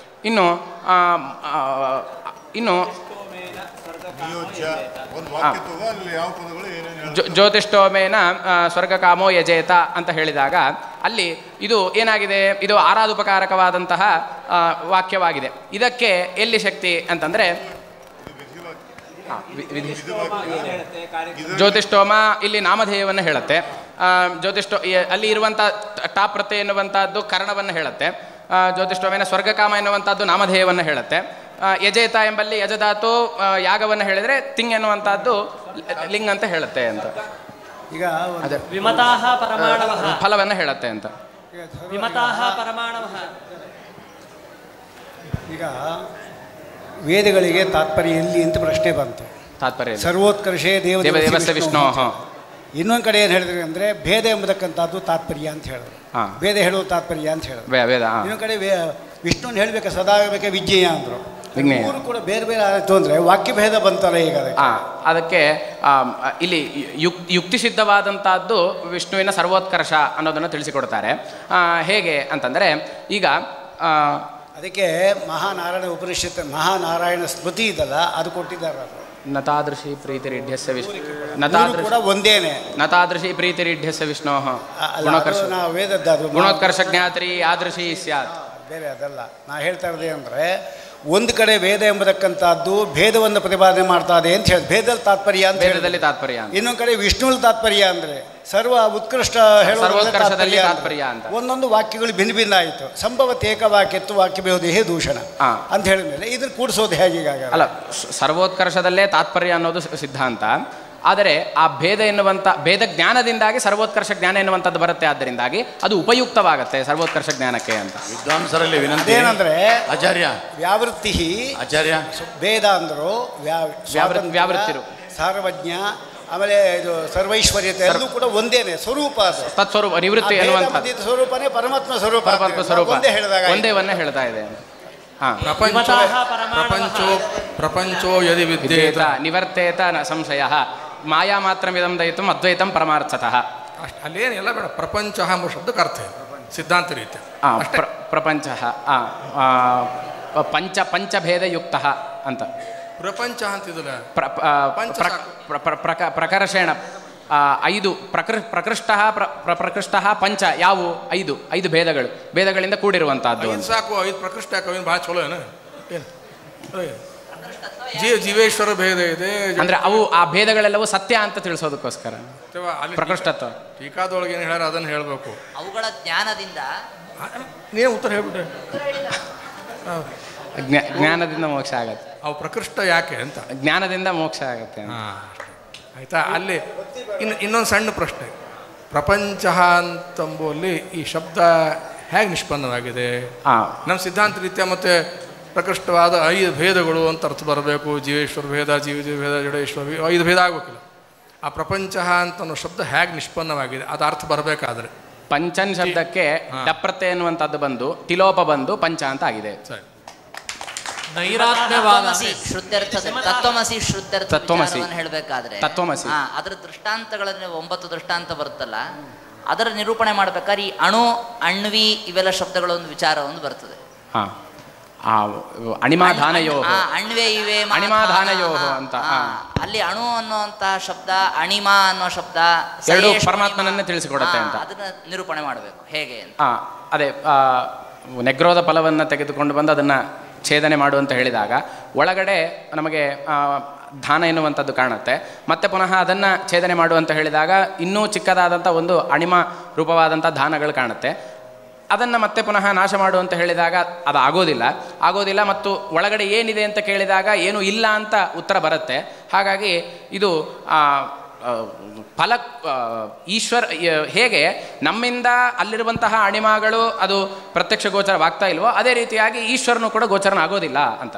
Speaker 1: ಇನ್ನು ಜ್ಯೋತಿಷ್ಠೋಮೇನ ಸ್ವರ್ಗಕಾಮೋ ಯಜೇತ ಅಂತ ಹೇಳಿದಾಗ ಅಲ್ಲಿ ಇದು ಏನಾಗಿದೆ, ಇದು ಆರಾಧುಪಕಾರಕವಾದಂತಹ ವಾಕ್ಯವಾಗಿದೆ. ಇದಕ್ಕೆ ಎಲ್ಲಿ ಶಕ್ತಿ ಅಂತಂದರೆ ಜ್ಯೋತಿಷ್ಠೋಮ ಇಲ್ಲಿ ನಾಮಧೇಯವನ್ನು ಹೇಳುತ್ತೆ. ಅಲ್ಲಿ ಇರುವಂಥ ಟಾಪ್ ಪ್ರತ್ಯಯ ಎನ್ನುವಂಥದ್ದು ಕರ್ಣವನ್ನು ಹೇಳುತ್ತೆ. ಜ್ಯೋತಿಷ್ಠೋಮೇನ ಸ್ವರ್ಗಕಾಮ ಎನ್ನುವಂಥದ್ದು ನಾಮಧೇಯವನ್ನು ಹೇಳುತ್ತೆ. ಯಜೇತ ಎಂಬಲ್ಲಿ ಯಜದಾತು ಯಾಗವನ್ನು ಹೇಳಿದರೆ ತಿಂಗ್ ಎನ್ನುವಂಥದ್ದು ಲಿಂಗ್ ಅಂತ ಹೇಳುತ್ತೆ ಅಂತ.
Speaker 3: ಈಗ
Speaker 14: ವಿಮತಾಃ ಪರಮಾಣವಃ
Speaker 1: ಫಲವನ್ನು ಹೇಳುತ್ತೆ ಅಂತ.
Speaker 14: ವಿಮತಾಃ ಪರಮಾಣವಃ.
Speaker 3: ಈಗ ವೇದಗಳಿಗೆ ತಾತ್ಪರ್ಯ ಎಲ್ಲಿ ಅಂತ ಪ್ರಶ್ನೆ ಬಂತು.
Speaker 1: ತಾತ್ಪರ್ಯ
Speaker 3: ಸರ್ವೋತ್ಕರ್ಷೇ
Speaker 1: ದೇವದೇವಸ್ಯ ವಿಷ್ಣು.
Speaker 3: ಇನ್ನೊಂದು ಕಡೆ ಏನು ಹೇಳಿದ್ರು ಅಂದರೆ ಭೇದ ಎಂಬತಕ್ಕಂಥದ್ದು ತಾತ್ಪರ್ಯ ಅಂತ ಹೇಳಿದ್ರು. ಭೇದ ಹೇಳುವ ತಾತ್ಪರ್ಯ ಅಂತ ಹೇಳಿದ್ರು. ಇನ್ನೊಂದು ಕಡೆ ವಿಷ್ಣುನ ಹೇಳಬೇಕು ಸದಾ ಬೇಕೆ ವಿಜ್ಞೇಯ ಅಂದರು. ಮೂರು ಕೂಡ ಬೇರೆ ಬೇರೆ ಆಯಿತು ಅಂದರೆ ವಾಕ್ಯಭೇದ ಬಂತಲ್ಲ ಈಗ
Speaker 1: ಅದಕ್ಕೆ ಇಲ್ಲಿ ಯುಕ್ತಿ ಸಿದ್ಧವಾದಂಥದ್ದು ವಿಷ್ಣುವಿನ ಸರ್ವೋತ್ಕರ್ಷ ಅನ್ನೋದನ್ನು ತಿಳಿಸಿಕೊಡ್ತಾರೆ. ಹೇಗೆ ಅಂತಂದರೆ ಈಗ
Speaker 3: ಅದಕ್ಕೆ ಮಹಾನಾರಾಯಣ ಉಪನಿಷತ್ ಮಹಾನಾರಾಯಣ ಸ್ಮೃತಿ ಇದಲ್ಲ ಅದು ಕೊಟ್ಟಿದ್ದಾರೆ.
Speaker 1: ನತಾದೃಶಿ ಪ್ರೀತಿರಿಢ್ಯಸ್ಯ ವಿಷ್ಣು
Speaker 3: ಕೂಡ ಒಂದೇನೆ.
Speaker 1: ನತಾದೃಶಿ ಪ್ರೀತಿರಿಢ್ಯಸ್ಯ ವಿಷ್ಣು ಗುಣೋತ್ಕರ್ಷ ಜ್ಞಾತ್ರಿ ಆದೃಶಿ ಸ್ಯಾತ್.
Speaker 3: ಬೇರೆ ಅದಲ್ಲ. ನಾ ಹೇಳ್ತಾ ಇರೋದೇ ಅಂದರೆ ಒಂದು ಕಡೆ ವೇದ ಎಂಬತಕ್ಕಂಥದ್ದು ಭೇದವನ್ನು ಪ್ರತಿಪಾದನೆ ಮಾಡ್ತಾ ಇದೆ ಅಂತ ಹೇಳಿ ಭೇದದಲ್ಲಿ ತಾತ್ಪರ್ಯ ಅಂತ
Speaker 1: ಭೇದದಲ್ಲಿ ತಾತ್ಪರ್ಯ.
Speaker 3: ಇನ್ನೊಂದು ಕಡೆ ವಿಷ್ಣುವಿನ ತಾತ್ಪರ್ಯ ಅಂದರೆ ಸರ್ವ ಉತ್ಕೃಷ್ಟ
Speaker 1: ಸರ್ವೋತ್ಕರ್ಷದಲ್ಲಿ ತಾತ್ಪರ್ಯ ಅಂತ.
Speaker 3: ಒಂದೊಂದು ವಾಕ್ಯಗಳು ಭಿನ್ನ ಭಿನ್ನ ಆಯಿತು. ಸಂಭವತ್ ಏಕವಾಕ್ಯತ್ವ ವಾಕ್ಯ ಬೇಹುದೇಹೇ ದೂಷಣ ಅಂತ ಹೇಳಿದ ಮೇಲೆ ಇದನ್ನು ಕೂಡಿಸೋದು ಹೇಗೀಗಾಗ
Speaker 1: ಅಲ್ಲ, ಸರ್ವೋತ್ಕರ್ಷದಲ್ಲೇ ತಾತ್ಪರ್ಯ ಅನ್ನೋದು ಸಿದ್ಧಾಂತ. ಆದರೆ ಆ ಭೇದ ಎನ್ನುವಂಥ ಭೇದ ಜ್ಞಾನದಿಂದಾಗಿ ಸರ್ವೋತ್ಕರ್ಷ ಜ್ಞಾನ ಎನ್ನುವಂಥದ್ದು ಬರುತ್ತೆ. ಆದ್ದರಿಂದಾಗಿ ಅದು ಉಪಯುಕ್ತವಾಗುತ್ತೆ ಸರ್ವೋತ್ಕರ್ಷ ಜ್ಞಾನಕ್ಕೆ ಅಂತ.
Speaker 13: ವಿದ್ವಾಂಸರಲ್ಲಿ ವಿನಂತಿ
Speaker 3: ಏನಂದ್ರೆ
Speaker 13: ಆಚಾರ್ಯ
Speaker 3: ವ್ಯಾವೃತ್ತಿ
Speaker 13: ಆಚಾರ್ಯ
Speaker 3: ಭೇದ ಅಂದರು
Speaker 1: ವ್ಯಾವೃತ್ತಿರು
Speaker 3: ಸಾರ್ವಜ್ಞ ಆಮೇಲೆ ಇದು ಸರ್ವೈಶ್ವರ್ಯತೆ ಎಲ್ಲೂ ಕೂಡ ಒಂದೇನೆ ಸ್ವರೂಪ. ಅದು
Speaker 1: ತತ್ಸ್ವರೂಪ ನಿವೃತ್ತಿ ಎನ್ನುವಂಥ
Speaker 3: ಸ್ವರೂಪನೇ ಪರಮಾತ್ಮ ಸ್ವರೂಪ.
Speaker 1: ಪರಮಾತ್ಮ ಸ್ವರೂಪ ಒಂದೇವನ್ನ ಹೇಳ್ತಾ ಇದೆ.
Speaker 2: ಪ್ರಪಂಚೋ ಯದಿ ವಿದ್ಯೇತ
Speaker 1: ನಿವರ್ತೇತ ನ ಸಂಶಯ ಮಾಯಾ ಮಾತ್ರ ಇದಂ ದಯಿತುಂ ಅದ್ವೈತಂ ಪರಮಾರ್ಥತಃ.
Speaker 2: ಅಷ್ಟು ಅಲ್ಲೇನೆಲ್ಲ ಬೇಡ. ಪ್ರಪಂಚ ಎಂಬ ಶಬ್ದಕ್ಕೆ ಅರ್ಥ ಇದೆ ಸಿದ್ಧಾಂತ ರೀತಿ.
Speaker 1: ಪ್ರಪಂಚ ಪಂಚಭೇದಯುಕ್ತ ಅಂತ
Speaker 2: ಪ್ರಪಂಚ ಅಂತಿದ್ರೆ
Speaker 1: ಪ್ರಕರ್ಷೇಣ 5 ಪ್ರಕೃಷ್ಟ ಪಂಚ ಯಾವುವು 5 ಭೇದಗಳಿಂದ ಕೂಡಿರುವಂತಹದ್ದು.
Speaker 2: ಸಾಕು 5 ಪ್ರಕೃಷ್ಟ ಭಾಳ ಚಲೋ ಏನು ಜೀವೇಶ್ವರ ಭೇದ ಇದೆ
Speaker 1: ಅಂದ್ರೆ ಅವು ಆ ಭೇದಗಳೆಲ್ಲವೂ ಸತ್ಯ ಅಂತ ತಿಳಿಸೋದಕ್ಕೋಸ್ಕರ ಪ್ರಕೃಷ್ಟತ್ವ.
Speaker 2: ಟೀಕಾದೊಳಗೆ ಏನು ಹೇಳ್ಯಾರ ಅದನ್ನು ಹೇಳಬೇಕು.
Speaker 7: ಅವುಗಳ ಜ್ಞಾನದಿಂದ
Speaker 2: ನೀವು ಉತ್ತರ ಹೇಳ್ಬಿಟ್ರೆ
Speaker 1: ಜ್ಞಾನದಿಂದ ಮೋಕ್ಷ ಆಗತ್ತೆ.
Speaker 2: ಅವು ಪ್ರಕೃಷ್ಟ ಯಾಕೆ ಅಂತ
Speaker 1: ಜ್ಞಾನದಿಂದ ಮೋಕ್ಷ ಆಗತ್ತೆ.
Speaker 2: ಆಯ್ತಾ. ಅಲ್ಲಿ ಇನ್ನೊಂದು ಸಣ್ಣ ಪ್ರಶ್ನೆ. ಪ್ರಪಂಚ ಅಂತಂಬುವಲ್ಲಿ ಈ ಶಬ್ದ ಹೇಗೆ ನಿಷ್ಪನ್ನವಾಗಿದೆ? ನಮ್ಮ ಸಿದ್ಧಾಂತ ರೀತ್ಯ ಮತ್ತೆ ಪ್ರಕೃಷ್ಟವಾದ 5 ಭೇದಗಳು ಅಂತ ಅರ್ಥ ಬರಬೇಕು. ಜೀವೇಶ್ವರ ಭೇದ, ಭೇದ, ಜಡೇಶ್ವರ 5 ಭೇದ ಆಗಬೇಕಿಲ್ಲ. ಆ ಪ್ರಪಂಚ ಅಂತ ಅನ್ನೋ ಶಬ್ದ ಹೇಗೆ ನಿಷ್ಪನ್ನವಾಗಿದೆ ಅದು ಅರ್ಥ ಬರಬೇಕಾದ್ರೆ
Speaker 1: ಪಂಚನ್ ಶಬ್ದಕ್ಕೆ ಡಪ್ರತೆ ಎನ್ನುವಂಥದ್ದು ಬಂದು ತಿಲೋಪ ಬಂದು ಪಂಚ ಅಂತ ಆಗಿದೆ. ಸರಿ.
Speaker 7: ತತ್ವಮಸಿ ಶ್ರುತ್ಯರ್ಥವನ್ನು ಹೇಳಬೇಕಾದ್ರೆ
Speaker 1: ತತ್ವಮಸಿ
Speaker 7: ಅದರ ದೃಷ್ಟಾಂತಗಳಲ್ಲಿ 9 ದೃಷ್ಟಾಂತ ಬರುತ್ತಲ್ಲ, ಅದರ ನಿರೂಪಣೆ ಮಾಡ್ಬೇಕಾದ್ರೆ ಈ ಅಣು ಅಣ್ವಿ ಇವೆಲ್ಲ ಶಬ್ದಗಳ ಒಂದು ವಿಚಾರ ಒಂದು ಬರ್ತದೆ.
Speaker 1: ಅಣಿಮಾಧಾನಯೋ
Speaker 7: ಅಣ್ವೆ ಇವೆ
Speaker 1: ಅಣಿಮಾಧಾನಯೋ ಅಂತ.
Speaker 7: ಅಲ್ಲಿ ಅಣು ಅನ್ನುವಂತಹ ಶಬ್ದ ಅಣಿಮಾ ಅನ್ನೋ ಶಬ್ದ
Speaker 1: ಎರಡು ಪರಮಾತ್ಮನನ್ನೇ ತಿಳಿಸಿಕೊಡುತ್ತೆ ಅಂತ
Speaker 7: ಅದನ್ನ ನಿರೂಪಣೆ ಮಾಡಬೇಕು ಹೇಗೆ ಅಂತ.
Speaker 1: ಅದೇ ನೆಗ್ರೋದ ಫಲವನ್ನು ತೆಗೆದುಕೊಂಡು ಬಂದು ಅದನ್ನು ಛೇದನೆ ಮಾಡುವಂತ ಹೇಳಿದಾಗ ಒಳಗಡೆ ನಮಗೆ ಧಾನ ಎನ್ನುವಂಥದ್ದು ಕಾಣುತ್ತೆ. ಮತ್ತೆ ಪುನಃ ಅದನ್ನು ಛೇದನೆ ಮಾಡುವಂತ ಹೇಳಿದಾಗ ಇನ್ನೂ ಚಿಕ್ಕದಾದಂಥ ಒಂದು ಅಣಿಮ ರೂಪವಾದಂಥ ಧಾನಗಳು ಕಾಣುತ್ತೆ. ಅದನ್ನು ಮತ್ತೆ ಪುನಃ ನಾಶ ಮಾಡುವಂತ ಹೇಳಿದಾಗ ಅದು ಆಗೋದಿಲ್ಲ. ಮತ್ತು ಒಳಗಡೆ ಏನಿದೆ ಅಂತ ಕೇಳಿದಾಗ ಏನೂ ಇಲ್ಲ ಅಂತ ಉತ್ತರ ಬರುತ್ತೆ. ಹಾಗಾಗಿ ಇದು ಫಲ ಈಶ್ವರ ಹೇಗೆ ನಮ್ಮಿಂದ ಅಲ್ಲಿರುವಂತಹ ಅಣಿಮಗಳು ಅದು ಪ್ರತ್ಯಕ್ಷ ಗೋಚರವಾಗ್ತಾ ಇಲ್ವೋ ಅದೇ ರೀತಿಯಾಗಿ ಈಶ್ವರನು ಕೂಡ ಗೋಚರನ ಆಗೋದಿಲ್ಲ ಅಂತ.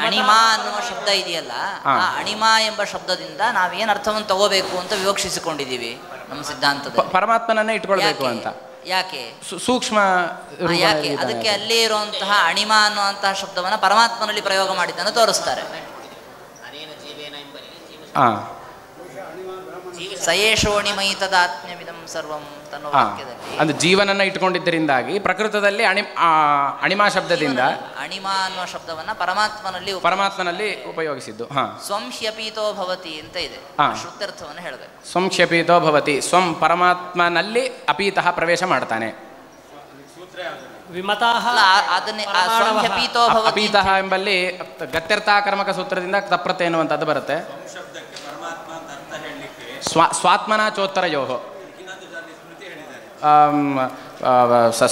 Speaker 7: ಅಣಿಮಾ ಅನ್ನುವ ಶಬ್ದ ಇದೆಯಲ್ಲ, ಆ ಅಣಿಮಾ ಎಂಬ ಶಬ್ದದಿಂದ ನಾವೇನು ಅರ್ಥವನ್ನು ತಗೋಬೇಕು ಅಂತ ವಿವಕ್ಷಿಸಿಕೊಂಡಿದ್ದೀವಿ ನಮ್ಮ ಸಿದ್ಧಾಂತದ.
Speaker 1: ಪರಮಾತ್ಮನನ್ನೇ ಇಟ್ಕೊಳ್ಬೇಕು ಅಂತ.
Speaker 7: ಯಾಕೆ
Speaker 1: ಸೂಕ್ಷ್ಮ
Speaker 7: ಯಾಕೆ ಅದಕ್ಕೆ ಅಲ್ಲೇ ಇರುವಂತಹ ಅಣಿಮಾ ಅನ್ನುವಂತಹ ಶಬ್ದವನ್ನು ಪರಮಾತ್ಮನಲ್ಲಿ ಪ್ರಯೋಗ ಮಾಡಿದ್ದನ್ನು ತೋರಿಸ್ತಾರೆ. ಸಯೇಶೋಣಿಮೈತದಾತ್ಮ್ಯವಿದಂ ಸರ್ವಂ ತನ್ನೋ ವಾಕ್ಯದಲ್ಲಿ
Speaker 1: ಅದು ಜೀವನನ್ನ ಇಟ್ಕೊಂಡಿದ್ದರಿಂದಾಗಿ ಪ್ರಕೃತದಲ್ಲಿ ಅಣಿಮಾ ಶಬ್ದದಿಂದ
Speaker 7: ಅಣಿಮಾ ಅನ್ನುವ ಶಬ್ದವನ್ನ ಪರಮಾತ್ಮನಲ್ಲಿ ಉಪಯೋಗಿಸಿದ್ದು. ಸ್ವಂ ಹ್ಯಪೀತೋ ಭವತಿ ಅಂತ ಇದೆ, ಶ್ರುತ್ಯರ್ಥವನ್ನು ಹೇಳಬೇಕು.
Speaker 1: ಸ್ವಂ ಹ್ಯಪೀತೋ ಭವತಿ, ಸ್ವಂ ಪರಮಾತ್ಮನಲ್ಲಿ ಅಪೀತಃ ಪ್ರವೇಶ ಮಾಡ್ತಾನೆ. ಅಪೀತಃ ಎಂಬಲ್ಲಿ ಗತ್ಯರ್ಥಾಕರ್ಮಕ ಸೂತ್ರದಿಂದ ತಪ್ರತೆ ಎನ್ನುವಂಥದ್ದು ಬರುತ್ತೆ. ಸ್ವಾತ್ಮನ ಚೋತ್ತರಯೋ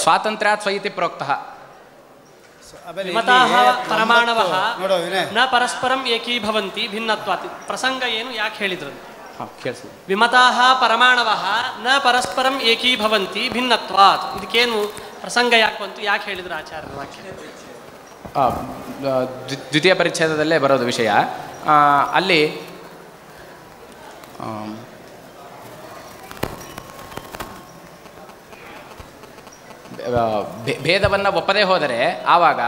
Speaker 1: ಸ್ವಾತಂತ್ರ್ಯಾತ್ ಸ್ವಯಿತಿ ಪ್ರೋಕ್ತಃ.
Speaker 14: ವಿಮತಾಃ ಪರಮಾಣವಃ ನ ಪರಸ್ಪರಂ ಏಕೀಭವಂತಿ ಭಿನ್ನತ್ವಾತ್. ಪ್ರಸಂಗ ಏನು, ಯಾಕೆ ಹೇಳಿದ್ರು? ವಿಮತಾಃ ಪರಮಾಣವಃ ನ ಪರಸ್ಪರಂ ಏಕೀಭವಂತಿ ಭಿನ್ನತ್ವಾತ್. ಇದಕ್ಕೇನು ಪ್ರಸಂಗ ಯಾಕೆ ಬಂತು, ಯಾಕೆ ಹೇಳಿದ್ರು ಆಚಾರ್ಯರ ವಾಕ್ಯ?
Speaker 1: ದ್ವಿತೀಯ ಪರಿಚ್ಛೇದದಲ್ಲೇ ಬರೋದು ವಿಷಯ. ಅಲ್ಲಿ ಭೇದವನ್ನು ಒಪ್ಪದೇ ಹೋದರೆ ಆವಾಗ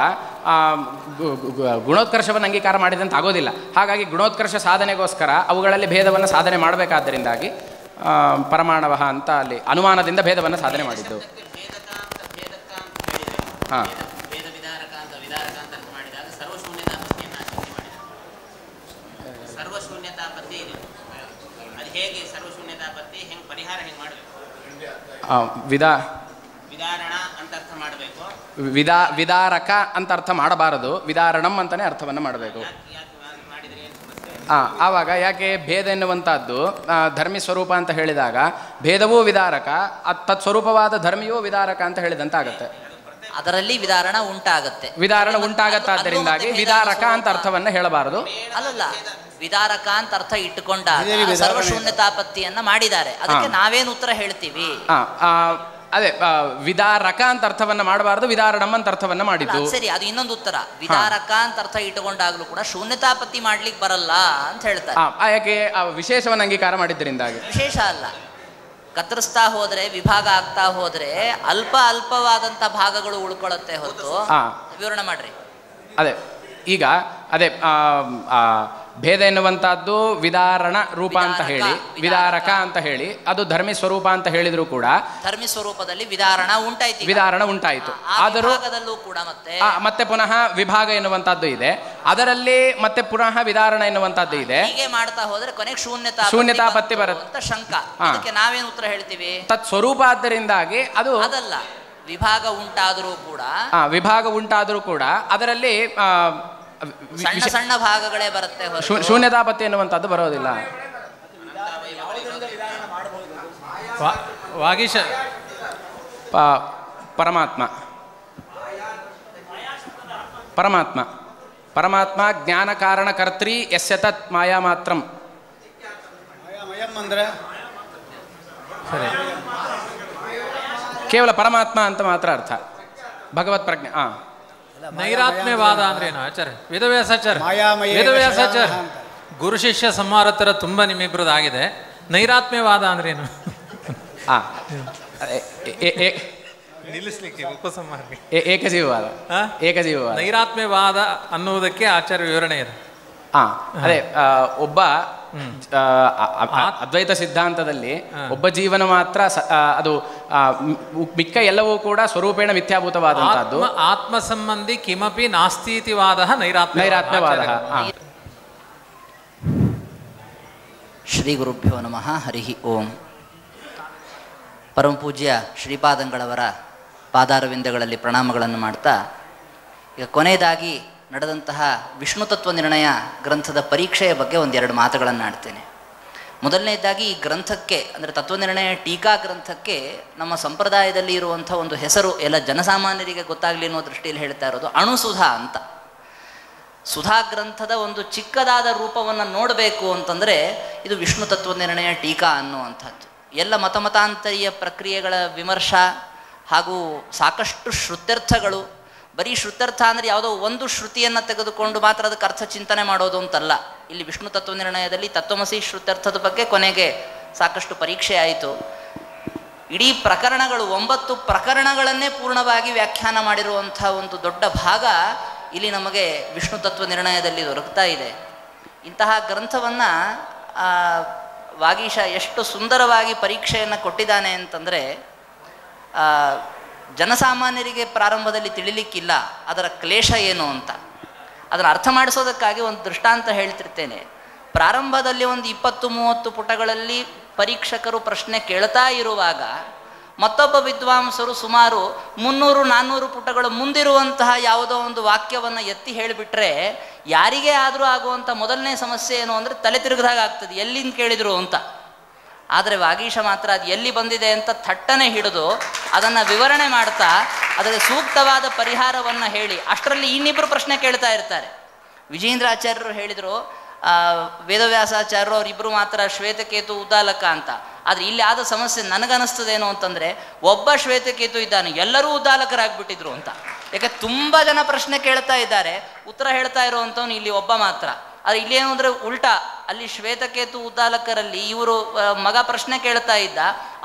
Speaker 1: ಗುಣೋತ್ಕರ್ಷವನ್ನು ಅಂಗೀಕಾರ ಮಾಡಿದಂತೆ ಆಗೋದಿಲ್ಲ. ಹಾಗಾಗಿ ಗುಣೋತ್ಕರ್ಷ ಸಾಧನೆಗೋಸ್ಕರ ಅವುಗಳಲ್ಲಿ ಭೇದವನ್ನು ಸಾಧನೆ ಮಾಡಬೇಕಾದ್ದರಿಂದಾಗಿ ಪರಮಾಣವಃ ಅಂತ ಅಲ್ಲಿ ಅನುಮಾನದಿಂದ ಭೇದವನ್ನು ಸಾಧನೆ ಮಾಡಿದ್ದು. ಹಾಂ, ವಿದಾರಕ ಅಂತ ಅರ್ಥ ಮಾಡಬಾರದು, ವಿದಾರಣಂ ಅಂತಾನೆ ಅರ್ಥವನ್ನು ಮಾಡಬೇಕು. ಆವಾಗ ಯಾಕೆ ಭೇದ ಎನ್ನುವಂಥದ್ದು ಧರ್ಮಿ ಸ್ವರೂಪ ಅಂತ ಹೇಳಿದಾಗ ಭೇದವೂ ವಿದಾರಕ, ತತ್ಸ್ವರೂಪವಾದ ಧರ್ಮಿಯೂ ವಿದಾರಕ ಅಂತ ಹೇಳಿದಂತಾಗತ್ತೆ.
Speaker 7: ಅದರಲ್ಲಿ ವಿದಾರಣ
Speaker 1: ಉಂಟಾಗತ್ತಾದ್ದರಿಂದಾಗಿ ವಿದಾರಕ ಅಂತ ಅರ್ಥವನ್ನ ಹೇಳಬಾರದು.
Speaker 7: ಅಲ್ಲಲ್ಲ, ವಿದಾರಕ ಅಂತ ಅರ್ಥ ಇಟ್ಟುಕೊಂಡಾಗ ಸರ್ವಶೂನ್ಯತಾಪತ್ತಿಯನ್ನ ಮಾಡಿದ್ದಾರೆ. ಅದಕ್ಕೆ ನಾವೇನು ಉತ್ತರ ಹೇಳ್ತೀವಿ?
Speaker 1: ಅದೇ ವಿದಾರಕ ಅಂತ ಅರ್ಥವನ್ನ ಮಾಡಬಾರದು, ವಿದಾರಣಂ ಅಂತ ಅರ್ಥವನ್ನ ಮಾಡಿದ್ದು.
Speaker 7: ಸರಿ, ಅದು ಇನ್ನೊಂದು ಉತ್ತರ. ವಿದಾರಕ ಅಂತ ಅರ್ಥ ಇಟ್ಟುಕೊಂಡಾಗ್ಲೂ ಕೂಡ ಶೂನ್ಯತಾಪತ್ತಿ ಮಾಡ್ಲಿಕ್ಕೆ ಬರಲ್ಲ ಅಂತ ಹೇಳ್ತಾರೆ.
Speaker 1: ಯಾಕೆ ವಿಶೇಷವನ್ನ ಅಂಗೀಕಾರ ಮಾಡಿದ್ದರಿಂದಾಗಿ.
Speaker 7: ವಿಶೇಷ ಅಲ್ಲ, ಕತ್ತರಿಸ್ತಾ ಹೋದ್ರೆ, ವಿಭಾಗ ಆಗ್ತಾ ಹೋದ್ರೆ ಅಲ್ಪವಾದಂತ ಭಾಗಗಳು ಉಳ್ಕೊಳ್ಳುತ್ತೆ ಹೊರತು. ವಿವರಣೆ ಮಾಡ್ರಿ.
Speaker 1: ಈಗ ಭೇದ ಎನ್ನುವಂಥದ್ದು ವಿದಾರಣ ರೂಪ ಅಂತ ಹೇಳಿ, ವಿದಾರಕ ಅಂತ ಹೇಳಿ, ಅದು ಧರ್ಮಿ ಸ್ವರೂಪ ಅಂತ ಹೇಳಿದ್ರು ಕೂಡ
Speaker 7: ಧರ್ಮಿ ಸ್ವರೂಪದಲ್ಲಿ ವಿದಾರಣ
Speaker 1: ಉಂಟಾಯಿತು. ಆದರೂ
Speaker 7: ಕೂಡ
Speaker 1: ಮತ್ತೆ ಪುನಃ ವಿಭಾಗ ಎನ್ನುವಂಥದ್ದು ಇದೆ, ಅದರಲ್ಲಿ ಮತ್ತೆ ಪುನಃ ವಿದಾರಣ ಎನ್ನುವಂಥದ್ದು ಇದೆ.
Speaker 7: ಹೀಗೆ ಮಾಡ್ತಾ ಹೋದ್ರೆ ಕೊನೆಗೆ
Speaker 1: ಶೂನ್ಯತಾಪತ್ತಿ ಬರುತ್ತೆ
Speaker 7: ಶಂಕ. ಅದಕ್ಕೆ ನಾವೇನು ಉತ್ತರ ಹೇಳ್ತೀವಿ?
Speaker 1: ತತ್ ಸ್ವರೂಪ ಆದ್ದರಿಂದಾಗಿ ಅದು
Speaker 7: ಅದಲ್ಲ. ವಿಭಾಗ
Speaker 1: ಉಂಟಾದರೂ ಕೂಡ ಅದರಲ್ಲಿ
Speaker 7: ಸಣ್ಣ ಸಣ್ಣ ಭಾಗಗಳೇ ಬರುತ್ತೆ,
Speaker 1: ಶೂನ್ಯತಾಪತ್ತಿ ಎನ್ನುವಂಥದ್ದು ಬರೋದಿಲ್ಲ. ಪರಮಾತ್ಮ ಜ್ಞಾನ ಕಾರಣ ಕರ್ತ್ರಿ ಯಸ್ಯ ತತ್ ಮಾಯಾ ಮಾತ್ರಂ. ಕೇವಲ ಪರಮಾತ್ಮ ಅಂತ ಮಾತ್ರ ಅರ್ಥ. ಭಗವತ್ ಪ್ರಜ್ಞೆ.
Speaker 9: ನೈರಾತ್ಮ್ಯವಾದ ಅಂದ್ರೇನು ಆಚಾರ್ಯ? ವೇದವ್ಯಾಸಾಚಾರ್ಯ ಗುರು ಶಿಷ್ಯ ಸಂಹಾರ ಥರ ತುಂಬ ನಿಮ್ಮಿಬ್ರದ್ದಾಗಿದೆ. ನೈರಾತ್ಮ್ಯವಾದ ಅಂದ್ರೇನು? ನಿಲ್ಲಿಸ್ಲಿಕ್ಕೆ ಉಪಸಂಹಾರ
Speaker 1: ಏಕಜೀವವಾದ
Speaker 9: ನೈರಾತ್ಮ್ಯವಾದ ಅನ್ನುವುದಕ್ಕೆ ಆಚಾರ್ಯ ವಿವರಣೆ ಇದೆ.
Speaker 1: ಒಬ್ಬ ಅದ್ವೈತ ಸಿದ್ಧಾಂತದಲ್ಲಿ ಒಬ್ಬ ಜೀವನ ಮಾತ್ರ ಅದು ಮಿಕ್ಕ ಎಲ್ಲವೂ ಕೂಡ ಸ್ವರೂಪೇಣ ಮಿಥ್ಯಾಭೂತವಾದಂತಹದ್ದು.
Speaker 9: ಆತ್ಮ ಸಂಬಂಧಿ ಕಿಮಪಿ ನಾಸ್ತೀತಿವಾದ ನೈರಾತ್ಮ್ಯವಾದ.
Speaker 7: ಶ್ರೀ ಗುರುಭ್ಯೋ ನಮಃ. ಹರಿ ಓಂ. ಪರಮ ಪೂಜ್ಯ ಶ್ರೀಪಾದಂಗಳವರ ಪಾದಾರವಿಂದಗಳಲ್ಲಿ ಪ್ರಣಾಮಗಳನ್ನು ಮಾಡ್ತಾ, ಈಗ ಕೊನೆಯದಾಗಿ ನಡೆದಂತಹ ವಿಷ್ಣು ತತ್ವ ನಿರ್ಣಯ ಗ್ರಂಥದ ಪರೀಕ್ಷೆಯ ಬಗ್ಗೆ ಒಂದೆರಡು ಮಾತುಗಳನ್ನು ಆಡ್ತೇನೆ. ಮೊದಲನೇದಾಗಿ ಈ ಗ್ರಂಥಕ್ಕೆ, ಅಂದರೆ ತತ್ವನಿರ್ಣಯ ಟೀಕಾ ಗ್ರಂಥಕ್ಕೆ ನಮ್ಮ ಸಂಪ್ರದಾಯದಲ್ಲಿ ಇರುವಂಥ ಒಂದು ಹೆಸರು ಎಲ್ಲ ಜನಸಾಮಾನ್ಯರಿಗೆ ಗೊತ್ತಾಗಲಿ ಅನ್ನೋ ದೃಷ್ಟಿಯಲ್ಲಿ ಹೇಳ್ತಾ ಇರೋದು ಅಣುಸುಧಾ ಅಂತ. ಸುಧಾ ಗ್ರಂಥದ ಒಂದು ಚಿಕ್ಕದಾದ ರೂಪವನ್ನು ನೋಡಬೇಕು ಅಂತಂದರೆ ಇದು ವಿಷ್ಣು ತತ್ವನಿರ್ಣಯ ಟೀಕಾ ಅನ್ನುವಂಥದ್ದು. ಎಲ್ಲ ಮತಾಂತರೀಯ ಪ್ರಕ್ರಿಯೆಗಳ ವಿಮರ್ಶ ಹಾಗೂ ಸಾಕಷ್ಟು ಶ್ರುತ್ಯರ್ಥಗಳು. ಬರೀ ಶ್ರುತ್ಯರ್ಥ ಅಂದರೆ ಯಾವುದೋ ಒಂದು ಶ್ರುತಿಯನ್ನು ತೆಗೆದುಕೊಂಡು ಮಾತ್ರ ಅದಕ್ಕೆ ಅರ್ಥ ಚಿಂತನೆ ಮಾಡೋದು ಅಂತಲ್ಲ. ಇಲ್ಲಿ ವಿಷ್ಣು ತತ್ವ ನಿರ್ಣಯದಲ್ಲಿ ತತ್ವಮಸಿ ಶ್ರುತ್ಯರ್ಥದ ಬಗ್ಗೆ ಕೊನೆಗೆ ಸಾಕಷ್ಟು ಪರೀಕ್ಷೆ ಆಯಿತು. ಇಡೀ ಪ್ರಕರಣಗಳು 9 ಪ್ರಕರಣಗಳನ್ನೇ ಪೂರ್ಣವಾಗಿ ವ್ಯಾಖ್ಯಾನ ಮಾಡಿರುವಂಥ ಒಂದು ದೊಡ್ಡ ಭಾಗ ಇಲ್ಲಿ ನಮಗೆ ವಿಷ್ಣು ತತ್ವ ನಿರ್ಣಯದಲ್ಲಿ ದೊರಕ್ತಾ ಇದೆ. ಇಂತಹ ಗ್ರಂಥವನ್ನು ವಾಗೀಶ ಎಷ್ಟು ಸುಂದರವಾಗಿ ಪರೀಕ್ಷೆಯನ್ನು ಕೊಟ್ಟಿದ್ದಾನೆ ಅಂತಂದರೆ, ಜನಸಾಮಾನ್ಯರಿಗೆ ಪ್ರಾರಂಭದಲ್ಲಿ ತಿಳಿಲಿಕ್ಕಿಲ್ಲ ಅದರ ಕ್ಲೇಶ ಏನು ಅಂತ. ಅದನ್ನು ಅರ್ಥ ಮಾಡಿಸೋದಕ್ಕಾಗಿ ಒಂದು ದೃಷ್ಟಾಂತ ಹೇಳ್ತಿರ್ತೇನೆ. ಪ್ರಾರಂಭದಲ್ಲಿ ಒಂದು 20-30 ಪುಟಗಳಲ್ಲಿ ಪರೀಕ್ಷಕರು ಪ್ರಶ್ನೆ ಕೇಳ್ತಾ ಇರುವಾಗ ಮತ್ತೊಬ್ಬ ವಿದ್ವಾಂಸರು ಸುಮಾರು 300-400 ಪುಟಗಳು ಮುಂದಿರುವಂತಹ ಯಾವುದೋ ಒಂದು ವಾಕ್ಯವನ್ನು ಎತ್ತಿ ಹೇಳಿಬಿಟ್ರೆ ಯಾರಿಗೇ ಆದರೂ ಆಗುವಂಥ ಮೊದಲನೇ ಸಮಸ್ಯೆ ಏನು ಅಂದರೆ ತಲೆ ತಿರುಗಿದಾಗ ಆಗ್ತದೆ, ಎಲ್ಲಿಂದ ಕೇಳಿದರು ಅಂತ. ಆದರೆ ವಾಗೀಶ ಮಾತ್ರ ಅದು ಎಲ್ಲಿ ಬಂದಿದೆ ಅಂತ ಥಟ್ಟನೆ ಹಿಡಿದು ಅದನ್ನು ವಿವರಣೆ ಮಾಡ್ತಾ ಅದಕ್ಕೆ ಸೂಕ್ತವಾದ ಪರಿಹಾರವನ್ನು ಹೇಳಿ, ಅಷ್ಟರಲ್ಲಿ ಇನ್ನಿಬ್ಬರು ಪ್ರಶ್ನೆ ಕೇಳ್ತಾ ಇರ್ತಾರೆ. ವಿಜೇಂದ್ರಾಚಾರ್ಯರು ಹೇಳಿದರು, ವೇದವ್ಯಾಸಾಚಾರ್ಯರು ಅವರಿಬ್ಬರು ಮಾತ್ರ ಶ್ವೇತಕೇತು ಉದ್ದಾಲಕ ಅಂತ. ಆದರೆ ಇಲ್ಲಿ ಆದ ಸಮಸ್ಯೆ ನನಗನ್ನಿಸ್ತದೇನು ಅಂತಂದರೆ, ಒಬ್ಬ ಶ್ವೇತಕೇತು ಇದ್ದಾನೆ, ಎಲ್ಲರೂ ಉದ್ದಾಲಕರಾಗ್ಬಿಟ್ಟಿದ್ರು ಅಂತ. ಯಾಕೆ ತುಂಬ ಜನ ಪ್ರಶ್ನೆ ಕೇಳ್ತಾ ಇದ್ದಾರೆ, ಉತ್ತರ ಹೇಳ್ತಾ ಇರೋವಂಥವ್ನು ಇಲ್ಲಿ ಒಬ್ಬ ಮಾತ್ರ. ಆದರೆ ಇಲ್ಲೇನು ಅಂದರೆ ಉಲ್ಟಾ, ಅಲ್ಲಿ ಶ್ವೇತಕೇತು ಉದ್ದಾಲಕರಲ್ಲಿ ಇವರು ಮಗ ಪ್ರಶ್ನೆ ಕೇಳ್ತಾ ಇದ್ದ,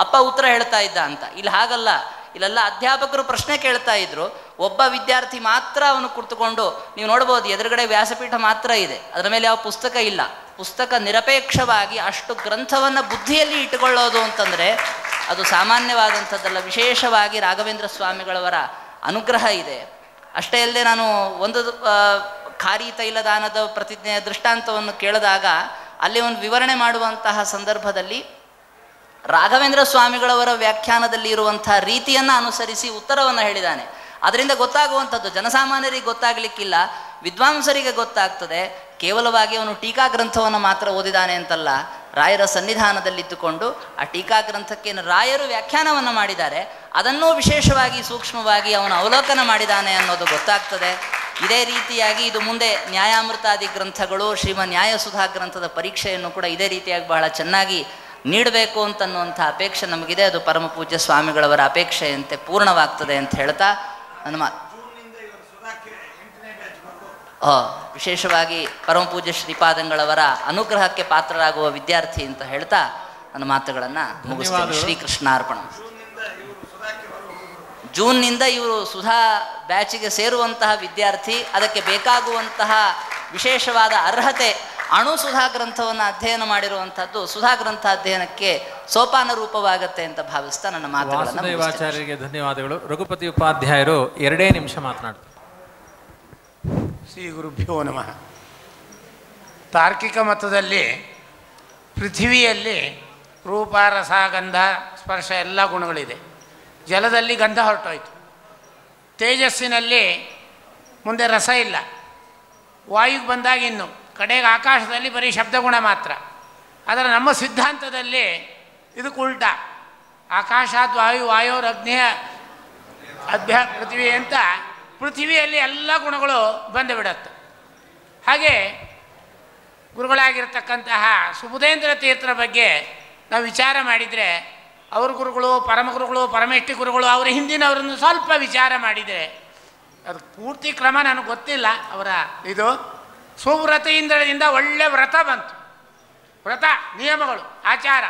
Speaker 7: ಅಪ್ಪ ಉತ್ತರ ಹೇಳ್ತಾ ಇದ್ದ ಅಂತ. ಇಲ್ಲಿ ಹಾಗಲ್ಲ, ಇಲ್ಲೆಲ್ಲ ಅಧ್ಯಾಪಕರು ಪ್ರಶ್ನೆ ಕೇಳ್ತಾ ಇದ್ರು, ಒಬ್ಬ ವಿದ್ಯಾರ್ಥಿ ಮಾತ್ರ ಅವನು ಕುಳಿತುಕೊಂಡು, ನೀವು ನೋಡ್ಬೋದು ಎದುರುಗಡೆ ವ್ಯಾಸಪೀಠ ಮಾತ್ರ ಇದೆ, ಅದರ ಮೇಲೆ ಯಾವ ಪುಸ್ತಕ ಇಲ್ಲ. ಪುಸ್ತಕ ನಿರಪೇಕ್ಷವಾಗಿ ಅಷ್ಟು ಗ್ರಂಥವನ್ನು ಬುದ್ಧಿಯಲ್ಲಿ ಇಟ್ಟುಕೊಳ್ಳೋದು ಅಂತಂದರೆ ಅದು ಸಾಮಾನ್ಯವಾದಂಥದ್ದಲ್ಲ. ವಿಶೇಷವಾಗಿ ರಾಘವೇಂದ್ರ ಸ್ವಾಮಿಗಳವರ ಅನುಗ್ರಹ ಇದೆ. ಅಷ್ಟೇ ಅಲ್ಲದೆ ನಾನು ಒಂದು ಖಾರಿ ತೈಲದಾನದ ಪ್ರತಿಜ್ಞೆಯ ದೃಷ್ಟಾಂತವನ್ನು ಕೇಳಿದಾಗ ಅಲ್ಲಿ ಒಂದು ವಿವರಣೆ ಮಾಡುವಂತಹ ಸಂದರ್ಭದಲ್ಲಿ ರಾಘವೇಂದ್ರ ಸ್ವಾಮಿಗಳವರ ವ್ಯಾಖ್ಯಾನದಲ್ಲಿ ಇರುವಂಥ ರೀತಿಯನ್ನು ಅನುಸರಿಸಿ ಉತ್ತರವನ್ನು ಹೇಳಿದ್ದಾನೆ. ಅದರಿಂದ ಗೊತ್ತಾಗುವಂಥದ್ದು ಜನಸಾಮಾನ್ಯರಿಗೆ ಗೊತ್ತಾಗಲಿಕ್ಕಿಲ್ಲ, ವಿದ್ವಾಂಸರಿಗೆ ಗೊತ್ತಾಗ್ತದೆ. ಕೇವಲವಾಗಿ ಅವನು ಟೀಕಾ ಗ್ರಂಥವನ್ನು ಮಾತ್ರ ಓದಿದ್ದಾನೆ ಅಂತಲ್ಲ, ರಾಯರ ಸನ್ನಿಧಾನದಲ್ಲಿದ್ದುಕೊಂಡು ಆ ಟೀಕಾ ಗ್ರಂಥಕ್ಕೆ ರಾಯರು ವ್ಯಾಖ್ಯಾನವನ್ನು ಮಾಡಿದ್ದಾರೆ, ಅದನ್ನೂ ವಿಶೇಷವಾಗಿ ಸೂಕ್ಷ್ಮವಾಗಿ ಅವನು ಅವಲೋಕನ ಮಾಡಿದ್ದಾನೆ ಅನ್ನೋದು ಗೊತ್ತಾಗ್ತದೆ. ಇದೇ ರೀತಿಯಾಗಿ ಇದು ಮುಂದೆ ನ್ಯಾಯಾಮೃತಾದಿ ಗ್ರಂಥಗಳು, ಶ್ರೀಮನ್ ನ್ಯಾಯಸುಧಾ ಗ್ರಂಥದ ಪರೀಕ್ಷೆಯನ್ನು ಕೂಡ ಇದೇ ರೀತಿಯಾಗಿ ಬಹಳ ಚೆನ್ನಾಗಿ ನೀಡಬೇಕು ಅಂತನ್ನುವಂಥ ಅಪೇಕ್ಷೆ ನಮಗಿದೆ. ಅದು ಪರಮ ಪೂಜ್ಯ ಸ್ವಾಮಿಗಳವರ ಅಪೇಕ್ಷೆಯಂತೆ ಪೂರ್ಣವಾಗ್ತದೆ ಅಂತ ಹೇಳ್ತಾ ನನ್ನ ಮಾತು. ವಿಶೇಷವಾಗಿ ಪರಮ ಪೂಜ್ಯ ಶ್ರೀಪಾದಂಗಳವರ ಅನುಗ್ರಹಕ್ಕೆ ಪಾತ್ರರಾಗುವ ವಿದ್ಯಾರ್ಥಿ ಅಂತ ಹೇಳ್ತಾ ನನ್ನ ಮಾತುಗಳನ್ನು ಮುಗಿಸ್ತೇನೆ. ಶ್ರೀಕೃಷ್ಣಾರ್ಪಣ. ಜೂನ್ನಿಂದ ಇವರು ಸುಧಾ ಬ್ಯಾಚಿಗೆ ಸೇರುವಂತಹ ವಿದ್ಯಾರ್ಥಿ, ಅದಕ್ಕೆ ಬೇಕಾಗುವಂತಹ ವಿಶೇಷವಾದ ಅರ್ಹತೆ ಅಣು ಸುಧಾ ಗ್ರಂಥವನ್ನು ಅಧ್ಯಯನ ಮಾಡಿರುವಂಥದ್ದು ಸುಧಾ ಗ್ರಂಥ ಅಧ್ಯಯನಕ್ಕೆ ಸೋಪಾನ ರೂಪವಾಗತ್ತೆ ಅಂತ ಭಾವಿಸ್ತಾ ನನ್ನ ಮಾತುಗಳನ್ನು.
Speaker 9: ವಾಸುದೇವಾಚಾರ್ಯರಿಗೆ ಧನ್ಯವಾದಗಳು. ರಘುಪತಿ ಉಪಾಧ್ಯಾಯರು 2 ನಿಮಿಷ ಮಾತನಾಡ್ತಾರೆ.
Speaker 15: ಶ್ರೀ ಗುರುಭ್ಯೋ ನಮಃ. ತಾರ್ಕಿಕ ಮತದಲ್ಲಿ ಪೃಥ್ವಿಯಲ್ಲಿ ರೂಪ, ರಸ, ಗಂಧ, ಸ್ಪರ್ಶ ಎಲ್ಲ ಗುಣಗಳಿದೆ. ಜಲದಲ್ಲಿ ಗಂಧ ಹೊರಟೋಯ್ತು. ತೇಜಸ್ಸಿನಲ್ಲಿ ಮುಂದೆ ರಸ ಇಲ್ಲ. ವಾಯುಗೆ ಬಂದಾಗ ಇನ್ನು ಕಡೆಗೆ ಆಕಾಶದಲ್ಲಿ ಬರೀ ಶಬ್ದಗುಣ ಮಾತ್ರ. ಆದರೆ ನಮ್ಮ ಸಿದ್ಧಾಂತದಲ್ಲಿ ಇದಕ್ಕೆ ಉಲ್ಟಾ, ಆಕಾಶಾತ್ ವಾಯು, ವಾಯೋರಗ್ನೇಯ ಅಭ್ಯ ಪೃಥ್ವಿ ಅಂತ ಪೃಥ್ವಿಯಲ್ಲಿ ಎಲ್ಲ ಗುಣಗಳು ಬಂದು ಬಿಡತ್ತೆ. ಹಾಗೆ ಗುರುಗಳಾಗಿರ್ತಕ್ಕಂತಹ ಸುಬುಧೇಂದ್ರ ತೀರ್ಥರ ಬಗ್ಗೆ ನಾವು ವಿಚಾರ ಮಾಡಿದರೆ, ಅವ್ರ ಗುರುಗಳು, ಪರಮಗುರುಗಳು, ಪರಮೇಷ್ಠಿ ಗುರುಗಳು, ಅವರ ಹಿಂದಿನವರನ್ನು ಸ್ವಲ್ಪ ವಿಚಾರ ಮಾಡಿದರೆ, ಅದು ಪೂರ್ತಿ ಕ್ರಮ ನನಗೆ ಗೊತ್ತಿಲ್ಲ. ಅವರ ಇದು ಸುವ್ರತೇಂದ್ರದಿಂದ ಒಳ್ಳೆ ವ್ರತ ಬಂತು. ವ್ರತ ನಿಯಮಗಳು, ಆಚಾರ.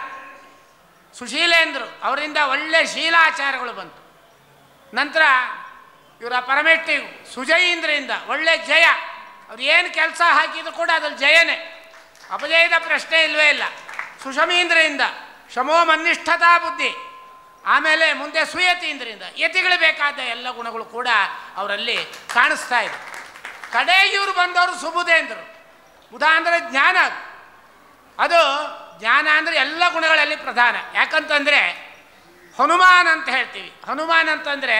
Speaker 15: ಸುಶೀಲೇಂದ್ರರು, ಅವರಿಂದ ಒಳ್ಳೆ ಶೀಲಾಚಾರಗಳು ಬಂತು. ನಂತರ ಇವರ ಪರಮೇಷ್ಠಿ ಸುಜಯೀಂದ್ರರಿಂದ ಒಳ್ಳೆ ಜಯ. ಅವ್ರು ಏನು ಕೆಲಸ ಹಾಕಿದ್ರು ಕೂಡ ಅದ್ರಲ್ಲಿ ಜಯನೇ, ಅಪಜಯದ ಪ್ರಶ್ನೆ ಇಲ್ಲವೇ ಇಲ್ಲ. ಸುಷಮೀಂದ್ರದಿಂದ ಶಮೋ ಮನ್ನಿಷ್ಠತಾ ಬುದ್ಧಿ. ಆಮೇಲೆ ಮುಂದೆ ಸುಯತೀಂದ್ರರಿಂದ ಯತಿಗಳು ಬೇಕಾದ ಎಲ್ಲ ಗುಣಗಳು ಕೂಡ ಅವರಲ್ಲಿ ಕಾಣಿಸ್ತಾ ಇದೆ. ಕಡೆಗೆ ಇವರು ಬಂದವರು ಸುಬುಧೇಂದ್ರರು. ಬುಧ ಅಂದರೆ ಜ್ಞಾನ. ಅದು ಜ್ಞಾನ ಅಂದರೆ ಎಲ್ಲ ಗುಣಗಳಲ್ಲಿ ಪ್ರಧಾನ. ಯಾಕಂತಂದರೆ ಹನುಮಾನ್ ಅಂತ ಹೇಳ್ತೀವಿ. ಹನುಮಾನ್ ಅಂತಂದರೆ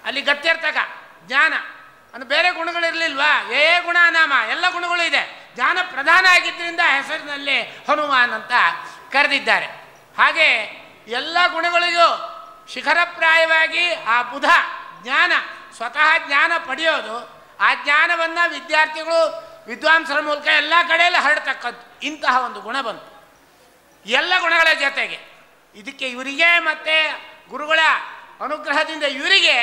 Speaker 15: ಅಲ್ಲಿ ಗತ್ಯರ್ಥಕ ಜ್ಞಾನ. ಅಂದರೆ ಬೇರೆ ಗುಣಗಳಿರಲಿಲ್ವಾ? ಗುಣ ನಾಮ ಎಲ್ಲ ಗುಣಗಳು ಇದೆ. ಜ್ಞಾನ ಪ್ರಧಾನ ಆಗಿದ್ದರಿಂದ ಹೆಸರಿನಲ್ಲಿ ಹನುಮಾನ್ ಅಂತ ಕರೆದಿದ್ದಾರೆ. ಹಾಗೆ ಎಲ್ಲ ಗುಣಗಳಿಗೂ ಶಿಖರಪ್ರಾಯವಾಗಿ ಆ ಬುಧ ಜ್ಞಾನ, ಸ್ವತಃ ಜ್ಞಾನ ಪಡೆಯೋದು, ಆ ಜ್ಞಾನವನ್ನು ವಿದ್ಯಾರ್ಥಿಗಳು ವಿದ್ವಾಂಸರ ಮೂಲಕ ಎಲ್ಲ ಕಡೆಯಲ್ಲಿ ಹರಡ್ತಕ್ಕದ್ದು. ಇಂತಹ ಒಂದು ಗುಣ ಬಂತು ಎಲ್ಲ ಗುಣಗಳ ಜೊತೆಗೆ. ಇದಕ್ಕೆ ಇವರಿಗೆ ಮತ್ತು ಗುರುಗಳ ಅನುಗ್ರಹದಿಂದ ಇವರಿಗೆ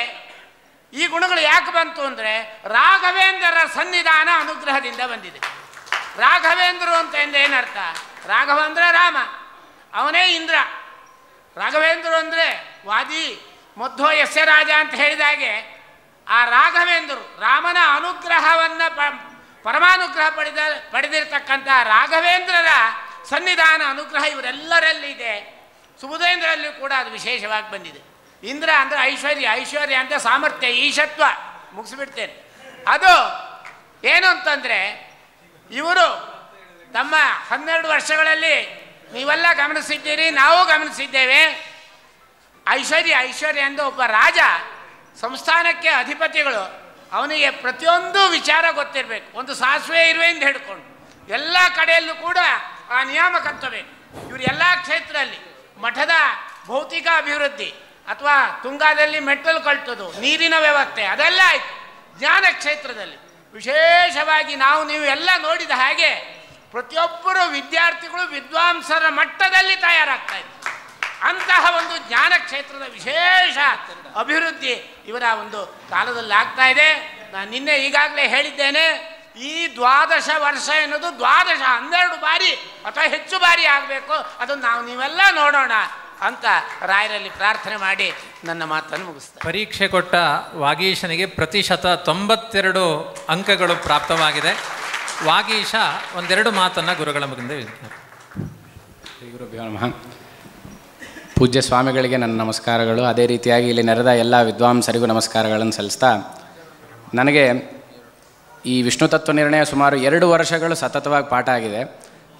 Speaker 15: ಈ ಗುಣಗಳು ಯಾಕೆ ಬಂತು ಅಂದರೆ ರಾಘವೇಂದ್ರರ ಸನ್ನಿಧಾನ ಅನುಗ್ರಹದಿಂದ ಬಂದಿದೆ. ರಾಘವೇಂದ್ರರು ಅಂತ ಏನರ್ಥ? ರಾಘವ ಅಂದರೆ ರಾಮ, ಅವನೇ ಇಂದ್ರ. ರಾಘವೇಂದ್ರರು ಅಂದರೆ ವಾದಿ ಮಧ್ವ ಯಸ್ಯ ರಾಜ ಅಂತ ಹೇಳಿದಾಗೆ ಆ ರಾಘವೇಂದ್ರರು ರಾಮನ ಅನುಗ್ರಹವನ್ನು ಪರಮಾನುಗ್ರಹ ಪಡೆದಿರ್ತಕ್ಕಂಥ ರಾಘವೇಂದ್ರರ ಸನ್ನಿಧಾನ ಅನುಗ್ರಹ ಇವರೆಲ್ಲರಲ್ಲಿದೆ. ಸುಬುಧೇಂದ್ರಲ್ಲಿ ಕೂಡ ಅದು ವಿಶೇಷವಾಗಿ ಬಂದಿದೆ. ಇಂದ್ರ ಅಂದರೆ ಐಶ್ವರ್ಯ, ಐಶ್ವರ್ಯ ಅಂದರೆ ಸಾಮರ್ಥ್ಯ, ಈಶತ್ವ. ಮುಗಿಸ್ಬಿಡ್ತೇನೆ. ಅದು ಏನು ಅಂತಂದರೆ ಇವರು ತಮ್ಮ 12 ವರ್ಷಗಳಲ್ಲಿ ನೀವೆಲ್ಲ ಗಮನಿಸಿದ್ದೀರಿ, ನಾವು ಗಮನಿಸಿದ್ದೇವೆ. ಐಶ್ವರ್ಯ ಐಶ್ವರ್ಯ ಎಂದು ಒಬ್ಬ ರಾಜ ಸಂಸ್ಥಾನಕ್ಕೆ ಅಧಿಪತಿಗಳು, ಅವನಿಗೆ ಪ್ರತಿಯೊಂದು ವಿಚಾರ ಗೊತ್ತಿರಬೇಕು. ಒಂದು ಸಾಸಿವೆ ಇರುವೆಯಿಂದ ಹಿಡ್ಕೊಂಡು ಎಲ್ಲ ಕಡೆಯಲ್ಲೂ ಕೂಡ ಆ ನಿಯಾಮಕತ್ವ ಬೇಕು. ಇವರು ಎಲ್ಲ ಕ್ಷೇತ್ರದಲ್ಲಿ ಮಠದ ಭೌತಿಕ ಅಭಿವೃದ್ಧಿ ಅಥವಾ ತುಂಗಾದಲ್ಲಿ ಮೆಟ್ಟಲು ಕಟ್ಟೋದು, ನೀರಿನ ವ್ಯವಸ್ಥೆ ಅದೆಲ್ಲ ಆಯಿತು. ಜ್ಞಾನ ಕ್ಷೇತ್ರದಲ್ಲಿ ವಿಶೇಷವಾಗಿ ನಾವು ನೀವು ಎಲ್ಲ ನೋಡಿದ ಹಾಗೆ ಪ್ರತಿಯೊಬ್ಬರು ವಿದ್ಯಾರ್ಥಿಗಳು ವಿದ್ವಾಂಸರ ಮಟ್ಟದಲ್ಲಿ ತಯಾರಾಗ್ತಾ ಇದ್ದಾರೆ. ಅಂತಹ ಒಂದು ಜ್ಞಾನ ಕ್ಷೇತ್ರದ ವಿಶೇಷ ಅಭಿವೃದ್ಧಿ ಇವರ ಒಂದು ಕಾಲದಲ್ಲಿ ಆಗ್ತಾ ಇದೆ. ನಾನು ನಿನ್ನೆ ಈಗಾಗಲೇ ಹೇಳಿದ್ದೇನೆ, ಈ 12 ವರ್ಷ ಎನ್ನುವುದು 12 ಬಾರಿ ಅಥವಾ ಹೆಚ್ಚು ಬಾರಿ ಆಗಬೇಕು. ಅದನ್ನು ನಾವು ನೀವೆಲ್ಲ ನೋಡೋಣ ಅಂತ ರಾಯರಲ್ಲಿ ಪ್ರಾರ್ಥನೆ ಮಾಡಿ ನನ್ನ ಮಾತನ್ನು ಮುಗಿಸ್ತಾರೆ.
Speaker 9: ಪರೀಕ್ಷೆ ಕೊಟ್ಟ ವಾಗೀಶನಿಗೆ ಪ್ರತಿಶತ 92 ಅಂಕಗಳು ಪ್ರಾಪ್ತವಾಗಿದೆ. ವಾಗೀಶ ಒಂದೆರಡು ಮಾತನ್ನು ಗುರುಗಳ ಮುಂದೆ
Speaker 1: ಗುರುಭ್ಯೋ ನಮಃ. ಪೂಜ್ಯ ಸ್ವಾಮಿಗಳಿಗೆ ನನ್ನ ನಮಸ್ಕಾರಗಳು. ಅದೇ ರೀತಿಯಾಗಿ ಇಲ್ಲಿ ನೆರೆದ ಎಲ್ಲ ವಿದ್ವಾಂಸರಿಗೂ ನಮಸ್ಕಾರಗಳನ್ನು ಸಲ್ಲಿಸ್ತಾ, ನನಗೆ ಈ ವಿಷ್ಣು ತತ್ವ ನಿರ್ಣಯ ಸುಮಾರು 2 ವರ್ಷಗಳು ಸತತವಾಗಿ ಪಾಠ ಆಗಿದೆ.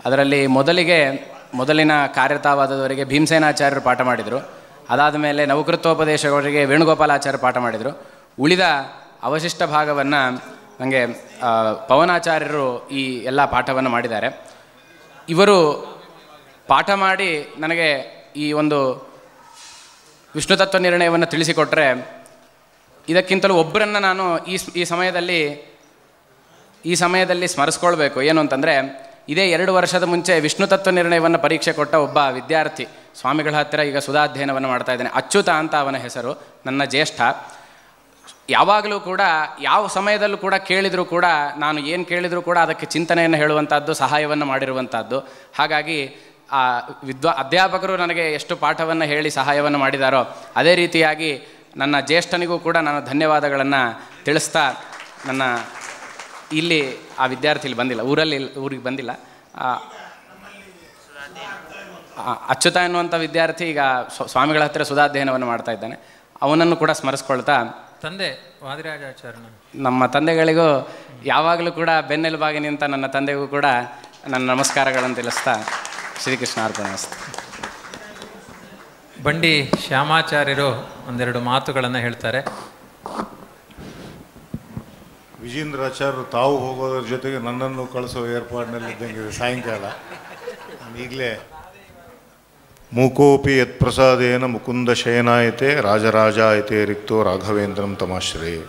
Speaker 1: ಅದರಲ್ಲಿ ಮೊದಲಿನ ಕಾರ್ಯತಾವಾದದವರೆಗೆ ಭೀಮಸೇನಾಚಾರ್ಯರು ಪಾಠ ಮಾಡಿದರು. ಅದಾದ ಮೇಲೆ ನವಕೃತ್ವೋಪದೇಶಗಳಿಗೆ ವೇಣುಗೋಪಾಲಾಚಾರ್ಯರು ಪಾಠ ಮಾಡಿದರು. ಉಳಿದ ಅವಶಿಷ್ಟ ಭಾಗವನ್ನು ನನಗೆ ಪವನಾಚಾರ್ಯರು ಈ ಎಲ್ಲ ಪಾಠವನ್ನು ಮಾಡಿದ್ದಾರೆ. ಇವರು ಪಾಠ ಮಾಡಿ ನನಗೆ ಈ ಒಂದು ವಿಷ್ಣು ತತ್ವ ನಿರ್ಣಯವನ್ನು ತಿಳಿಸಿಕೊಟ್ರೆ, ಇದಕ್ಕಿಂತಲೂ ಒಬ್ಬರನ್ನು ನಾನು ಈ ಸಮಯದಲ್ಲಿ ಸ್ಮರಿಸ್ಕೊಳ್ಬೇಕು. ಏನು ಅಂತಂದರೆ, ಇದೇ 2 ವರ್ಷದ ಮುಂಚೆ ವಿಷ್ಣು ತತ್ವ ನಿರ್ಣಯವನ್ನು ಪರೀಕ್ಷೆ ಕೊಟ್ಟ ಒಬ್ಬ ವಿದ್ಯಾರ್ಥಿ ಸ್ವಾಮಿಗಳ ಹತ್ತಿರ ಈಗ ಸುಧಾಧ್ಯಯನವನ್ನು ಮಾಡ್ತಾ ಇದ್ದಾನೆ. ಅಚ್ಯುತ ಅಂತ ಅವನ ಹೆಸರು, ನನ್ನ ಜ್ಯೇಷ್ಠ. ಯಾವಾಗಲೂ ಕೂಡ ಯಾವ ಸಮಯದಲ್ಲೂ ಕೂಡ ಕೇಳಿದರೂ ಕೂಡ ನಾನು ಏನು ಕೇಳಿದರೂ ಕೂಡ ಅದಕ್ಕೆ ಚಿಂತನೆಯನ್ನು ಹೇಳುವಂಥದ್ದು, ಸಹಾಯವನ್ನು ಮಾಡಿರುವಂಥದ್ದು. ಹಾಗಾಗಿ ಅಧ್ಯಾಪಕರು ನನಗೆ ಎಷ್ಟು ಪಾಠವನ್ನು ಹೇಳಿ ಸಹಾಯವನ್ನು ಮಾಡಿದಾರೋ ಅದೇ ರೀತಿಯಾಗಿ ನನ್ನ ಜ್ಯೇಷ್ಠನಿಗೂ ಕೂಡ ನಾನು ಧನ್ಯವಾದಗಳನ್ನು ತಿಳಿಸ್ತಾ, ನನ್ನ ಇಲ್ಲಿ ಆ ವಿದ್ಯಾರ್ಥಿ ಇಲ್ಲಿ ಬಂದಿಲ್ಲ, ಊರಿಗೆ ಬಂದಿಲ್ಲ, ಅಚ್ಯುತ ಎನ್ನುವಂಥ ವಿದ್ಯಾರ್ಥಿ ಈಗ ಸ್ವಾಮಿಗಳ ಹತ್ತಿರ ಸುಧಾಧ್ಯಯನವನ್ನು ಮಾಡ್ತಾ ಇದ್ದಾನೆ. ಅವನನ್ನು ಕೂಡ ಸ್ಮರಿಸ್ಕೊಳ್ತಾ,
Speaker 9: ತಂದೆ ವಾದಿರಾಜಾಚಾರ್ಯ
Speaker 1: ನಮ್ಮ ತಂದೆಗಳಿಗೂ ಯಾವಾಗಲೂ ಕೂಡ ಬೆನ್ನೆಲುಬಾಗಿ ನಿಂತ ನನ್ನ ತಂದೆಗೂ ಕೂಡ ನನ್ನ ನಮಸ್ಕಾರಗಳನ್ನು ತಿಳಿಸ್ತಾ ಶ್ರೀಕೃಷ್ಣ ಅರ್ಪಣೆ.
Speaker 9: ಬಂಡಿ ಶ್ಯಾಮಾಚಾರ್ಯರು ಒಂದೆರಡು ಮಾತುಗಳನ್ನು ಹೇಳ್ತಾರೆ.
Speaker 12: ವಿಜೇಂದ್ರಾಚಾರ್ಯರು ತಾವು ಹೋಗೋದ್ರ ಜೊತೆಗೆ ನನ್ನನ್ನು ಕಳಿಸೋ ಏರ್ಪಾಡಿನಲ್ಲಿದ್ದಂಗೆ ಸಾಯಂಕಾಲ ಈಗಲೇ ಮೂಕೋಪಿ ಯತ್ಪ್ರಸಾದೇನ ಮುಕುಂದ ಶಯನಾಯತೆ ರಾಜರಾಜಾಯತೆ ರಿಕ್ತೋ ರಾಘವೇಂದ್ರಂ ತಮಾಶ್ರಯೇ.